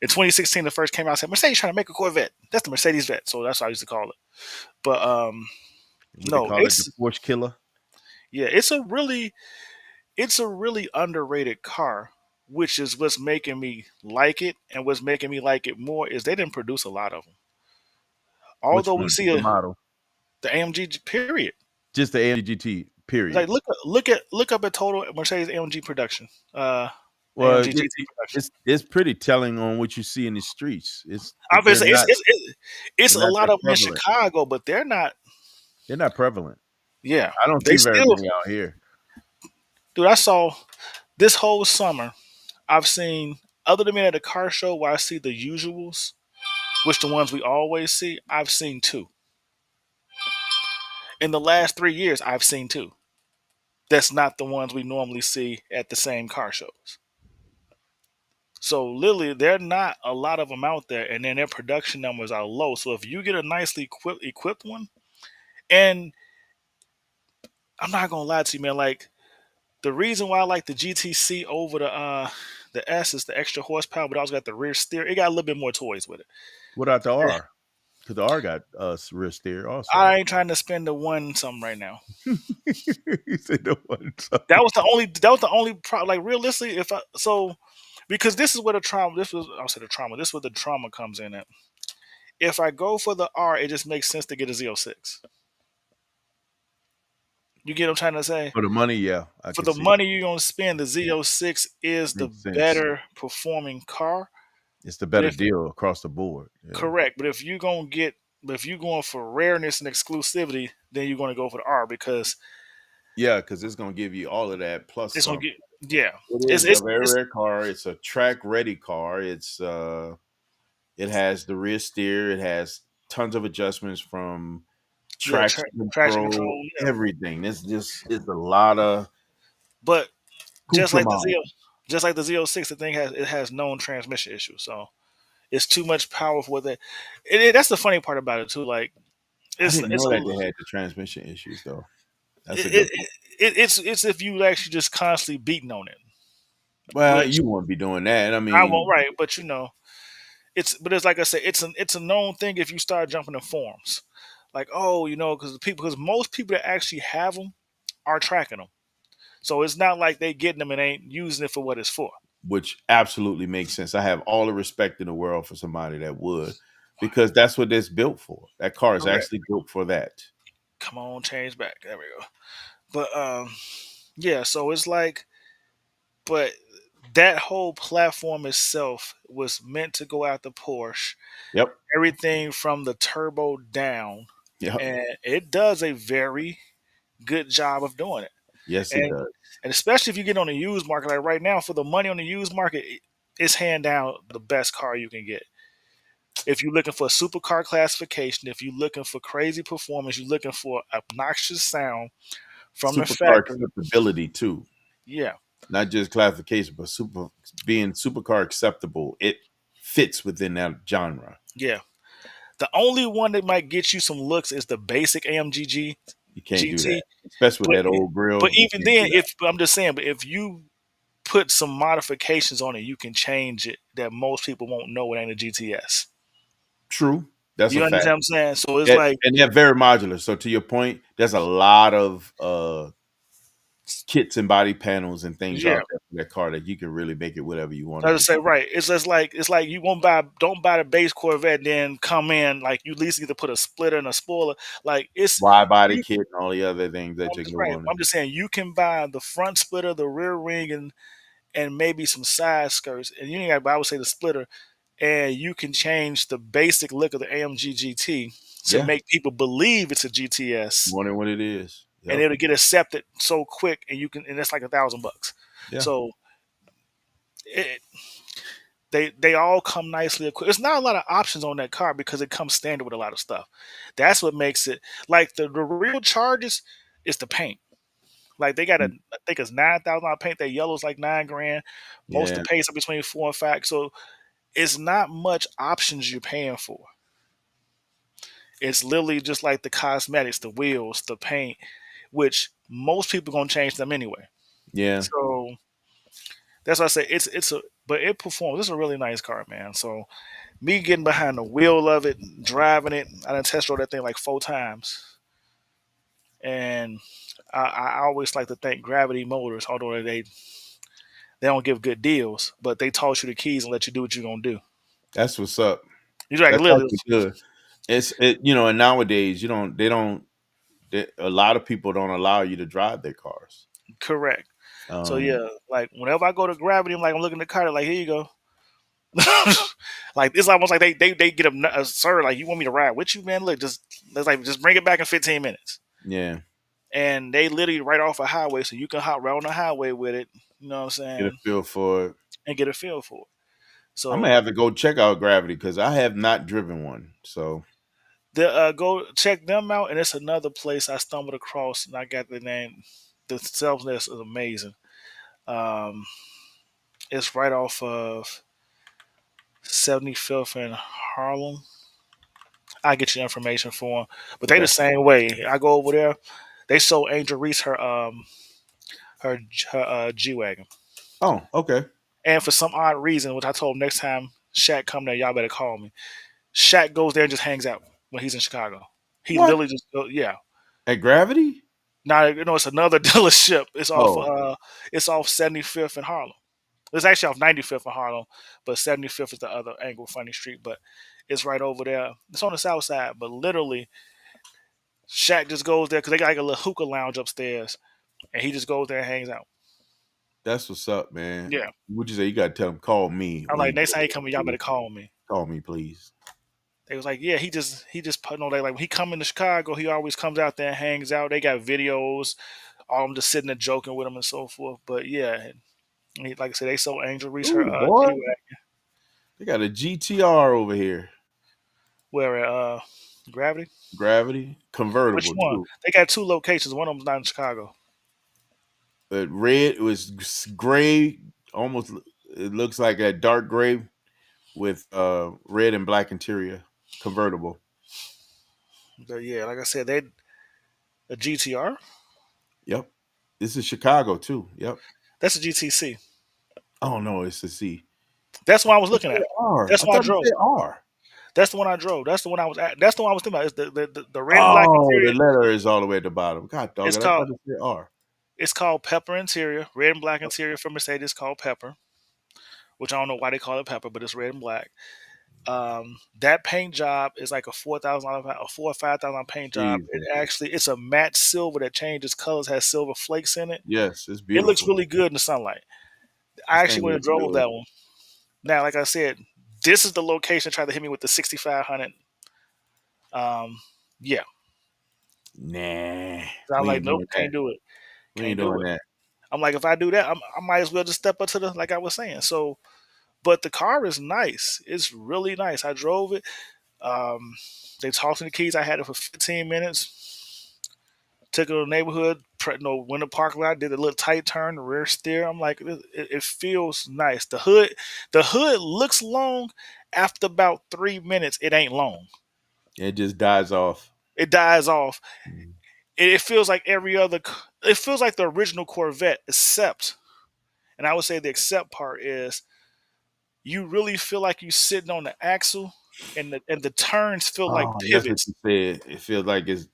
In 2016, the first came out, I said Mercedes trying to make a Corvette. That's the Mercedes Vet. So that's what I used to call it. But What no, they call it, the Porsche Killer. yeah, it's a really underrated car, which is what's making me like it, and what's making me like it more is they didn't produce a lot of them. Which Although we one? see The model. the AMG period. Just the AMG GT, period. Like look up at total Mercedes AMG production. Well, AMG GT production. it's pretty telling on what you see in the streets. Obviously, it's a not lot that of them in prevalent. Chicago, but they're not. They're not prevalent. Yeah, I don't they see very still, many out here. dude. I saw this whole summer. I've seen other than being at a car show where I see the usuals, which the ones we always see. I've seen two. In the last 3 years, I've seen two. That's not the ones we normally see at the same car shows. So literally, there are not a lot of them out there, and then their production numbers are low. So if you get a nicely equipped one, and I'm not gonna lie to you, man, like the reason why I like the GTC over the S is the extra horsepower, but I also got the rear steer. It got a little bit more toys with it. What about the R? Because the R got rear steer also. I ain't trying to spend the one something right now. You said the one. That was the only problem. Like realistically, because this is where the trauma. This was I'll say the trauma. This is where the trauma comes in at. If I go for the R, it just makes sense to get a Z06. You get what I'm trying to say? For the money, yeah. For the money you're gonna spend, the Z06 is the better performing car. It's the better deal across the board. Yeah. Correct. But if you're going for rareness and exclusivity, then you're going to go for the R because it's going to give you all of that plus it's some. going to get It's a very rare car. It's a track ready car. It has the rear steer. It has tons of adjustments from traction control, everything. It's a lot of. But just like the Z06, the thing has known transmission issues, so it's too much power for what they. That's the funny part about it too. Like I didn't know that they had the transmission issues though. It's if you actually just constantly beating on it. Well, you won't be doing that. I mean, I won't, right? But it's like I said, it's a known thing if you start jumping in forums, like because most people that actually have them are tracking them, so it's not like they getting them and ain't using it for what it's for. Which absolutely makes sense. I have all the respect in the world for somebody that would, because that's what it's built for. That car is actually built for that. Come on, change back. There we go. But yeah. So it's like, but that whole platform itself was meant to go after Porsche. Yep. Everything from the turbo down Yeah. and it does a very good job of doing it. Yes, it And does. and especially if you get on the used market, like right now, for the money on the used market, it's hand down the best car you can get. If you're looking for a supercar classification, if you're looking for crazy performance, you're looking for obnoxious sound from the Supercar factory. acceptability too. Yeah, Not just classification, but being supercar acceptable. It fits within that genre. yeah. The only one that might get you some looks is the basic AMG You can't do that, GT. especially with But that old grill. but You even can't do then, that. if I'm just saying, but if you put some modifications on it, you can change it that most people won't know it ain't a GTS. True, that's You a understand fact. what I'm saying? So it's like, And they're very modular. So to your point, there's a lot of kits and body panels and things yeah. out there for that car that you can really make it whatever you want I it just to say be. right. It's like you won't don't buy the base Corvette, then come in like you at least either put a splitter and a spoiler. Like it's Wide body you. kit and all the other things that I'm you just can go right. on. I'm just saying you can buy the front splitter, the rear ring, and maybe some side skirts, and you ain't got. I would say the splitter, and you can change the basic look of the AMG GT to Yeah, make people believe it's a GTS, more than what it is. and Yep. it'll get accepted so quick, and you can, and it's like $1,000. Yeah. So it, they all come nicely equipped. There's not a lot of options on that car because it comes standard with a lot of stuff. That's what makes it like the real charges is the paint. Like they got a, I think it's $9,000 paint. That yellow's like $9,000. Most Yeah. of the paint's are between 4 and 5. So it's not much options you're paying for. It's literally just like the cosmetics, the wheels, the paint, which most people gonna change them anyway. Yeah. So that's why I say it's a, but it performs. It's a really nice car, man. So me getting behind the wheel of it, driving it, I done test drove that thing like 4 times, and I always like to thank Gravity Motors, although they don't give good deals, but they toss you the keys and let you do what you're gonna do. That's what's up. You're like That's literally actually good. And nowadays a lot of people don't allow you to drive their cars. correct. So Um, yeah, like whenever I go to Gravity, I'm looking at the car, they're like, here you go. Like it's almost like they get a sir, like you want me to ride with you, man? Look, just bring it back in 15 minutes. yeah, And they literally right off a highway, so you can hop right on the highway with it. You know what I'm get a saying? feel for it. And get a feel for it. I'm gonna So have to go check out Gravity because I have not driven one. So go check them out, and it's another place I stumbled across, and I got the name. The sales list is amazing. Um, it's right off of 75th and Harlem. I get you information for them, but they okay. the same way. I go over there. They sold Angel Reese her G wagon, Oh, okay. and for some odd reason, which I told him next time Shaq come there, y'all better call me. Shaq goes there and just hangs out when he's in Chicago. He What literally just go, yeah. at Gravity? Now it's another dealership. Oh, It's off 75th and Harlem. It's actually off 95th and Harlem, but 75th is the other angle, funny street. But it's right over there. It's on the south side, but literally Shaq just goes there because they got like a little hookah lounge upstairs, and he just goes there and hangs out. that's what's up, man. Yeah, Would you say you gotta tell him call me I'm when like, you next go time he there, come in, y'all better please. call me. Call me, please. They was like, yeah, he just put on, like when he come into Chicago, he always comes out there and hangs out. They got videos, all them just sitting there joking with him and so forth. But yeah, like I said, they sold Angel Reese her Ooh, boy, G-Wagon. they got a GTR over here. Where Gravity. Gravity Which convertible one? too. They got two locations. One of them's not in Chicago. But red, it was gray, almost. It looks like a dark gray with red and black interior, convertible. But yeah, like I said, they a GTR. Yep, this is Chicago too. Yep. That's a GTC. Oh no, it's a C. That's the one I was It looking said at. R. That's I the one I thought it drove. said R. That's the one I drove. That's the one I was at. That's the one I was thinking about. It's the red and black Oh, the interior. letter is all the way at the bottom. God dog It's it! I called thought it said R. it's called Pepper Interior. Red and black interior for Mercedes called Pepper, which I don't know why they call it Pepper, but it's red and black. That paint job is like a $4,000, a $4 or $5,000 paint job. It Jesus. actually it's a matte silver that changes colors, has silver flakes in it. Yes, it's It looks beautiful. really good in the sunlight. I This actually thing went and looks drove good. that one. Now, like I said, this is the location tried to hit me with the 6,500. Yeah, Nah, So I'm we like, ain't nope, doing that. can't do it. We ain't Can't do doing it. that. I'm like, if I do that, I might as well just step up to the, like I was saying. So, but the car is nice. It's really nice. I drove it. Um, they tossed me the keys. I had it for 15 minutes. Took it to the neighborhood, went to the parking lot, did a little tight turn, the rear steer. I'm like, it feels nice. The hood looks long. After about 3 minutes, it ain't long. It just dies off. It dies off. Mhm. It feels like every other. It feels like the original Corvette, except, and I would say the except part is, you really feel like you sitting on the axle, and the turns feel like Oh, that's what pivots. you said. It feels like it's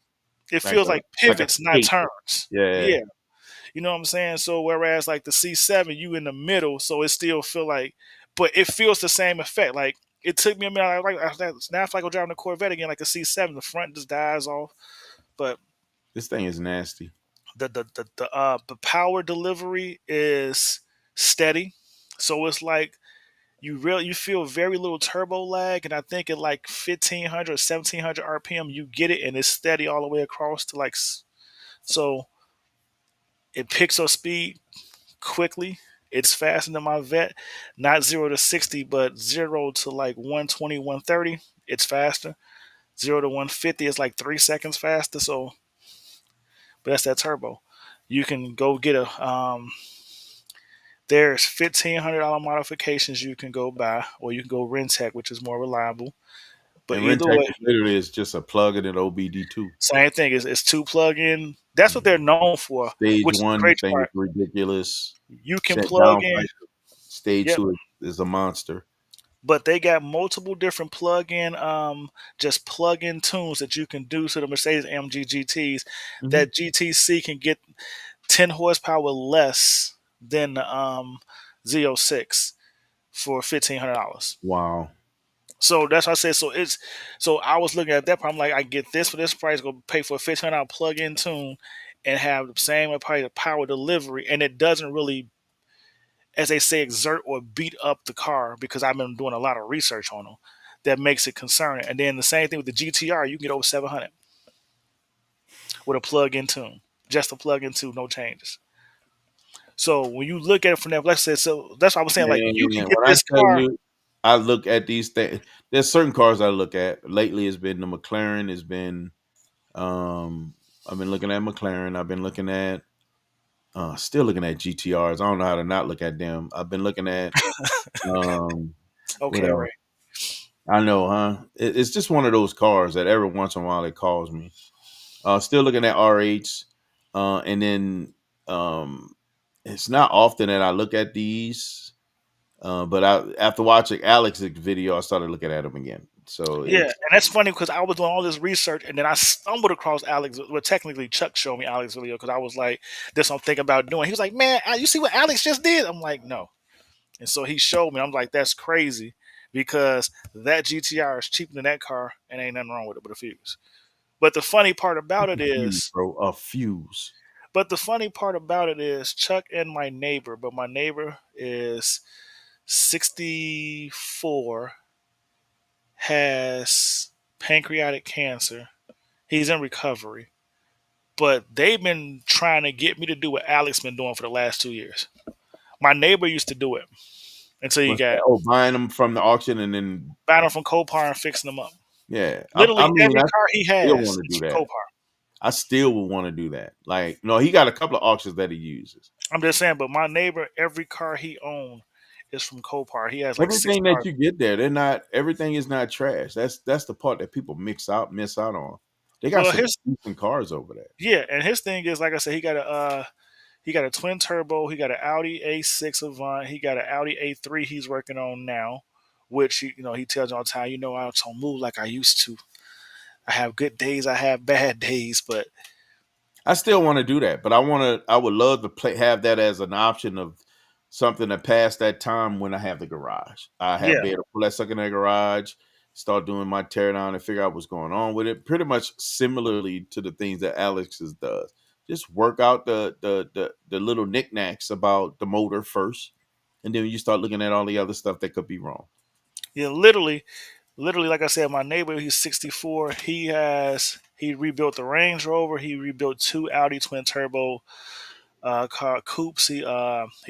It like feels like a pivots, not skate. turns. Yeah. Yeah. You know what I'm saying? So whereas like the C7, you in the middle, so it still feel like, but it feels the same effect. Like it took me a minute. Now if I go driving the Corvette again, like a C7, the front just dies off. But This thing is nasty. the power delivery is steady, so it's like you feel very little turbo lag, and I think at like 1500 or 1700 RPM, you get it, and it's steady all the way across to like so. It picks up speed quickly. It's faster than my vet, not 0 to 60, but 0 to like 120, 130. It's faster. 0 to 150 is like 3 seconds faster. So, but that's that turbo. You can go get a. There's $1,500 modifications you can go buy, or you can go Rentec, which is more reliable. But And either Rentec way, is literally is just a plug-in at OBD2. same thing. It's two plug-in. That's what they're known for, Stage which is the one, great thing is part. ridiculous. You can Set plug down in. price. Stage Yep. two is a monster. But they got multiple different plug-in, just plug-in tunes that you can do to the Mercedes AMG GTs. Mhm. That GTC can get 10 horsepower less than the Z06 for $1,500. Wow. So that's what I said. So I was looking at that part. I'm like, I get this for this price, go pay for a $1,500 plug-in tune, and have the same probably the power delivery, and it doesn't really, as they say, exert or beat up the car, because I've been doing a lot of research on them. That makes it concerning. And then the same thing with the GTR, you can get over 700 with a plug-in tune, just a plug-in tune, no changes. So when you look at it from that, like I said, so that's why I was saying, like, you can Man, get when I this tell car. you, I look at these things. There's certain cars I look at. Lately, it's been the McLaren. It's been, I've been looking at McLaren. I've been looking at, still looking at GTRs. I don't know how to not look at them. I've been looking at, um, what Okay, else? Ray. I know, huh? It's just one of those cars that every once in a while it calls me. Still looking at R8s, and then it's not often that I look at these. But after watching Alex's video, I started looking at them again. So Yeah, it's and that's funny because I was doing all this research, and then I stumbled across Alex. Well, technically, Chuck showed me Alex's video because I was like, "This I'm thinking about doing." He was like, "Man, you see what Alex just did?" I'm like, "No," and so he showed me. I'm like, "That's crazy," because that GTR is cheaper than that car, and ain't nothing wrong with it but a fuse. But the funny part about it a fuse, is, bro. A fuse. Chuck and my neighbor, but my neighbor is 64, has pancreatic cancer. He's in recovery, but they've been trying to get me to do what Alex been doing for the last 2 years. My neighbor used to do it until he What's that? got Oh, buying them from the auction and then buying them from Copar and fixing them up. yeah. I Literally mean, every I car he still has want to is do from that. Copar. I still would want to do that. Like, no, he got a couple of auctions that he uses. I'm just saying, but my neighbor, every car he owned is from Copar. He has like 6 Everything that cars. you get there, they're not. Everything is not trash. That's the part that people miss out on. They got Well, some his decent cars over there. yeah, and his thing is, like I said, he got a twin turbo. He got an Audi A6 Avant. He got an Audi A3 he's working on now, which he tells me all the time. I don't move like I used to. I have good days. I have bad days, but I still want to do that, but I would love to have that as an option of something to pass that time when I have the garage. I have yeah, be able to pull that sucker in the garage, start doing my tear down and figure out what's going on with it. Pretty much similarly to the things that Alex's does. Just work out the little knickknacks about the motor first, and then you start looking at all the other stuff that could be wrong. literally, like I said, my neighbor, he's 64. He He rebuilt the Range Rover. He rebuilt 2 Audi twin turbo car coupes. He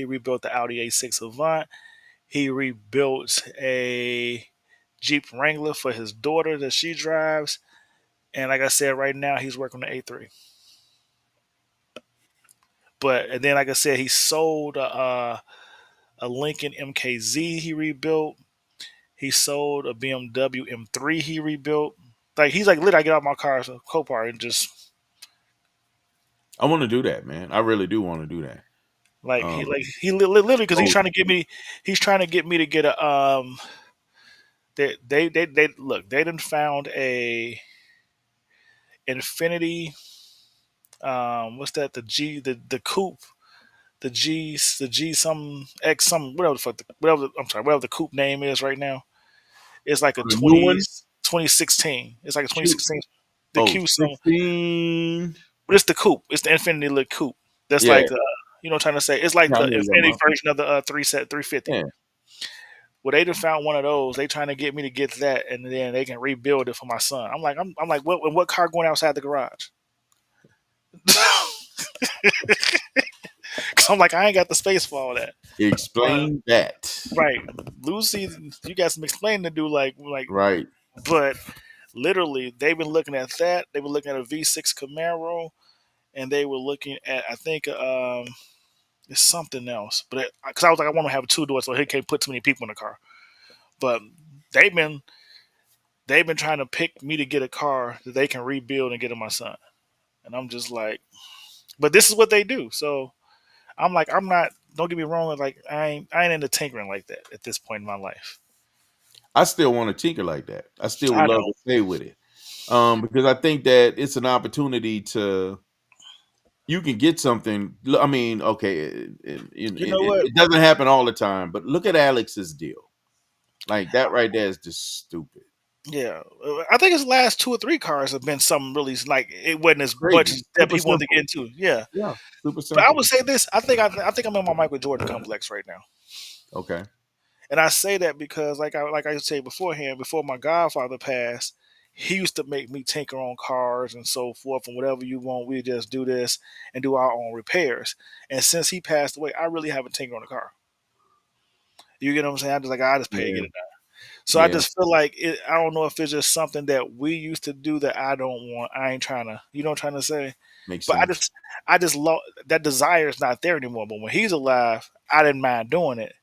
rebuilt the Audi A6 Avant. He rebuilt a Jeep Wrangler for his daughter that she drives. And like I said, right now he's working on the A3. But and then, like I said, he sold a Lincoln MKZ he rebuilt. He sold a BMW M3 he rebuilt. Like he's like, literally, I get out my car, so Copart, and just I want to do that, man. I really do want to do that. literally because he's Oh, trying to get me. He's trying to get me to get a They look. They done found a Infinity. What's that? The coupe. The G some X some whatever the fuck whatever the coupe name is right now. It's like a the new one. 2016. It's like a Q. 2016. The Oh, Q some, 16. but it's the coupe. It's the Infinity look coupe. That's Yeah, like you know what I'm trying to say. It's like yeah, I the know what you're talking Infinity about. version of the 350. Yeah. Well, they just found one of those. They trying to get me to get that, and then they can rebuild it for my son. I'm like, what car going outside the garage? Because I'm like, I ain't got the space for all that. Explain that. Right, Lucy, you got some explaining to do. Like, Right. but literally, they've been looking at that. They were looking at a V6 Camaro, and they were looking at, I think, it's something else. But because I was like, I want to have 2 doors, so he can't put too many people in the car. But they've been trying to pick me to get a car that they can rebuild and get to my son, and I'm just like, but this is what they do. So I'm like, I'm not. Don't get me wrong. Like I ain't into tinkering like that at this point in my life. I still want to tinker like that. I still would I love know. to stay with it. Because I think that it's an opportunity to you can get something. I mean, okay, You know what? it doesn't happen all the time, but look at Alex's deal. Like that right there is just stupid. Yeah, I think his last 2 or 3 cars have been something really like it wasn't as much Crazy. as that Super he wanted to simple. get into. Yeah, Yeah, super but I simple. would say this. I think I'm in my Michael Jordan complex right now. Okay. And I say that because, like I said beforehand, before my godfather passed, he used to make me tinker on cars and so forth, and whatever you want, we just do this and do our own repairs. And since he passed away, I really haven't tinkered on a car. You get what I'm saying? I'm just like, I just pay to get Yeah. it done. So I Yeah. just feel like I don't know if it's just something that we used to do that I don't want. I ain't trying to, you know what I'm trying to say? Makes But sense. I just that desire is not there anymore. But when he's alive, I didn't mind doing it.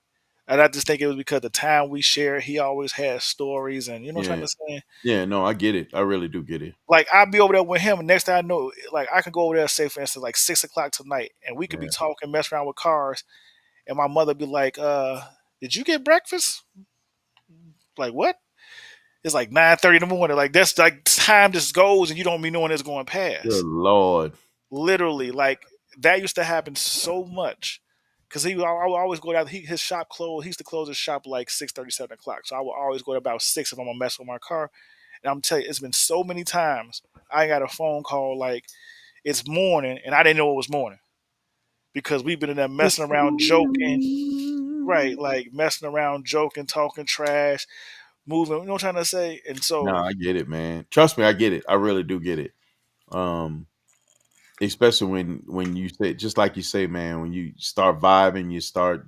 And I just think it was because the time we shared, he always had stories, and you know what I'm Yeah. trying to say. Yeah. No, I get it. I really do get it. Like I'd be over there with him, and next thing I know, like I can go over there, say for instance, like 6 o'clock tonight, and we could be Yeah. talking, mess around with cars, and my mother be like, "Did you get breakfast?" Like what? It's like 9:30 in the morning. Like that's like time just goes, and you don't be knowing it's going Good past. Lord. Literally, like that used to happen so much. Cause I would always go down. His shop closed. He used to close his shop like 6:30, 7 o'clock. So I would always go to about 6 if I'm gonna mess with my car. And I'm telling you, it's been so many times I got a phone call like it's morning, and I didn't know it was morning because we've been in there messing around, joking, right? Like messing around, joking, talking trash, moving. You know what I'm trying to say? And No, so I get it, man. Trust me, I get it. I really do get it. Especially when you say, just like you say, man, when you start vibing,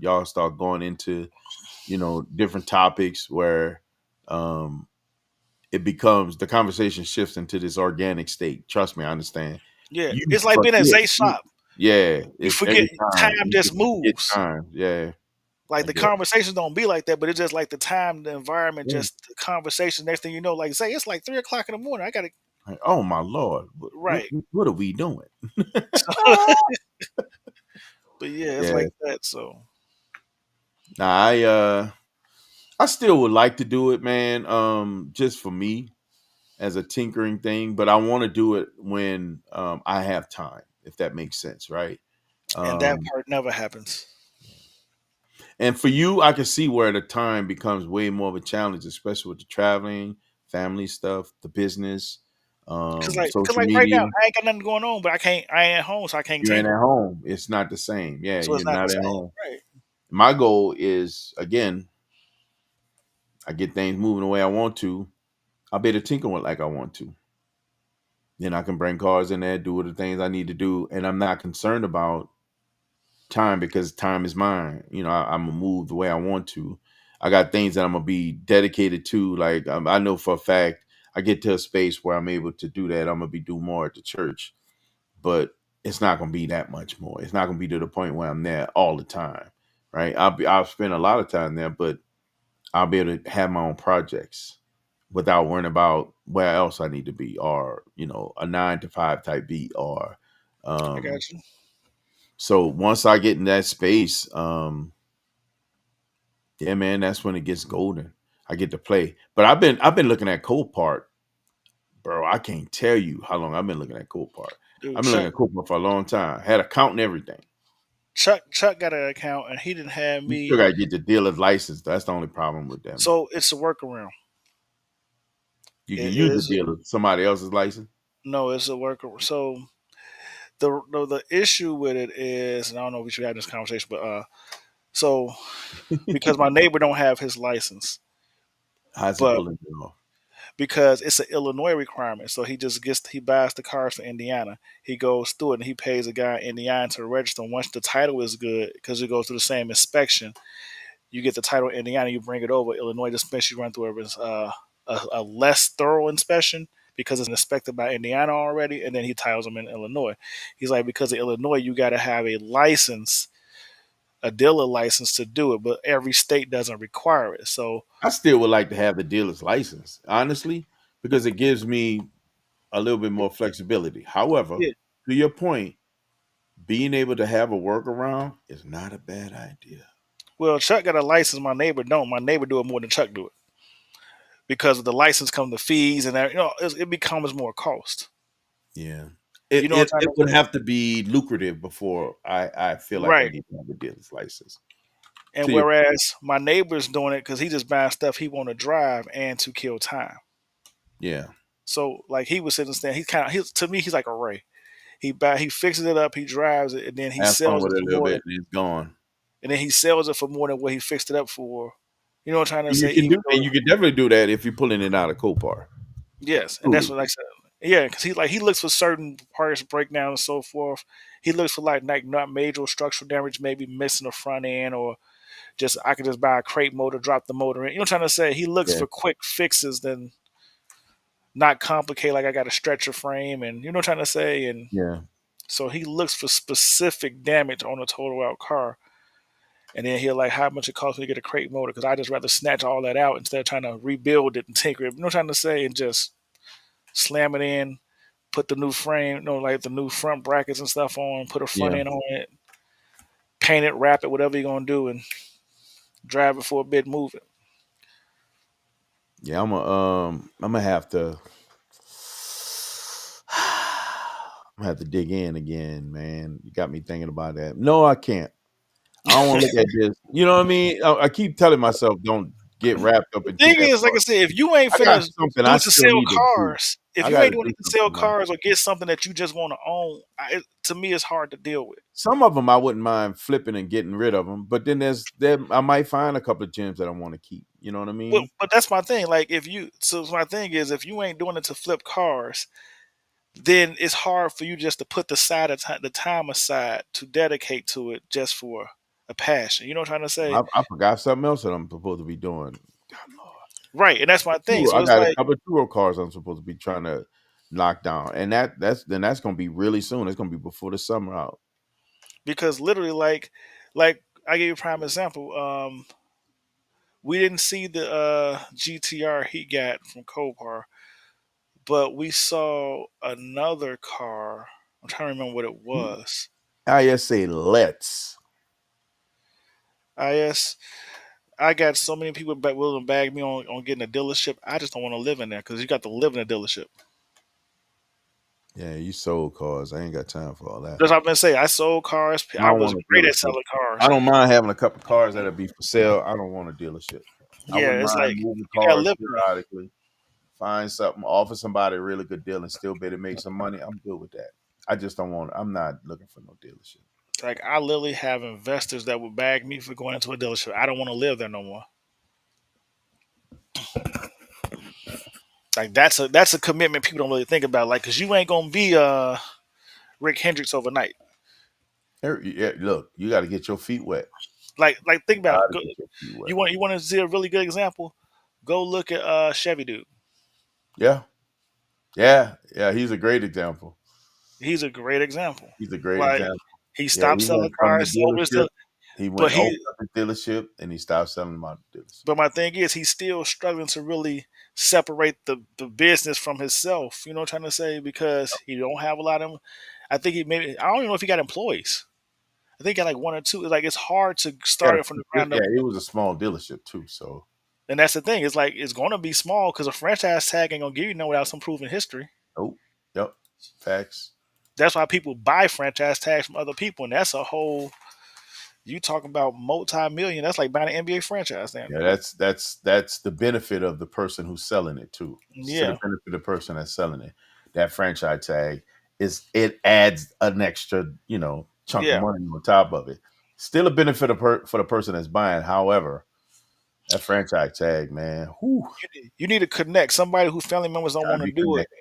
y'all start going into, different topics where it becomes the conversation shifts into this organic state. Trust me, I understand. yeah, You it's like being at forget. Zay's shop. Yeah, You it's forget every time. time You just just forget moves. time. Yeah, Like I the get it. conversations don't be like that, but it's just like the time, the environment, Yeah. just the conversation. Next thing you know, like say it's like 3 o'clock in the morning. I gotta Like, oh my Lord, right. what are we doing? But yeah, it's Yeah. like that. So Now I still would like to do it, man. Just for me as a tinkering thing, but I want to do it when I have time, if that makes sense, right? and that Um, part never happens. and for you, I can see where the time becomes way more of a challenge, especially with the traveling, family stuff, the business, Cause social like right now, media. I ain't got nothing going on, but I ain't at home, so I can't You ain't tinker. at home. It's not the same. Yeah, So it's you're not the not at same, home. right? My goal is, again, I get things moving the way I want to. I'll be able to tinker with like I want to. Then I can bring cars in there, do the things I need to do, and I'm not concerned about time because time is mine. You know, I'm gonna move the way I want to. I got things that I'm gonna be dedicated to. Like I know for a fact, I get to a space where I'm able to do that. I'm gonna be doing more at the church, but it's not gonna be that much more. It's not gonna be to the point where I'm there all the time, right? I'll spend a lot of time there, but I'll be able to have my own projects without worrying about where else I need to be, or a 9 to 5 type beat, or I um, got you. so once I get in that space, yeah, man, that's when it gets golden. I get to play. But I've been looking at Copart, bro. I can't tell you how long I've been looking at Copart. Dude, I've been looking at Copart for a long time. Had a count and everything. Chuck got an account, and he didn't have You still me. gotta get the dealer's license. That's the only problem with them. So it's a workaround. You can It use the is dealer, somebody else's license. no, it's a workaround. So the issue with it is, and I don't know if we should have this conversation, but so because my neighbor don't have his license, How's he but pulling it off? because it's an Illinois requirement, so he buys the cars for Indiana. He goes through it and he pays a guy in Indiana to register. Once the title is good, because it goes through the same inspection, you get the title in Indiana, you bring it over. Illinois just makes you run through a less thorough inspection because it's inspected by Indiana already, and then he titles them in Illinois. He's like, because of Illinois, you got to have a license, a dealer license to do it, but every state doesn't require it. So I still would like to have the dealer's license, honestly, because it gives me a little bit more flexibility. However, yeah, to your point, being able to have a workaround is not a bad idea. well, Chuck got a license. My neighbor don't. My neighbor do it more than Chuck do it because of the license comes the fees and that. It becomes more cost. Yeah. You know what I'm It trying would to say? have to be lucrative before I feel like I Right. need to have a dealer's license. And To your whereas my neighbor's doing it because he just buying stuff he want to drive and to kill time. Yeah. So like he was sitting there, to me he's like a Ray. He fixes it up, he drives it, and then he Have fun sells it with it for a little more than, bit and it's gone. and then he sells it for more than what he fixed it up for. You know what I'm trying to And you say? can Even do, though and you can definitely do that if you're pulling it out of Copar. yes, and that's Truly. what I said. Yeah, because he looks for certain parts breakdown and so forth. He looks for like not major structural damage, maybe missing the front end, or just I could just buy a crate motor, drop the motor in. You know what I'm trying to say? He looks Yeah. for quick fixes than not complicate like I got to stretch a frame and you know what I'm trying to say? And Yeah. so he looks for specific damage on a total out car. And then he'll like how much it costs me to get a crate motor because I just rather snatch all that out instead of trying to rebuild it and tinker it. You know what I'm trying to say? And just slam it in, put the new frame, like the new front brackets and stuff on, put a front Yeah. end on it, paint it, wrap it, whatever you're gonna do, and drive it for a bit, move it. Yeah, I'm gonna have to I'm gonna have to dig in again, man. You got me thinking about that. No, I can't. I don't want to look at this. You know what I mean? I keep telling myself, don't get wrapped up The into thing that is, like I part. said, if you ain't I got finna something do I it to still sell need to do. cars, if I you got ain't to doing do it to sell something, man. cars or get something that you just want to own, to me, it's hard to deal with. Some of them I wouldn't mind flipping and getting rid of them, but then I might find a couple of gems that I want to keep. You know what I But mean? but that's my thing. Like so my thing is, if you ain't doing it to flip cars, then it's hard for you just to put the time aside to dedicate to it just for a passion. You know what I'm trying to say? I forgot something else that I'm supposed to be doing. God, Lord. Right, and that's my thing. So I it's got a like couple of Turo cars I'm supposed to be trying to knock down, and that's gonna be really soon. It's gonna be before the summer out. because literally, like I give you a prime example. We didn't see the GTR he got from Copar, but we saw another car. I'm trying to remember what it was. I just say let's. I got so many people willing to bag me on getting a dealership. I just don't want to live in there because you got to live in a dealership. Yeah, you sold cars. I ain't got time for all that. That's what I've been saying. I sold cars. I I don't was want a great at dealership. selling cars. I don't mind having a couple of cars that'll be for sale. I don't want a dealership. I Yeah, wouldn't it's mind like moving you gotta cars live in it. periodically. Find something, offer somebody a really good deal, and still be able to make some money. I'm good with that. I just don't want. I'm not looking for no dealership. Like I literally have investors that would bag me for going into a dealership. I don't want to live there no more. Like that's a commitment people don't really think about. Like, cause you ain't gonna be Rick Hendricks overnight. Yeah, look, you got to get your feet wet. Like think about Got it. to Go, get your feet wet. you want to see a really good example? Go look at Chevy Dude. Yeah, yeah, yeah. He's a great example. He's a great example. He's a great Like example. he Yeah, stopped he selling went from the cars, sold his dealership. He but went he opened up the dealership and he stopped selling them out of the dealership. but my thing is he's still struggling to really separate the business from himself. You know what I'm trying to say? Because he don't have a lot of. I think he maybe I don't even know if he got employees. I think he got like one or two. Like it's hard to start it from the ground Yeah, up. it was a small dealership too. So And that's the thing. It's like it's going to be small because a franchise tag ain't gonna give you no without some proven history. oh, yep, facts. That's why people buy franchise tags from other people, and that's a whole. You talking about multi-million? That's like buying an NBA franchise. Damn. Yeah, that's the benefit of the person who's selling it too. It's to the Yeah, benefit of the person that's selling it. That franchise tag is it adds an extra, chunk yeah. of money on top of it. Still a benefit for the person that's buying. However, that franchise tag, man, whew, You need to connect somebody whose family members don't gotta want to be do it, connected.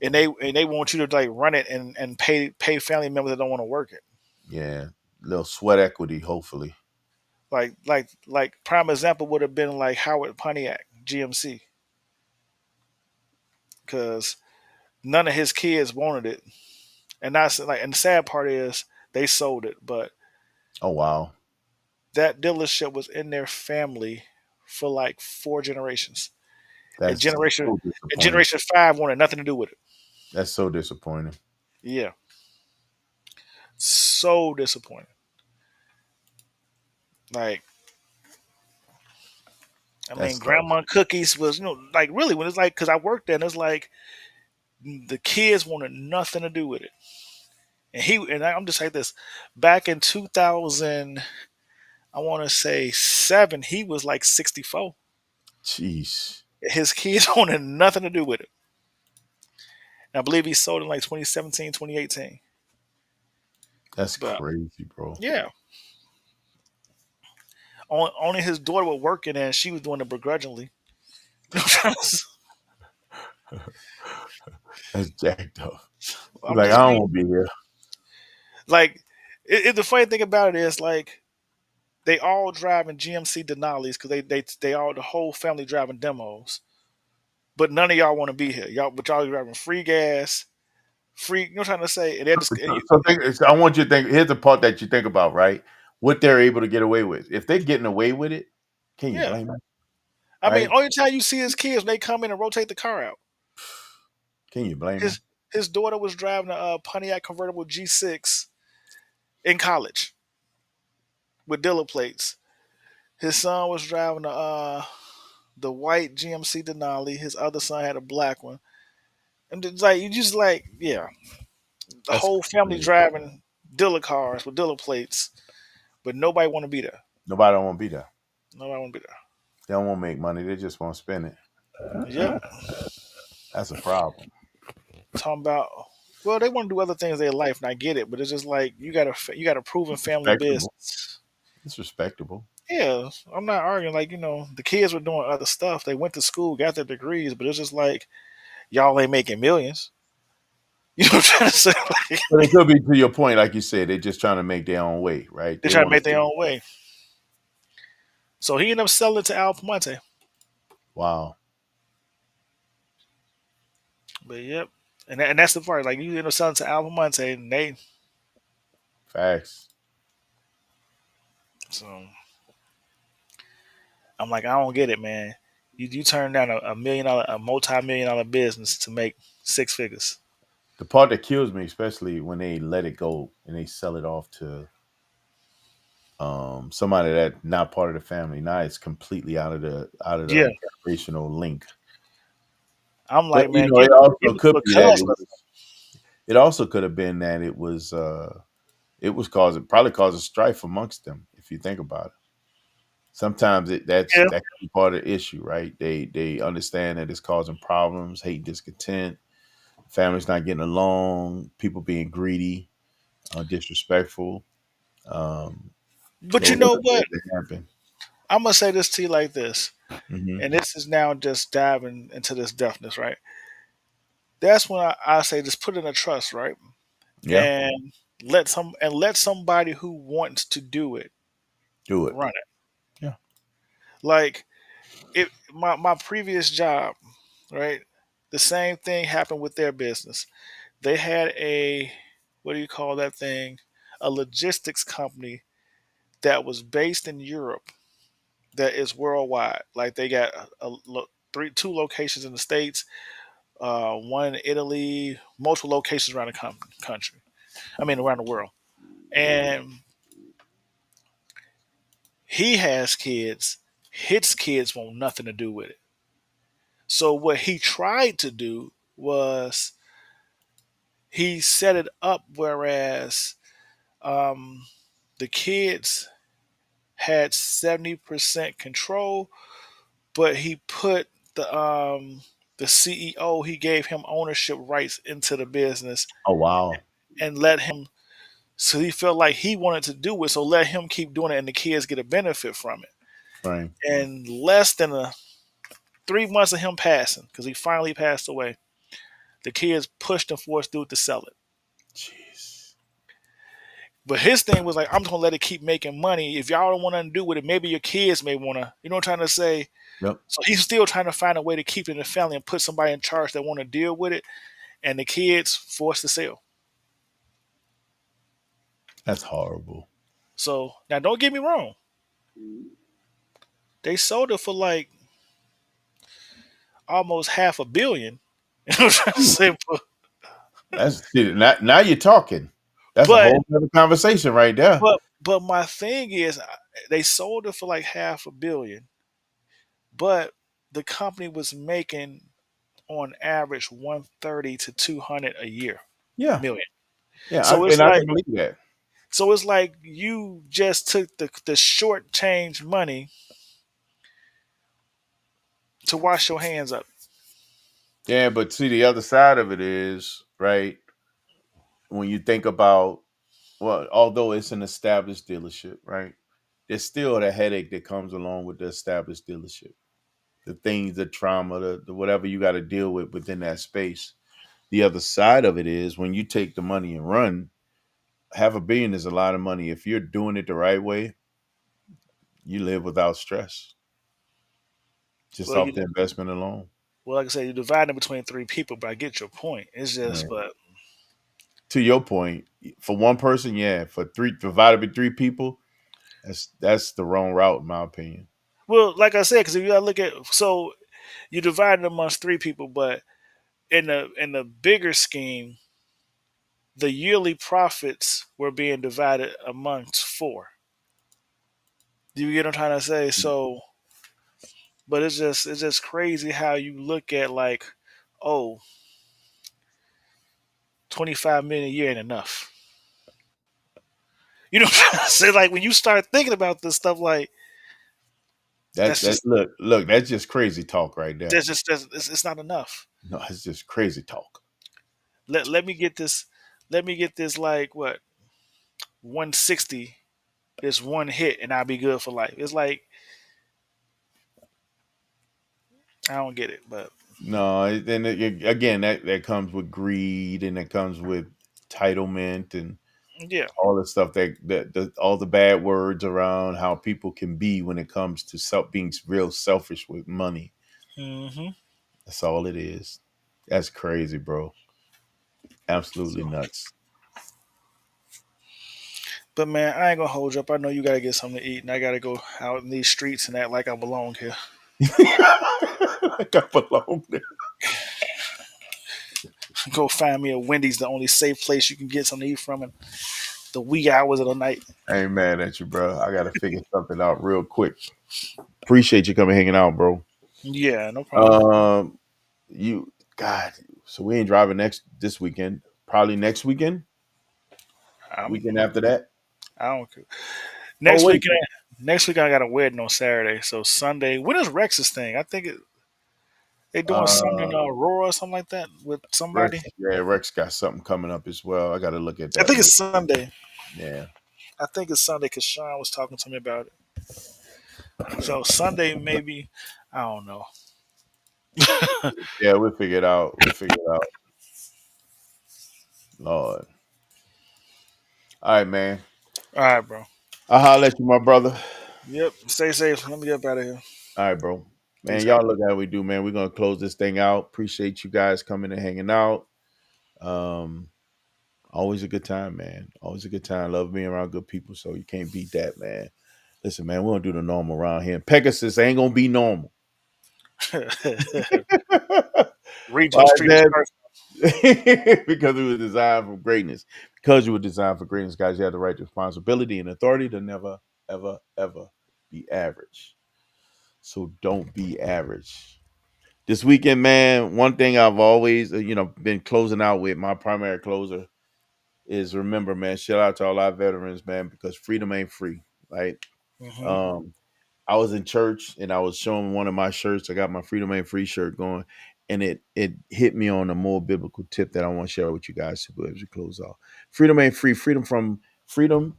and they want you to like run it and pay family members that don't want to work it. Yeah, little sweat equity, hopefully. Like prime example would have been like Howard Pontiac GMC because none of his kids wanted it, and that's like and the sad part is they sold it, but Oh wow, that dealership was in their family for like 4 generations. And that's generation so and disappointing. generation 5 wanted nothing to do with it. That's so disappointing. Yeah, so disappointing. Like I That's mean, tough. Grandma Cookies was like really when it's like because I worked there and it's like the kids wanted nothing to do with it. And I'm just like this. Back in 2000, I want to say 7, he was like 64. Jeez, His kids wanted nothing to do with it. And I believe he sold in like 2017, 2018. that's But crazy, bro. yeah, only his daughter was working and she was doing it begrudgingly. That's jacked up. I'm Like just I don't being want to be here. like, the funny thing about it is like they all driving GMC Denali's because they all the whole family driving demos, but none of y'all want to be here. Y'all driving free gas, free. You know what I'm trying to say? And they're just So I want you to think. Here's the part that you think about, right? What they're able to get away with. If they're getting away with it, can you yeah. blame them? I mean, Right? only time you see his kids when they come in and rotate the car out. Can you blame them? His daughter was driving a Pontiac convertible G6 in college with dealer plates. His son was driving the white GMC Denali. His other son had a black one. And it's like you just like yeah, the That's whole family crazy. driving dealer cars with dealer plates, but nobody want to be there. Nobody don't want to be there. Nobody want to be They don't want to make money. They just want to spend it. there. Yep. That's a problem. Talking about well, they want to do other things in their life, and I get it, but it's just like you got a proven family Respectable. business. It's respectable. Yeah, I'm not arguing. Like the kids were doing other stuff. They went to school, got their degrees, but it's just like y'all ain't making millions. You know what I'm trying to say? Like, But it could be to your point, like you said, they're just trying to make their own way, right? they They try to want make their own way. So he ended up selling it to Al Piemonte. Wow. But yep, and that's the part. Like you end up selling to Al Piemonte, and they Facts. so I'm like, I don't get it, man. You turn down a multi-million dollar business to make 6 figures. The part that kills me, especially when they let it go and they sell it off to somebody that not part of the family. Now it's completely out of the Yeah, generational link. I'm But like, man, it also give could a be that cuz. it also could have been that it was probably causing strife amongst them, if you think about it. Sometimes that Yeah, can be part of the issue, right? They understand that it's causing problems, hate, discontent, families not getting along, people being greedy, disrespectful. Um, but you those are know the things what? that happen. I'm gonna say this to you like this. Hmm. and this is now just diving into this deafness, right? That's when I say just put in a trust, right? Yeah, And let somebody who wants to do it do it. run it. Yeah. Like my previous job, right? The same thing happened with their business. They had a, what do you call that thing? A logistics company that was based in Europe that is worldwide. Like they got two locations in the states, one in Italy, multiple locations around the country. I mean, around the world. And he has kids. His kids want nothing to do with it. So what he tried to do was he set it up whereas um, the kids had 70% control, but he put the CEO, he gave him ownership rights into the business Oh wow. and let him, so he felt like he wanted to do it, so let him keep doing it and the kids get a benefit from it. Right. And less than 3 months of him passing, because he finally passed away, the kids pushed and forced dude to sell it. Jeez. But his thing was like, I'm just gonna let it keep making money. If y'all don't want nothing to do with it, maybe your kids may wanna, you know what I'm trying to say? Yep. So he's still trying to find a way to keep it in the family and put somebody in charge that want to deal with it, and the kids forced to sell. That's horrible. So now, don't get me wrong, they sold it for like almost $500 million. You know what I'm trying to say? That's now you're talking. That's a But whole other conversation right there. but my thing is, they sold it for like $500 million, but the company was making on average 130 to 200 a year Yeah. million. Yeah. So it's I like can believe that. you just took the short change money to wash your hands up. Yeah, but see, the other side of it is, right, when you think about, well, although it's an established dealership, right, there's still the headache that comes along with the established dealership. The things, the trauma, the whatever you got to deal with within that space. The other side of it is when you take the money and run, $500 million is a lot of money. If you're doing it the right way, you live without stress, just Well, off the investment alone. well, like I said, you're dividing between three people, but I get your point. It's just, Yeah. but To your point, for one person, yeah. For three, divided by three people, that's the wrong route, in my opinion. well, like I said, because if you gotta look at, so you divide it amongst three people, but in the bigger scheme, the yearly profits were being divided amongst four. Do you get what I'm trying to say? So, but it's just crazy how you look at like, oh, 25 million a year ain't enough. You know what I'm trying to say? Like when you start thinking about this stuff, like That that's that just look, that's just crazy talk right there. it's not enough. No, it's just crazy talk. Let me get this. Let me get this like what 160. This one hit and I'll be good for life. It's like I don't get it, but No, again, that comes with greed and it comes with entitlement and yeah. all the stuff all the bad words around how people can be when it comes to being real selfish with money. hmm That's all it is. That's crazy, bro. Absolutely So, nuts. but man, I ain't gonna hold you up. I know you gotta get something to eat, and I gotta go out in these streets and act like I belong here. Like I belong there. Go find me a Wendy's, the only safe place you can get something to eat from in the wee hours of the night. I ain't mad at you, bro. I gotta figure something out real quick. Appreciate you coming hanging out, bro. Yeah, no problem. You God, so we ain't driving this weekend. Probably next weekend. I'm, Weekend after that. I don't care. Oh Next wait. weekend, next week I got a wedding on Saturday, so Sunday. When is Rex's thing? I think they doing something in Uh Aurora or something like that with somebody. Rex got something coming up as well. I gotta look at I that. think it's Sunday. Yeah. I think it's Sunday because Sean was talking to me about it. So Sunday maybe, I don't know. Yeah, we'll figure it out. We'll figure it out. Lord. All right, man. All right, bro. I'll holler at you, my brother. Yep. Stay safe. Let me get up out of here. All right, bro. Man, Peace y'all out. look how we do, man. We're gonna close this thing out. Appreciate you guys coming and hanging out. Um, always a good time, man. Always a good time. Love being around good people, so you can't beat that, man. Listen, man, we don't do the normal around here. Pegasus ain't gonna be normal. All Regional right, street is man. cursed. Because we were designed for greatness. Because you were designed for greatness, guys, you have the right responsibility and authority to never, ever, ever be average. So don't be average. This weekend, man, one thing I've always, been closing out with, my primary closer is, remember, man, shout out to all our veterans, man, because freedom ain't free, right? Mhm. I was in church and I was showing one of my shirts. I got my Freedom Ain't Free shirt going, and it hit me on a more biblical tip that I want to share with you guys as we close off. Freedom ain't free. Freedom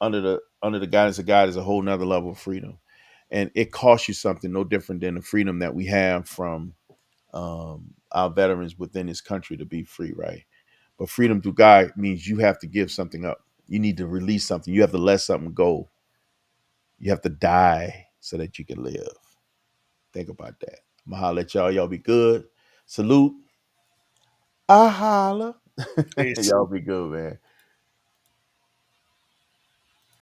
under the guidance of God is a whole nother level of freedom, and it costs you something no different than the freedom that we have from our veterans within this country to be free, right? But freedom through God means you have to give something up. You need to release something. You have to let something go. You have to die so that you can live. Think about that. I'm gonna holler at y'all. Y'all be good. Salute. I holla. Peace. Y'all be good, man.